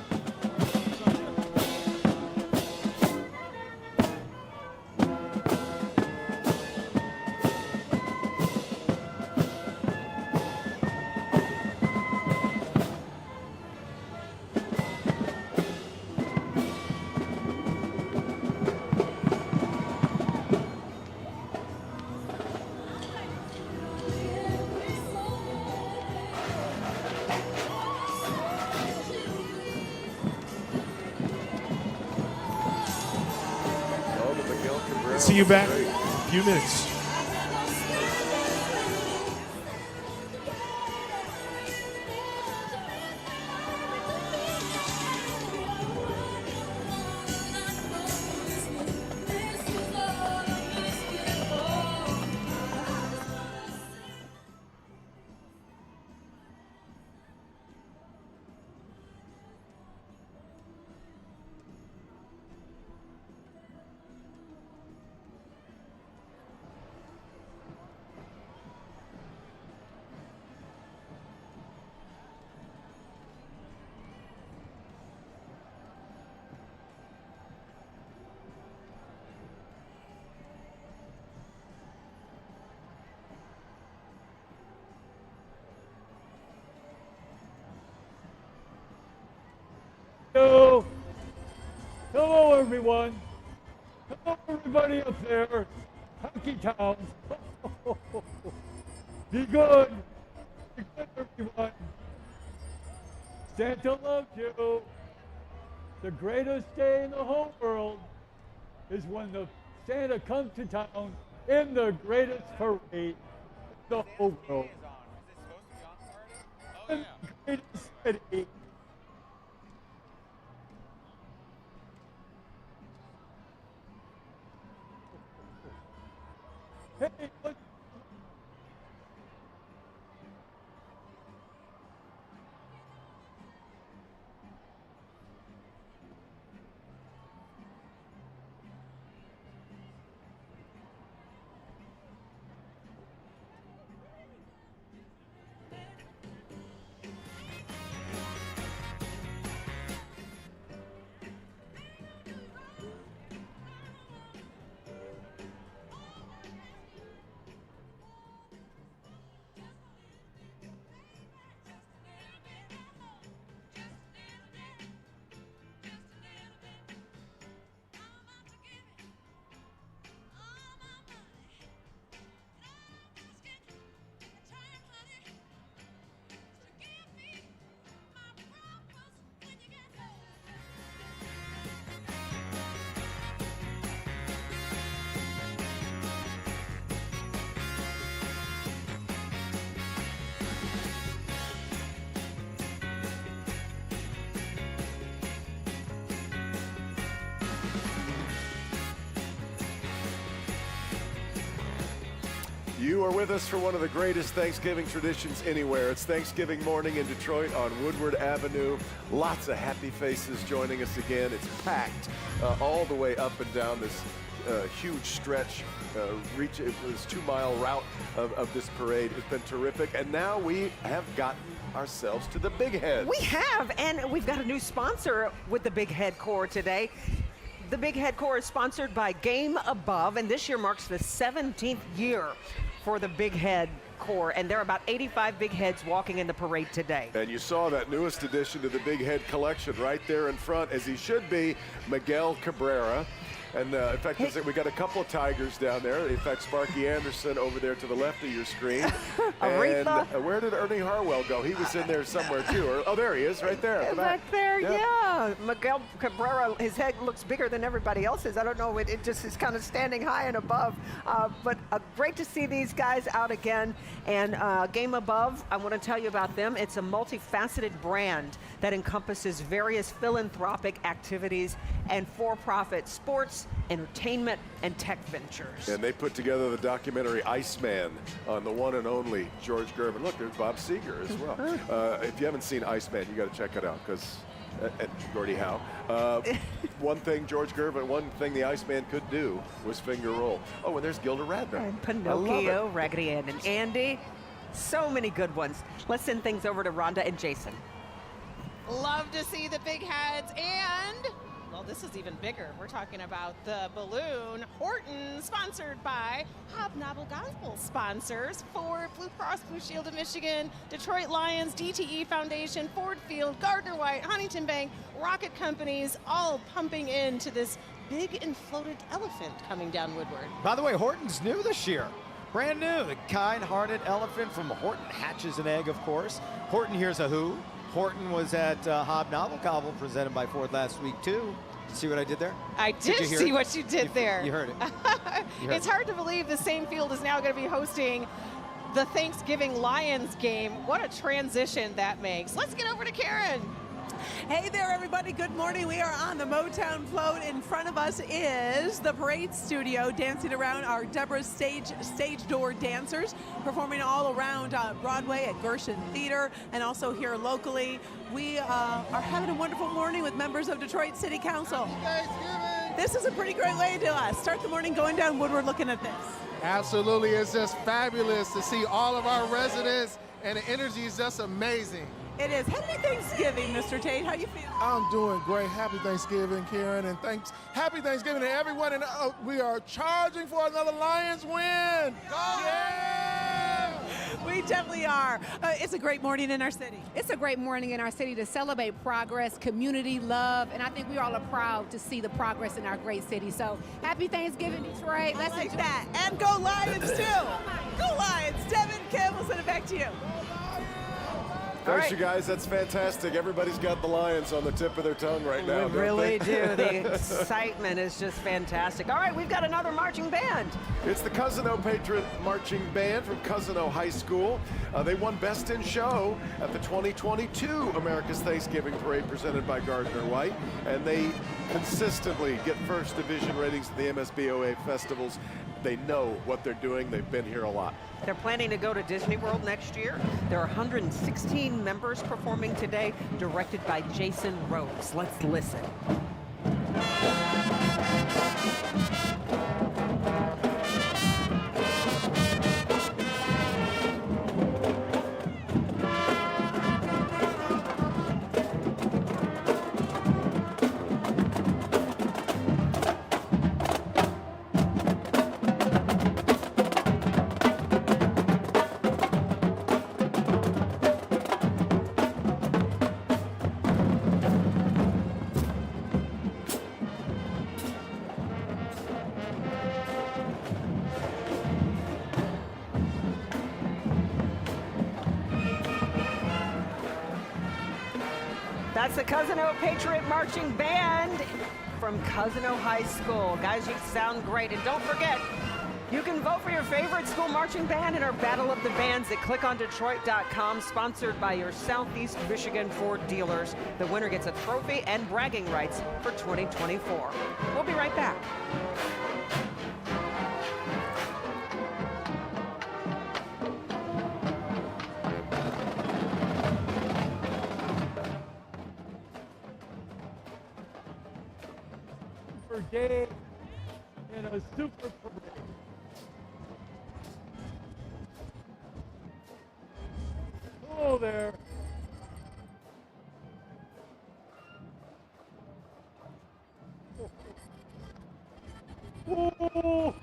Cabrera. See you back Great. in a few minutes. Hello. Hello, everyone. Hello, everybody up there. Hockey Town. Be good. Be good, everyone. Santa loves you. The greatest day in the whole world is when the Santa comes to town in the greatest parade in the whole world. In the greatest city. Hey, look. You are with us for one of the greatest Thanksgiving traditions anywhere. It's Thanksgiving morning in Detroit on Woodward Avenue. Lots of happy faces joining us again. It's packed all the way up and down this huge stretch. This 2-mile route of this parade. It's been terrific. And now we have gotten ourselves to the Big Heads. We have, and we've got a new sponsor with the Big Head Corps today. The Big Head Corps is sponsored by Game Above, and this year marks the 17th year for the Big Head Corps, and there are about 85 big heads walking in the parade today. And you saw that newest addition to the Big Head collection right there in front, as he should be, Miguel Cabrera. And in fact, we got a couple of Tigers down there. In fact, Sparky Anderson over there to the left of your screen. And where did Ernie Harwell go? He was in there somewhere too. Oh, there he is, right there. At the back there, Yep. yeah. Miguel Cabrera, his head looks bigger than everybody else's. I don't know, it just is kind of standing high and above. But great to see these guys out again. And Game Above, I want to tell you about them. It's a multifaceted brand that encompasses various philanthropic activities and for-profit sports, entertainment, and tech ventures. And they put together the documentary Iceman on the one and only George Gervin. Look, there's Bob Seger as well. If you haven't seen Iceman, you got to check it out, because Gordie Howe. One thing the Iceman could do was finger roll. Oh, and there's Gilda Radner. And Pinocchio, Raggedy Ann and Andy. So many good ones. Let's send things over to Rhonda and Jason. Love to see the big heads, and well, this is even bigger. We're talking about the balloon. Horton, sponsored by Hobnoble Gospel sponsors, Ford, Blue Cross Blue Shield of Michigan, Detroit Lions, DTE Foundation, Ford Field, Gardner White, Huntington Bank, Rocket Companies, all pumping into this big inflated elephant coming down Woodward. By the way, Horton's new this year. Brand new. The kind-hearted elephant from Horton hatches an egg, of course. Horton here's a who. Horton was at Hobnoble Gobble, presented by Ford last week, too. See what I did there? I did see what you did there. You heard it. It's hard to believe the same field is now going to be hosting the Thanksgiving Lions game. What a transition that makes. Let's get over to Karen. Hey there, everybody. Good morning. We are on the Motown float. In front of us is the parade studio. Dancing around our Deborah's stage door dancers, performing all around Broadway at Gershon Theater and also here locally. We are having a wonderful morning with members of Detroit City Council. This is a pretty great way to start the morning going down Woodward looking at this. Absolutely. It's just fabulous to see all of our residents, and the energy is just amazing. It is. Happy Thanksgiving, Mr. Tate. How you feeling? I'm doing great. Happy Thanksgiving, Karen, and happy Thanksgiving to everyone. And we are charging for another Lions win. Yeah! We definitely are. It's a great morning in our city. It's a great morning in our city to celebrate progress, community, love, and I think we all are proud to see the progress in our great city. So happy Thanksgiving, Detroit. Let's like that. And go Lions, too. Go Lions. Devin, Kim, we'll send it back to you. Thanks, you guys. That's fantastic. Everybody's got the Lions on the tip of their tongue right now. We really do. The excitement is just fantastic. All right, we've got another marching band. It's the Cousino Patriot Marching Band from Cousino High School. They won Best in Show at the 2022 America's Thanksgiving Parade presented by Gardner White, and they consistently get first division ratings at the MSBOA festivals. They know what they're doing. They've been here a lot. They're planning to go to Disney World next year. There are 116 members performing today, directed by Jason Rhodes. Let's listen. That's the Cousino Patriot Marching Band from Cousino High School. Guys, you sound great. And don't forget, you can vote for your favorite school marching band in our Battle of the Bands at clickondetroit.com, sponsored by your Southeast Michigan Ford dealers. The winner gets a trophy and bragging rights for 2024. We'll be right back. Day in a super parade. Hello there. Oh.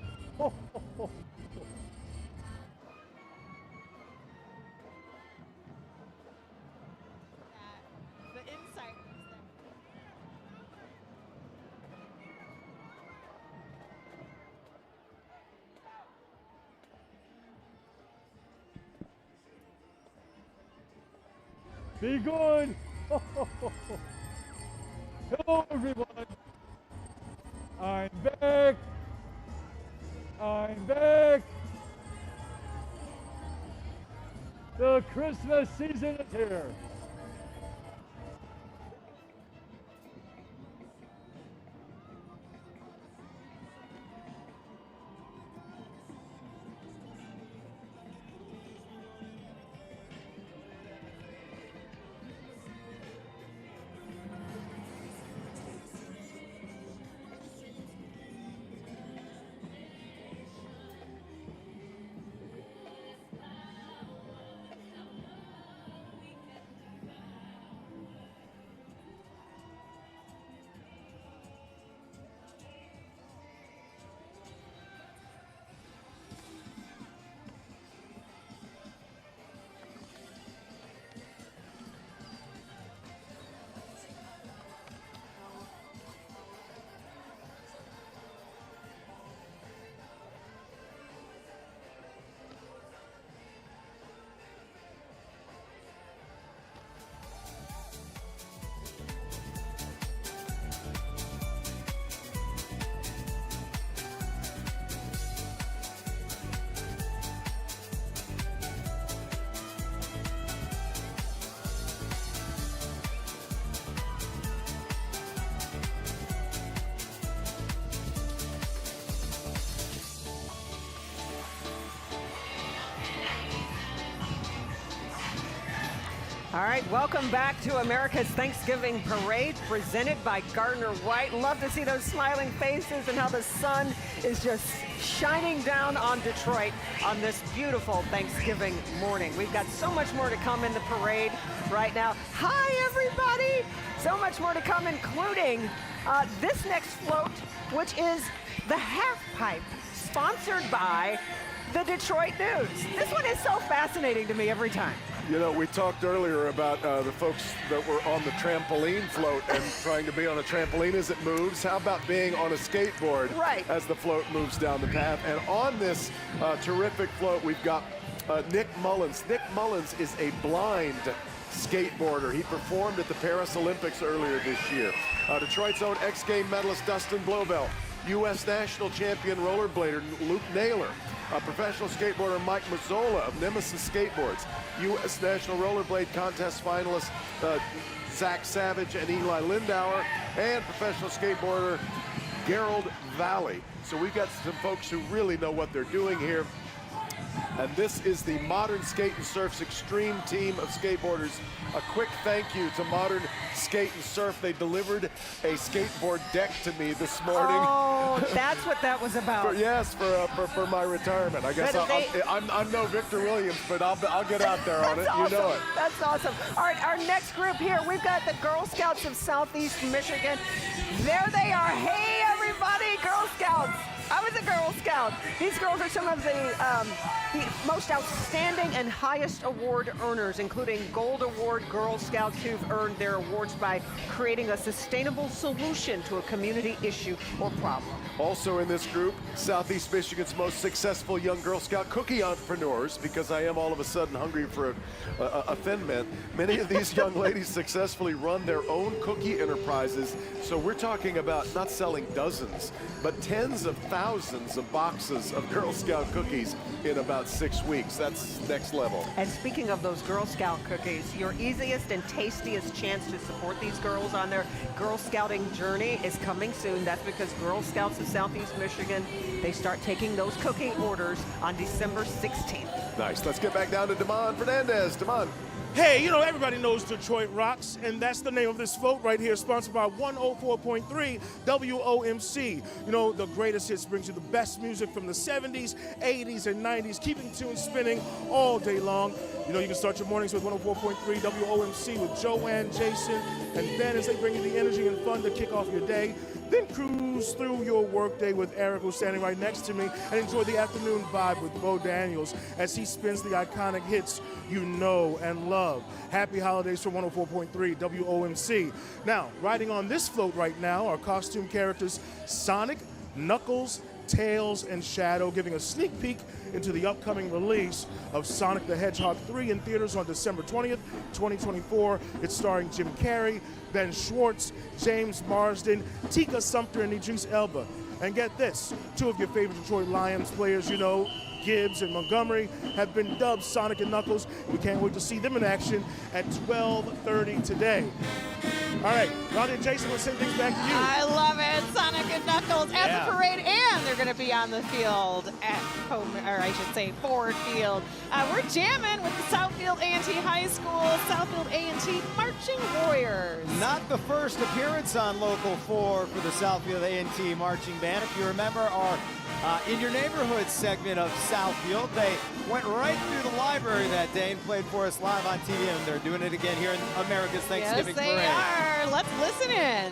The insight. Be good. Hello, everyone. I'm back. I'm back. The Christmas season is here. All right, welcome back to America's Thanksgiving Parade, presented by Gardner White. Love to see those smiling faces and how the sun is just shining down on Detroit on this beautiful Thanksgiving morning. We've got so much more to come in the parade right now. Hi, everybody! So much more to come, including this next float, which is the Half Pipe, sponsored by the Detroit News. This one is so fascinating to me every time. You know, we talked earlier about the folks that were on the trampoline float and trying to be on a trampoline as it moves. How about being on a skateboard as the float moves down the path? And on this terrific float, we've got Nick Mullins. Nick Mullins is a blind skateboarder. He performed at the Paris Olympics earlier this year. Detroit's own X-Game medalist Dustin Blofeld, U.S. national champion rollerblader Luke Naylor, professional skateboarder Mike Mazzola of Nemesis Skateboards, U.S. National Rollerblade Contest finalist Zach Savage and Eli Lindauer, and professional skateboarder Gerald Valley. So we've got some folks who really know what they're doing here. And this is the Modern Skate and Surf's extreme team of skateboarders. A quick thank you to Modern Skate and Surf. They delivered a skateboard deck to me this morning. Oh, that's what that was about. For my retirement. I guess I'm no Victor Williams, but I'll get out there on it. Awesome. You know it. That's awesome. All right, our next group here, we've got the Girl Scouts of Southeast Michigan. There they are. Hey, everybody, Girl Scouts. I was a Girl Scout. These girls are some of the most outstanding and highest award earners, including Gold Award Girl Scouts who've earned their awards by creating a sustainable solution to a community issue or problem. Also in this group, Southeast Michigan's most successful young Girl Scout cookie entrepreneurs, because I am all of a sudden hungry for a Thin Mint. Many of these young ladies successfully run their own cookie enterprises. So we're talking about not selling dozens, but tens of thousands of boxes of Girl Scout cookies in about 6 weeks. That's next level. And speaking of those Girl Scout cookies, your easiest and tastiest chance to support these girls on their Girl Scouting journey is coming soon. That's because Girl Scouts of Southeast Michigan, they start taking those cookie orders on December 16th. Nice. Let's get back down to Damon Fernandez. Damon. Hey, you know, everybody knows Detroit rocks, and that's the name of this float right here, sponsored by 104.3 WOMC. You know, the greatest hits brings you the best music from the 70s, 80s, and 90s, keeping tunes spinning all day long. You know, you can start your mornings with 104.3 WOMC with Joanne, Jason, and Ben as they bring you the energy and fun to kick off your day. Then cruise through your workday with Eric, who's standing right next to me, and enjoy the afternoon vibe with Bo Daniels as he spins the iconic hits you know and love. Happy holidays from 104.3 WOMC. Now, riding on this float right now are costume characters Sonic, Knuckles, Tails, and Shadow, giving a sneak peek into the upcoming release of Sonic the Hedgehog 3 in theaters on December 20th, 2024. It's starring Jim Carrey, Ben Schwartz, James Marsden, Tika Sumpter, and Idris Elba. And get this, two of your favorite Detroit Lions players, you know, Gibbs and Montgomery, have been dubbed Sonic and Knuckles. We can't wait to see them in action at 12:30 today. All right, Ronnie and Jason, let's send things back to you. I love it. Sonic and Knuckles at the parade, and they're going to be on the field at Ford Field. We're jamming with the Southfield A&T High School, Southfield A&T Marching Warriors. Not the first appearance on Local 4 for the Southfield A&T Marching Band. If you remember our In Your Neighborhood segment of Southfield, they went right through the library that day and played for us live on TV, and they're doing it again here in America's Thanksgiving Parade. Yes, they are. Let's listen in.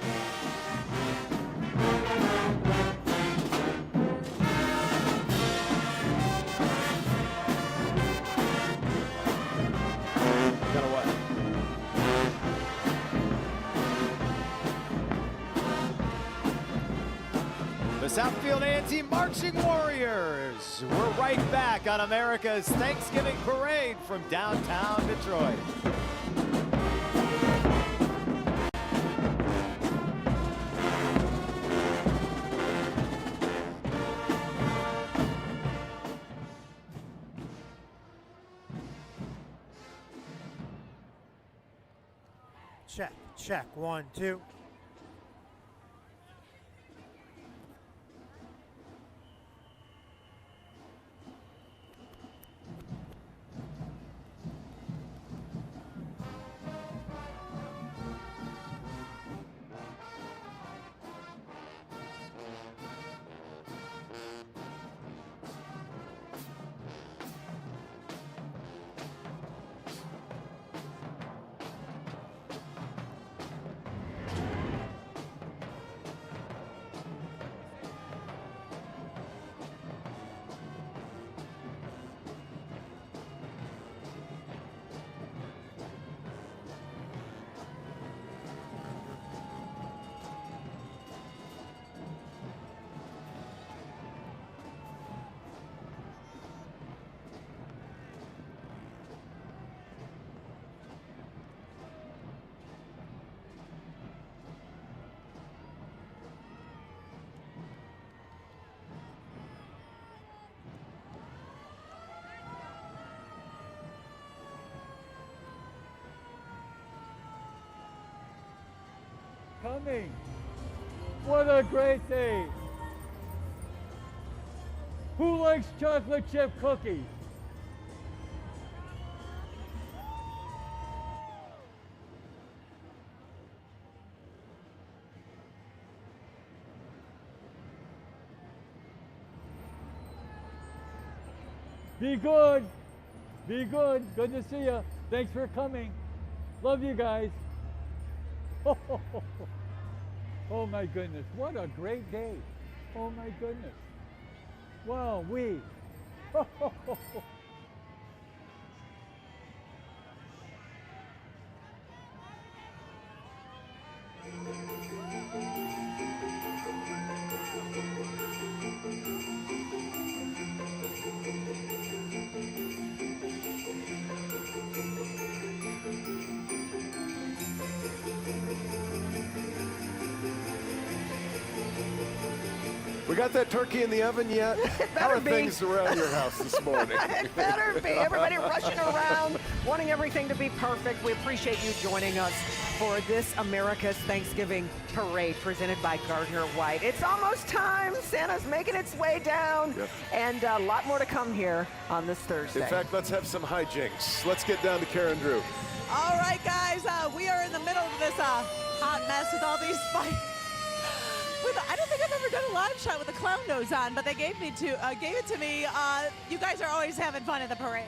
The Southfield A&T Marching Warriors. We're right back on America's Thanksgiving Parade from downtown Detroit. Check, 1, 2. coming. What a great day. Who likes chocolate chip cookies? Be good. Be good. Good to see you. Thanks for coming. Love you guys. Oh my goodness. What a great day. Oh my goodness. Wow, we. We got that turkey in the oven yet? How are be. things around your house this morning? It better be. Everybody rushing around, wanting everything to be perfect. We appreciate you joining us for this America's Thanksgiving Parade presented by Gardner White. It's almost time. Santa's making its way down, and a lot more to come here on this Thursday. In fact, let's have some hijinks. Let's get down to Karen Drew. All right, guys, we are in the middle of this hot mess with all these fights. I don't think I've ever done a live shot with a clown nose on, but they gave it to me. You guys are always having fun at the parade.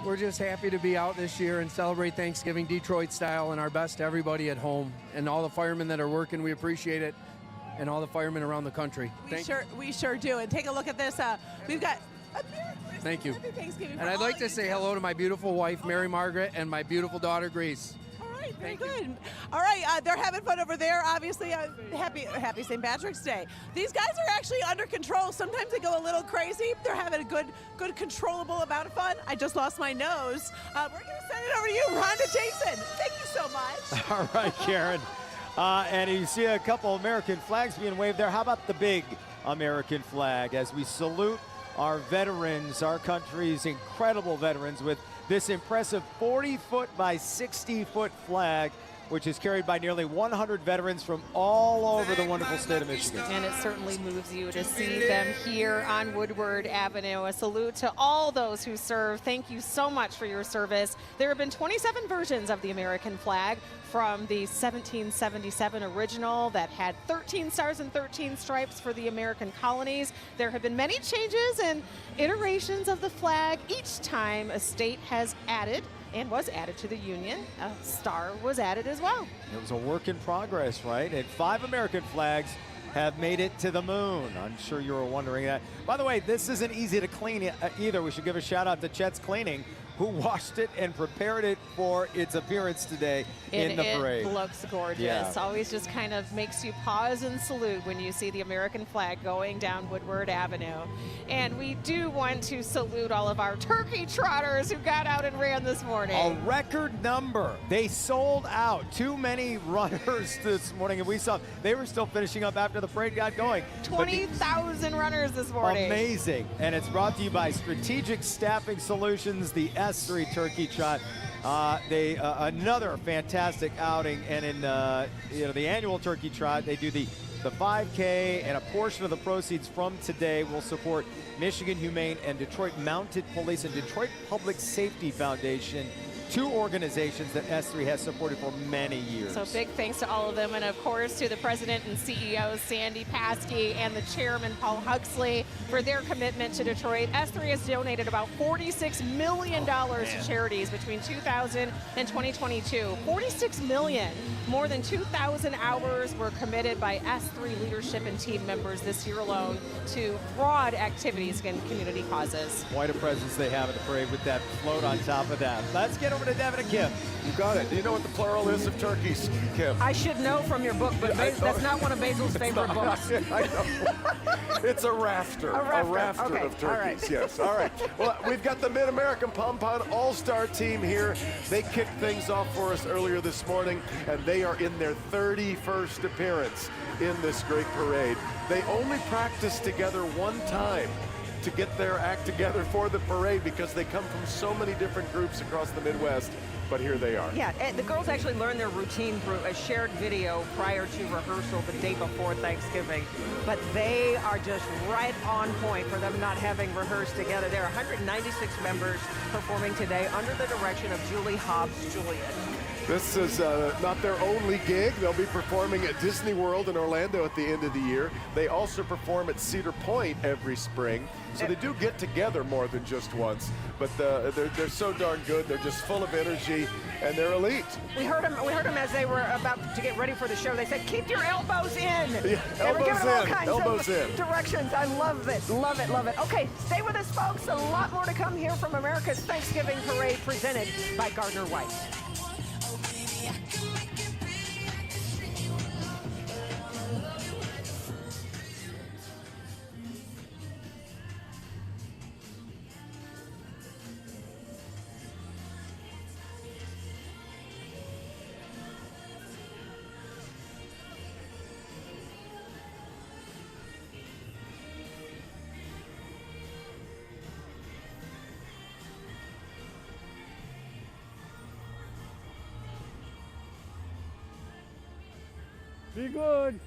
We're just happy to be out this year and celebrate Thanksgiving Detroit style, and our best to everybody at home and all the firemen that are working. We appreciate it, and all the firemen around the country. We sure do. And take a look at this. We've got a Merry Christmas. Thank you. Happy Thanksgiving. And I'd like to say hello to my beautiful wife, Mary Margaret, and my beautiful daughter, Grace. Very good. All right, they're having fun over there. Obviously, happy St. Patrick's Day. These guys are actually under control. Sometimes they go a little crazy. They're having a good controllable amount of fun. I just lost my nose. We're going to send it over to you, Rhonda Jason. Thank you so much. All right, Karen. And you see a couple American flags being waved there. How about the big American flag as we salute our veterans, our country's incredible veterans, with this impressive 40-foot by 60-foot flag, which is carried by nearly 100 veterans from all over the wonderful state of Michigan. And it certainly moves you to see them here on Woodward Avenue. A salute to all those who serve. Thank you so much for your service. There have been 27 versions of the American flag, from the 1777 original that had 13 stars and 13 stripes for the American colonies. There have been many changes and iterations of the flag. Each time a state has added and was added to the Union, a star was added as well. It was a work in progress, right? And 5 American flags have made it to the moon. I'm sure you were wondering that. By the way, this isn't easy to clean either. We should give a shout out to Chet's Cleaning, who washed it and prepared it for its appearance today in the parade. It looks gorgeous. Yeah. Always just kind of makes you pause and salute when you see the American flag going down Woodward Avenue. And we do want to salute all of our turkey trotters who got out and ran this morning. A record number. They sold out. Too many runners this morning, and we saw they were still finishing up after the parade got going. 20,000 runners this morning. Amazing. And it's brought to you by Strategic Staffing Solutions, the S3 Turkey Trot. Another fantastic outing, and in the annual Turkey Trot, they do the 5K, and a portion of the proceeds from today will support Michigan Humane and Detroit Mounted Police and Detroit Public Safety Foundation, 2 organizations that S3 has supported for many years. So big thanks to all of them, and of course to the president and CEO Sandy Paskey and the chairman Paul Huxley for their commitment to Detroit. S3 has donated about $46 million to charities between 2000 and 2022. $46 million. More than 2,000 hours were committed by S3 leadership and team members this year alone to broad activities and community causes. Quite a presence they have at the parade with that float on top of that. Let's get over to Devin and Kim. You got it. Do you know what the plural is of turkeys, Kim? I should know from your book, but that's not one of Basil's favorite books. I know. It's a rafter. A rafter okay. of turkeys, All right. yes. All right. Well, we've got the Mid-American Pom-Pom All-Star team here. They kicked things off for us earlier this morning, and they are in their 31st appearance in this great parade. They only practiced together one time to get their act together for the parade because they come from so many different groups across the Midwest. but here they are. Yeah, and the girls actually learned their routine through a shared video prior to rehearsal the day before Thanksgiving. But they are just right on point for them not having rehearsed together. There are 196 members performing today under the direction of Julie Hobbs-Juliet. This is not their only gig. They'll be performing at Disney World in Orlando at the end of the year. They also perform at Cedar Point every spring. So they do get together more than just once, but they're so darn good. They're just full of energy, and they're elite. We heard them as they were about to get ready for the show. They said, "Keep your elbows in." Yeah, they were giving them all kinds elbows of in. directions. I love it, love it, love it. Okay, stay with us, folks. A lot more to come here from America's Thanksgiving Parade, presented by Gardner White. Be good.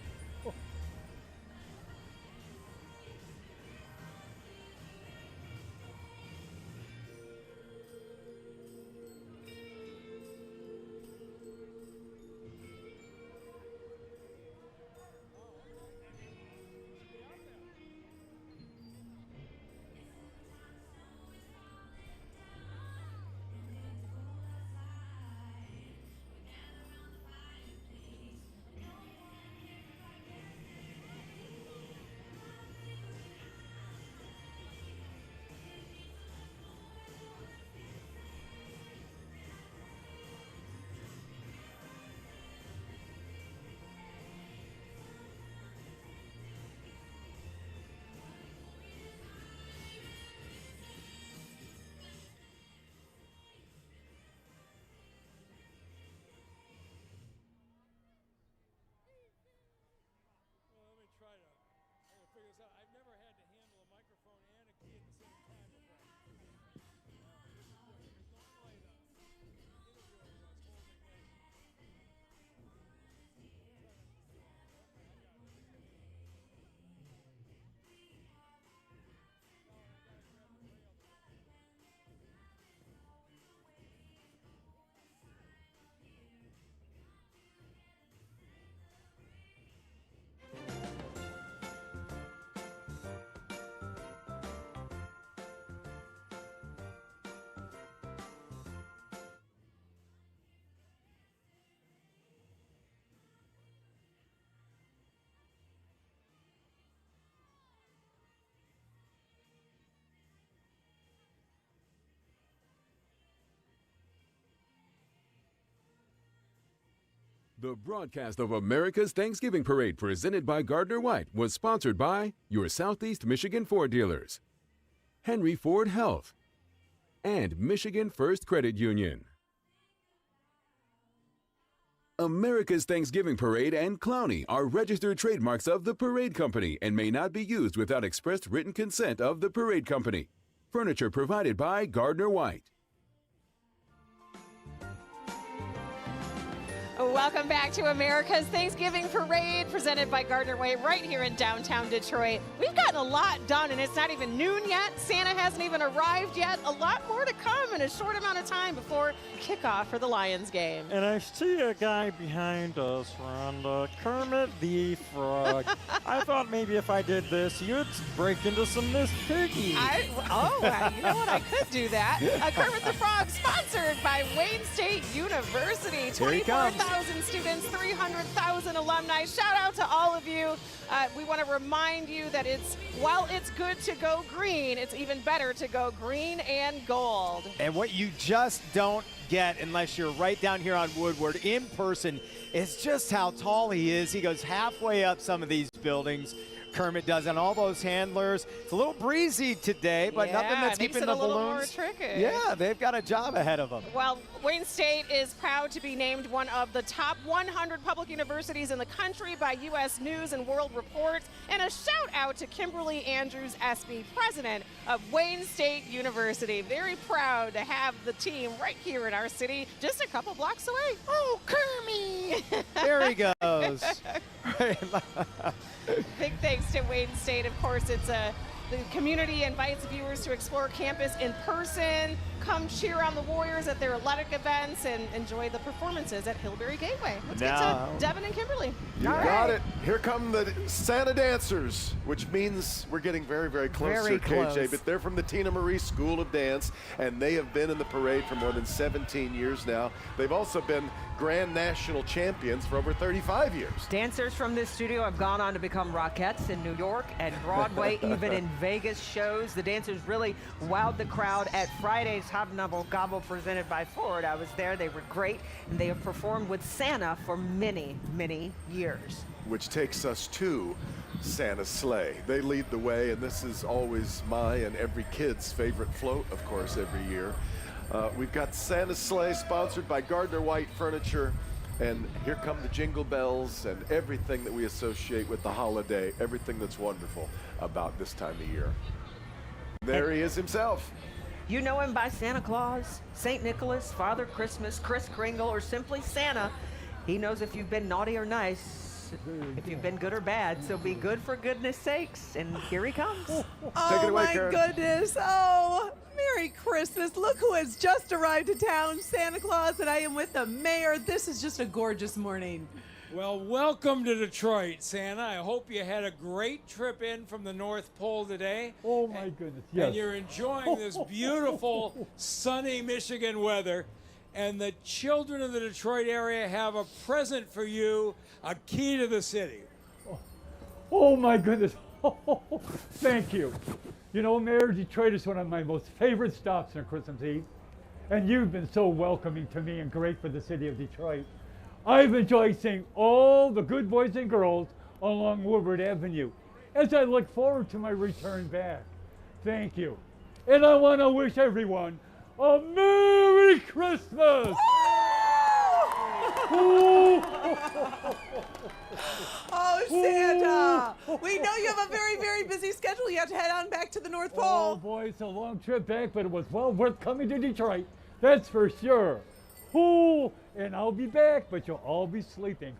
The broadcast of America's Thanksgiving Parade, presented by Gardner White, was sponsored by your Southeast Michigan Ford dealers, Henry Ford Health, and Michigan First Credit Union. America's Thanksgiving Parade and Clowney are registered trademarks of the Parade Company and may not be used without express written consent of the Parade Company. Furniture provided by Gardner White. Welcome back to America's Thanksgiving Parade, presented by Gardner White, right here in downtown Detroit. We've gotten a lot done, and it's not even noon yet. Santa hasn't even arrived yet. A lot more to come in a short amount of time before kickoff for the Lions game. And I see a guy behind us, Rhonda, Kermit the Frog. I thought maybe if I did this, you'd break into some Miss Piggy. You know what? I could do that. Kermit the Frog, sponsored by Wayne State University. Here he comes. 24,000 students, 300,000 alumni. Shout out to all of you. We want to remind you that while it's good to go green, it's even better to go green and gold. And what you just don't get unless you're right down here on Woodward in person is just how tall he is. He goes halfway up some of these buildings. Kermit does, and all those handlers. It's a little breezy today, but nothing that's makes keeping it the a little more balloons. tricky. Yeah, they've got a job ahead of them. Well, Wayne State is proud to be named one of the top 100 public universities in the country by U.S. News and World Report. And a shout out to Kimberly Andrews, SB, president of Wayne State University. Very proud to have the team right here in our city, just a couple blocks away. Oh, Kermie! There he goes. Big thanks to Wayne State. Of course, the community invites viewers to explore campus in person, come cheer on the Warriors at their athletic events, and enjoy the performances at Hillberry Gateway. Let's get to Devin and Kimberly. You got it. Here come the Santa Dancers, which means we're getting very, very close Very here, close. KJ. But they're from the Tina Marie School of Dance, and they have been in the parade for more than 17 years now. They've also been Grand National Champions for over 35 years. Dancers from this studio have gone on to become Rockettes in New York and Broadway, even in Vegas shows. The dancers really wowed the crowd at Friday's Hobnoble Gobble presented by Ford. I was there. They were great, and they have performed with Santa for many, many years. Which takes us to Santa's sleigh. They lead the way, and this is always my and every kid's favorite float, of course, every year. We've got Santa's sleigh sponsored by Gardner White Furniture, and here come the jingle bells and everything that we associate with the holiday, everything that's wonderful about this time of year. There he is himself. You know him by Santa Claus, St. Nicholas, Father Christmas, Kris Kringle, or simply Santa. He knows if you've been naughty or nice, if you've been good or bad, so be good for goodness sakes. And here he comes. Oh, it away, my Karen. goodness. Oh, Merry Christmas. Look who has just arrived to town, Santa Claus, and I am with the mayor. This is just a gorgeous morning. Well, welcome to Detroit, Santa. I hope you had a great trip in from the North Pole today. Oh, my goodness, yes. And you're enjoying this beautiful, sunny Michigan weather. And the children of the Detroit area have a present for you, a key to the city. Oh, my goodness. Thank you. You know, Mayor, Detroit is one of my most favorite stops on Christmas Eve. And you've been so welcoming to me and great for the city of Detroit. I've enjoyed seeing all the good boys and girls along Woodward Avenue as I look forward to my return back. Thank you. And I want to wish everyone a Merry Christmas! Oh, Santa! We know you have a very, very busy schedule. You have to head on back to the North Pole. Oh boy, it's a long trip back, but it was well worth coming to Detroit. That's for sure. Ooh, and I'll be back, but you'll all be sleeping.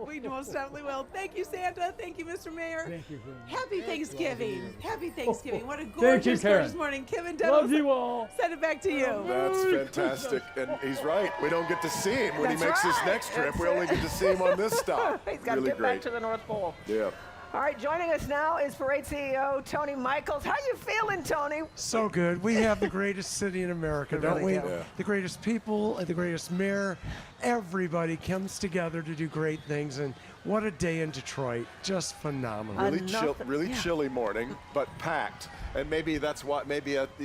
We most definitely will. Thank you, Santa. Thank you, Mr. Mayor. Thank you very much. Happy Thanksgiving. Happy Thanksgiving. What a Thank you, gorgeous, Karen. gorgeous morning. Kim and Devin. Love you all. Send it back to you. That's fantastic. And he's right. We don't get to see him when he That's makes his right. next trip. That's We only it. get to see him on this stop. He's got to Really get great. back to the North Pole. Yeah. All right, joining us now is Parade CEO Tony Michaels. How you feeling, Tony? So good. We have the greatest city in America, don't we? really do. Yeah. The greatest people, the greatest mayor. Everybody comes together to do great things, and what a day in Detroit. Just phenomenal. Really chilly morning, but packed. And maybe that's why,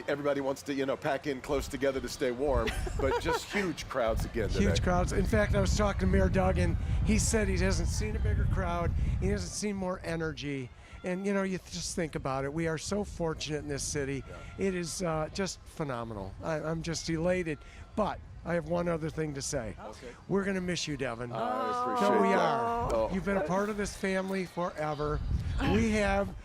everybody wants to, pack in close together to stay warm, but just huge crowds again today. Huge crowds. In fact, I was talking to Mayor Doug, and he said he hasn't seen a bigger crowd. He hasn't seen more energy. And, you just think about it. We are so fortunate in this city. It is just phenomenal. I'm just elated. But I have one other thing to say. Okay. We're going to miss you, Devin. I appreciate No, we that. are. Oh. You've been a part of this family forever.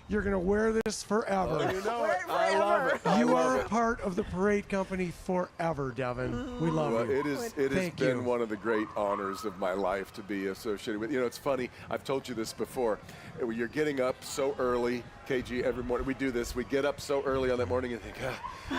You're going to wear this forever. Oh, you know it. I love it. I You love are it. a part of the parade company forever, Devin. We love Well, you. it has Thank been you. one of the great honors of my life to be associated with. It's funny. I've told you this before. You're getting up so early, KG, every morning. We do this. We get up so early on that morning and think,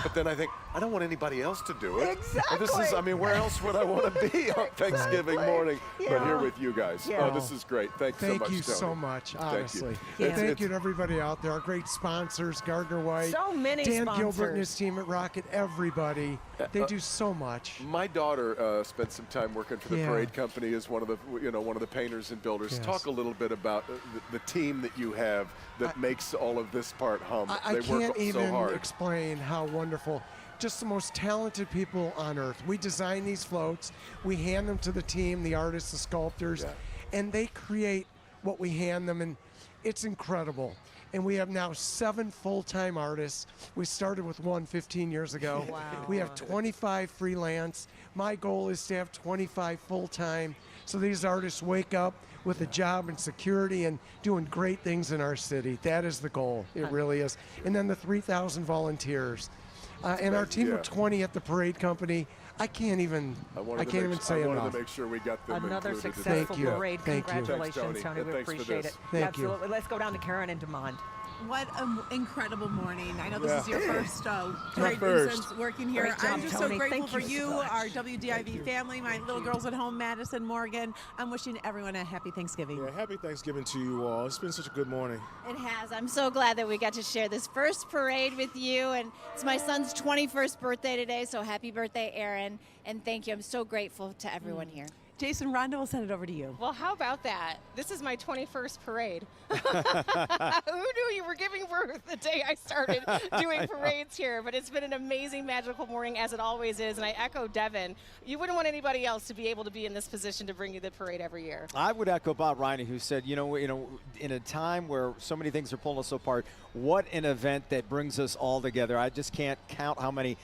but then I think, I don't want anybody else to do it. Exactly. This is, where else would I want to be on Thanksgiving morning? But here with you guys. Yeah. Oh, this is great. Thanks so Thank much, you Tony. so much, Thank honestly. you. And thank you to everybody out there, our great sponsors, Gardner White, So many Dan sponsors. Gilbert and his team at Rocket, everybody. They do so much. My daughter spent some time working for the Yeah. parade company as one of the painters and builders. Yes. Talk a little bit about the team that you have that makes all of this part hum. I They work can't so even hard. explain how wonderful. Just the most talented people on earth. We design these floats, we hand them to the team, the artists, the sculptors, and they create what we hand them. And it's incredible. And we have now 7 full-time artists. We started with 1 15 years ago. Wow. We have 25 freelance. My goal is to have 25 full-time. So these artists wake up with a job and security and doing great things in our city. That is the goal. It really is. And then the 3,000 volunteers. And our team of 20 at the parade company. I can't even say enough. I wanted to make sure we got them Another included. successful parade. Thank you. Congratulations, Tony. We Thanks for appreciate this. it. Thank you. Absolutely. Let's go down to Karen and Demond. What an incredible morning. I know this is your first parade first. since working here. Great job, I'm just Tony. so grateful Thank for you you, so much. our WDIV family, my little girls at home, Madison, Morgan. I'm wishing everyone a happy Thanksgiving. Yeah, happy Thanksgiving to you all. It's been such a good morning. It has. I'm so glad that we got to share this first parade with you. And it's my son's 21st birthday today, so happy birthday, Aaron. And thank you. I'm so grateful to everyone here. Jason Rondo will send it over to you. Well, how about that? This is my 21st parade. Who knew you were giving birth the day I started doing parades here? But it's been an amazing, magical morning, as it always is. And I echo Devin. You wouldn't want anybody else to be able to be in this position to bring you the parade every year. I would echo Bob Riney, who said, you know, in a time where so many things are pulling us apart, what an event that brings us all together. I just can't count how many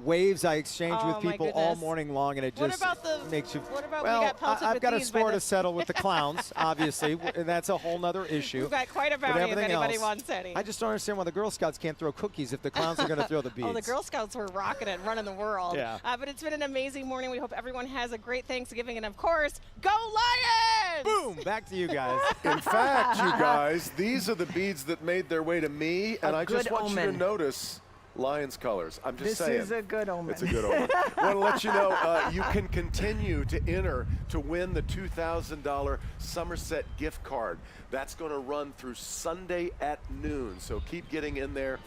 waves I exchange with people all morning long, and it just makes you. What about well, we got pelted I've with got a these by score the- to settle with the clowns, obviously, and that's a whole nother issue. We've got quite a But bounty if everything anybody else, wants any. I just don't understand why the Girl Scouts can't throw cookies if the clowns are going to throw the beads. Oh, the Girl Scouts were rocking it, running the world. Yeah. But it's been an amazing morning. We hope everyone has a great Thanksgiving. And, of course, go Lions! Boom! Back to you guys. In fact, you guys, these are the beads that made their way to me, and I just good want you omen. to notice Lions colors. I'm just This saying. is a good omen. It's a good omen. I want to let you know you can continue to enter to win the $2,000 Somerset gift card. That's going to run through Sunday at noon. So keep getting in there.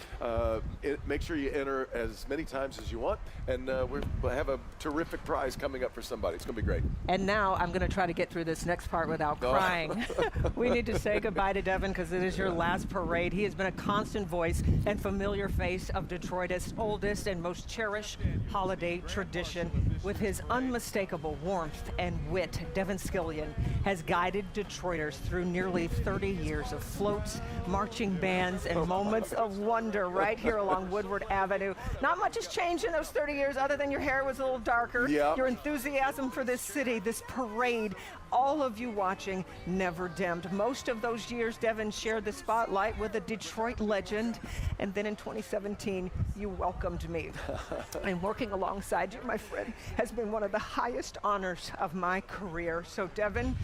Make sure you enter as many times as you want, and we'll have a terrific prize coming up for somebody. It's going to be great. And now I'm going to try to get through this next part without crying. We need to say goodbye to Devin because it is your last parade. He has been a constant voice and familiar face of Detroit's oldest and most cherished holiday tradition. With his unmistakable warmth and wit, Devin Skillion has guided Detroiters through nearly 30 years of floats, marching bands, and moments of wonder right here along Woodward Avenue. Not much has changed in those 30 years other than your hair was a little darker. Yep. Your enthusiasm for this city, this parade, all of you watching never dimmed. Most of those years, Devin shared the spotlight with a Detroit legend, and then in 2017, you welcomed me. And working alongside you, my friend, has been one of the highest honors of my career. So Devin,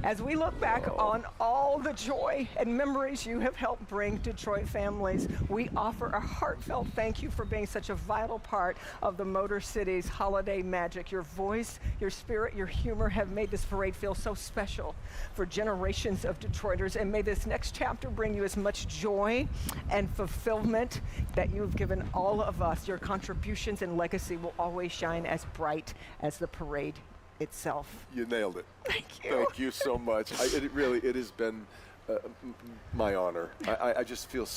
as we look back on all the joy and memories you have helped bring Detroit families, we offer a heartfelt thank you for being such a vital part of the Motor City's holiday magic. Your voice, your spirit, your humor have made this parade feel so special for generations of Detroiters, and may this next chapter bring you as much joy and fulfillment that you've given all of us. Your contributions and legacy will always shine as bright as the parade itself. You nailed it. Thank you. Thank you so much. It has been my honor. I just feel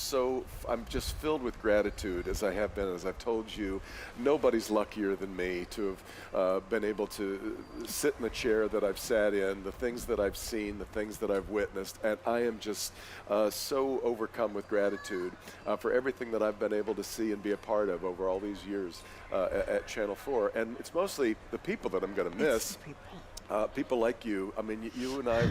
I'm just filled with gratitude, as I have been, as I've told you. Nobody's luckier than me to have been able to sit in the chair that I've sat in, the things that I've seen, the things that I've witnessed, and I am just so overcome with gratitude for everything that I've been able to see and be a part of over all these years at Channel 4. And it's mostly the people that I'm going to miss. People like you. I mean, you and I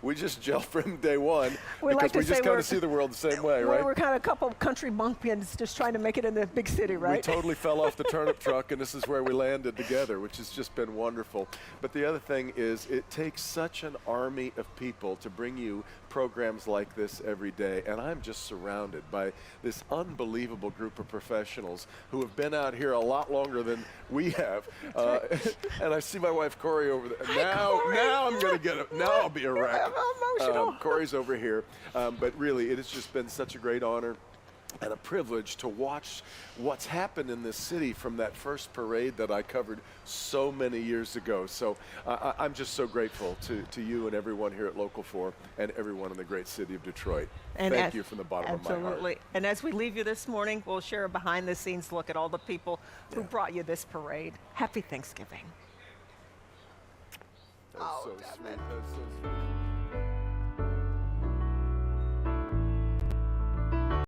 we just gel from day one because we just kind of see the world the same way, right? We're kind of a couple of country bumpkins just trying to make it in the big city, right? We totally fell off the turnip truck, and this is where we landed together, which has just been wonderful. But the other thing is it takes such an army of people to bring you programs like this every day, and I'm just surrounded by this unbelievable group of professionals who have been out here a lot longer than we have. And I see my wife Corey over there. Now I'm going to get it. Now I'll be a wreck. Corey's over here. But really, it has just been such a great honor and a privilege to watch what's happened in this city from that first parade that I covered so many years ago. So I'm just so grateful to you and everyone here at Local 4 and everyone in the great city of Detroit. Thank you from the bottom of my heart. Absolutely. And as we leave you this morning, we'll share a behind-the-scenes look at all the people who brought you this parade. Happy Thanksgiving. That's so sweet. That's so sweet.